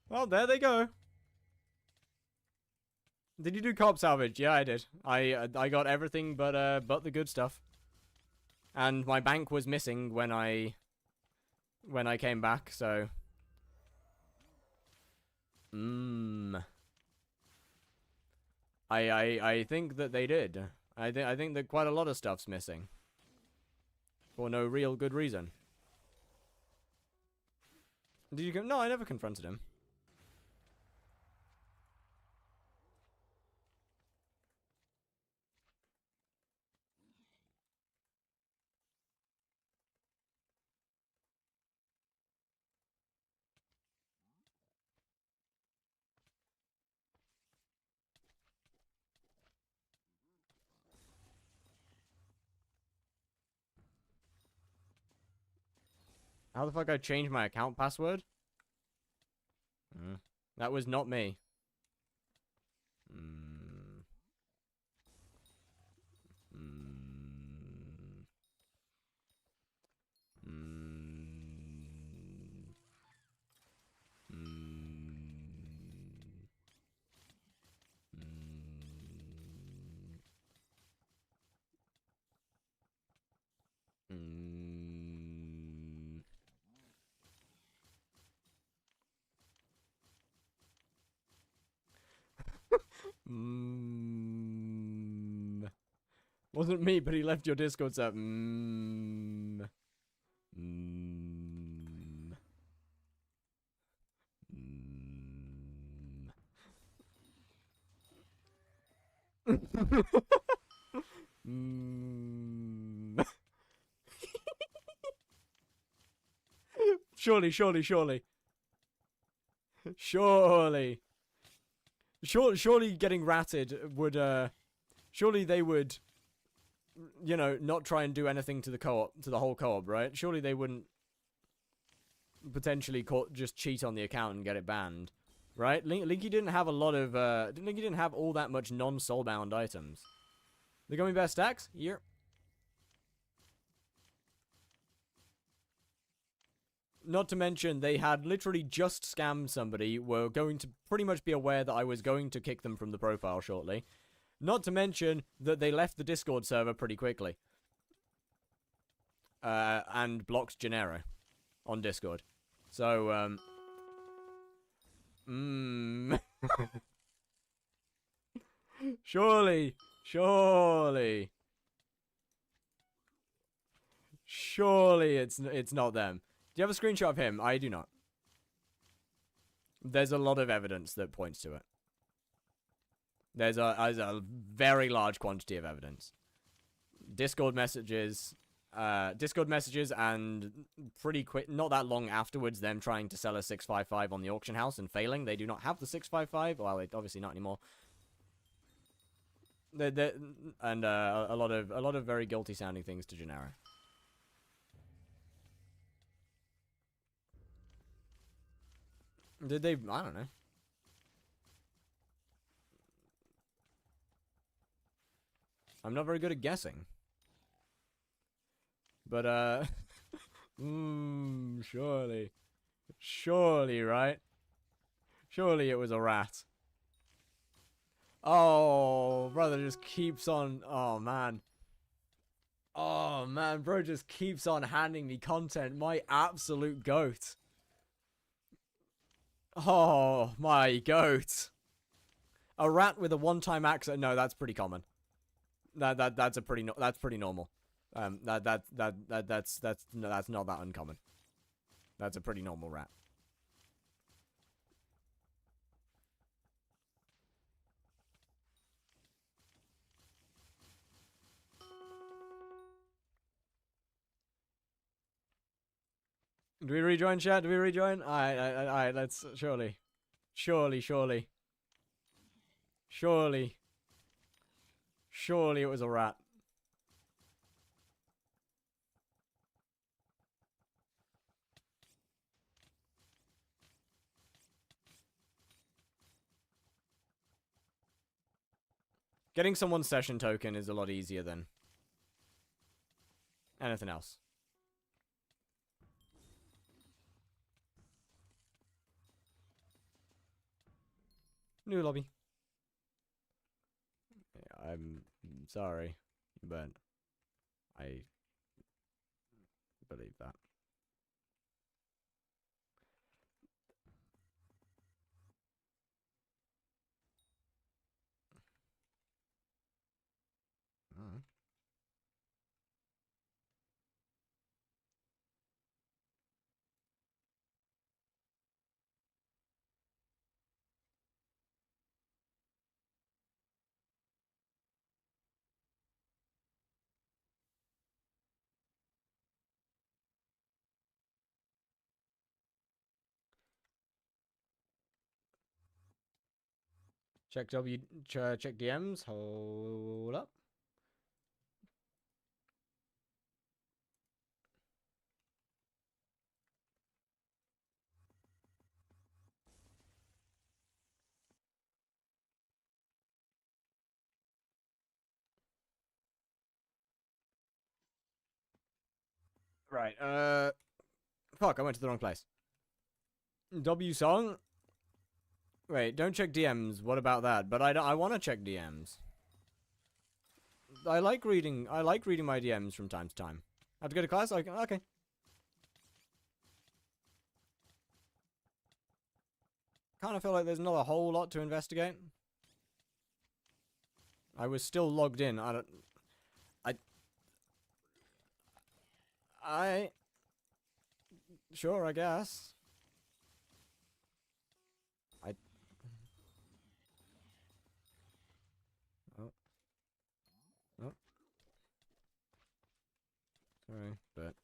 Well, there they go. Did you do cop salvage? Yeah, I did. I got everything but the good stuff. And my bank was missing when I came back, so I think that they did. I think that quite a lot of stuff's missing. For no real good reason. Did you go? No, I never confronted him. How the fuck I changed my account password? That was not me. Wasn't me, but he left your Discord server. Surely, surely, surely. Surely getting ratted would, surely they would, you know, not try and do anything to the co-op, to the whole co-op, right? Surely they wouldn't potentially just cheat on the account and get it banned, right? Linky didn't have a lot of, Linky didn't have all that much non-soulbound items. The gummy bear stacks? Yeah. Not to mention, they had literally just scammed somebody, were going to pretty much be aware that I was going to kick them from the profile shortly. Not to mention that they left the Discord server pretty quickly. And blocked Gennaro on Discord. So, Surely it's not them. Do you have a screenshot of him? I do not. There's a lot of evidence that points to it. There's a very large quantity of evidence. Discord messages, and pretty quick, not that long afterwards, them trying to sell a 655 on the auction house and failing. They do not have the 655. Well, obviously not anymore. And a lot of very guilty sounding things to Gennaro. Did they? I don't know. I'm not very good at guessing. But, surely. Surely, right? Surely it was a rat. Oh, brother just keeps on... Oh, man. Oh, man, bro just keeps on handing me content. My absolute goat. Oh, my goat. A rat with a one-time accent. No, that's pretty common. That's pretty normal. That's not that uncommon. That's a pretty normal rat. Do we rejoin, chat? Do we rejoin? Alright, let's... Surely. Surely it was a rat. Getting someone's session token is a lot easier than anything else. New lobby. Yeah, I'm sorry, but I believe that. Check check DMs. Hold up. Right. Fuck. I went to the wrong place. W song. Wait. Don't check DMs. What about that? But I want to check DMs. I like reading my DMs from time to time. I have to go to class. Okay. Kind of feel like there's not a whole lot to investigate. I was still logged in. Sure, I guess. Oh. Oh. Sorry, but...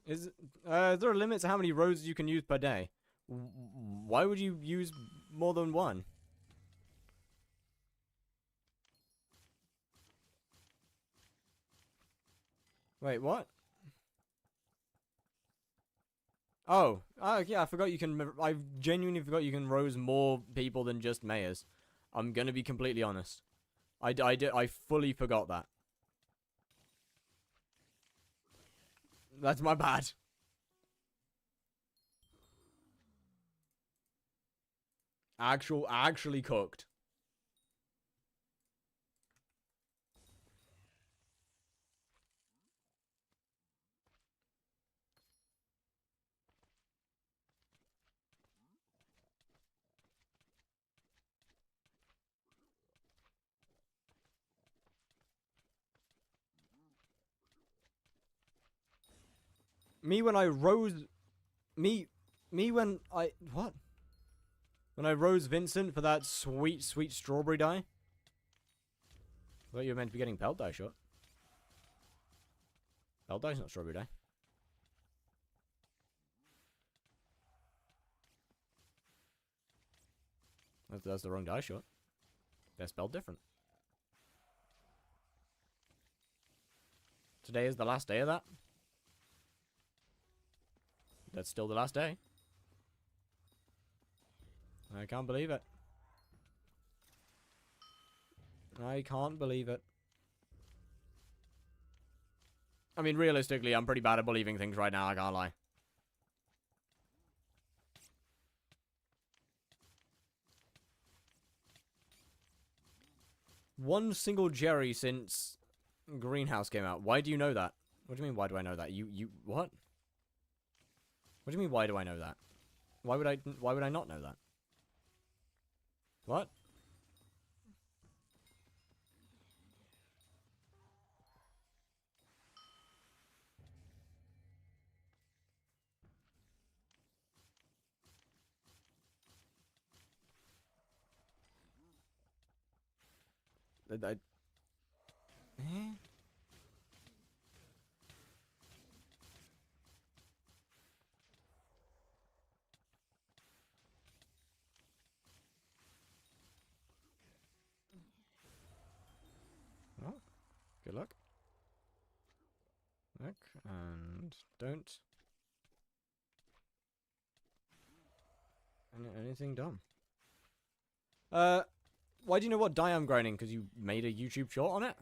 Is there a limit to how many roses you can use per day? Why would you use more than one? Wait, what? Oh, yeah, I forgot you can... I genuinely forgot you can rose more people than just mayors. I'm gonna be completely honest. I fully forgot that. That's my bad. Actually cooked. Me when I rose... Me when I... What? When I rose Vincent for that sweet strawberry dye? I thought you were meant to be getting pelt dye shot. Pelt dye's not strawberry dye. That's the wrong dye shot. They're spelled different. Today is the last day of that. That's still the last day. I can't believe it. I can't believe it. I mean, realistically, I'm pretty bad at believing things right now, I can't lie. One single Jerry since Greenhouse came out. Why do you know that? What do you mean, why do I know that? What? What do you mean, why do I know that? Why would I not know that? What? Eh? Good luck. Look, and don't. Anything dumb. Why do you know what dye I'm grinding? Because you made a YouTube short on it?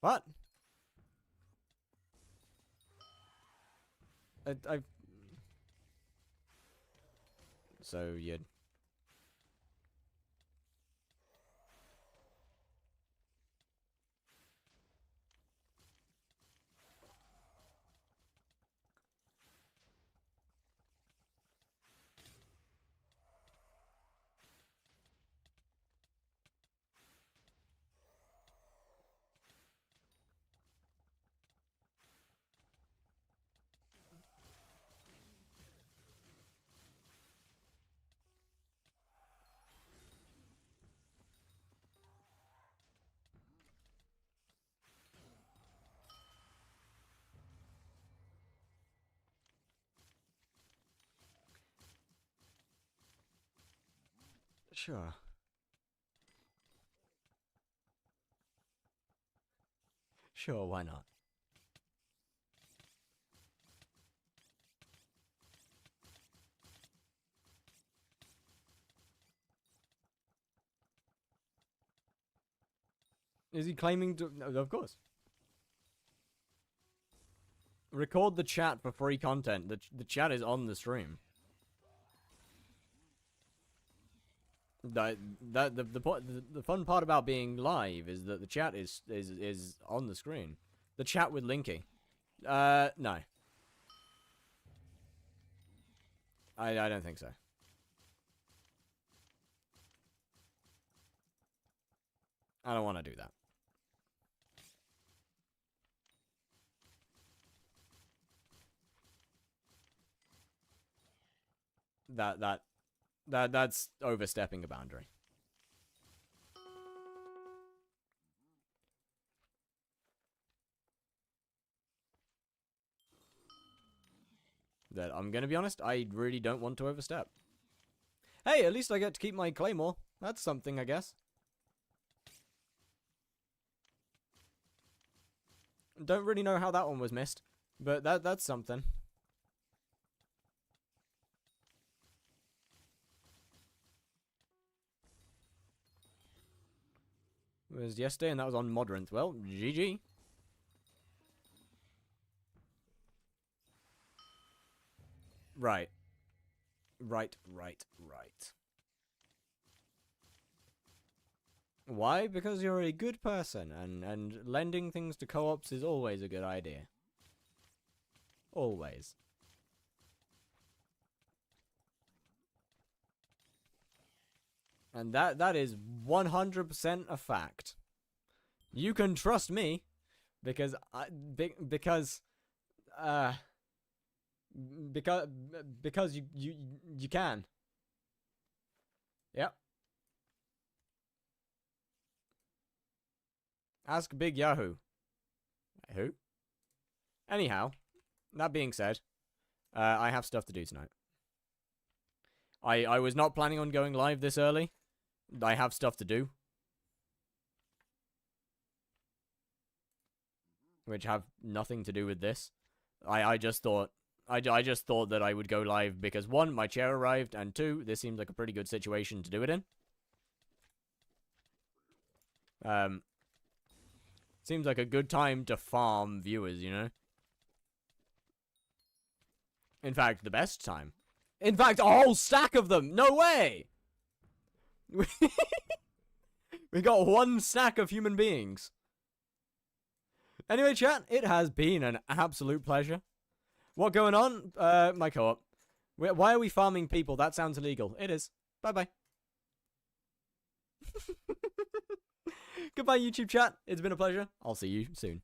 What? I... So, you... Sure. Sure, why not? Is he claiming to... No, of course. Record the chat for free content. The chat is on the stream. The fun part about being live is that the chat is on the screen. The chat with Linky. No. I don't think so. I don't want to do that. That's overstepping a boundary. That I'm gonna be honest, I really don't want to overstep. Hey, at least I get to keep my claymore. That's something, I guess. Don't really know how that one was missed, but that's something. It was yesterday, and that was on Modrinth. Well, GG. Right. Right. Why? Because you're a good person, and lending things to co-ops is always a good idea. Always. And that is 100% a fact. You can trust me, because you can. Yep. Ask Big Yahoo. Who? Anyhow, that being said, I have stuff to do tonight. I was not planning on going live this early. I have stuff to do. Which have nothing to do with this. I just thought that I would go live because 1, my chair arrived, and 2, this seems like a pretty good situation to do it in. Seems like a good time to farm viewers, you know? In fact, the best time. In fact, a whole stack of them! No way! We got 1 stack of human beings. Anyway, chat, it has been an absolute pleasure. What going on? My co-op. Why are we farming people? That sounds illegal. It is. Bye-bye. Goodbye, YouTube chat. It's been a pleasure. I'll see you soon.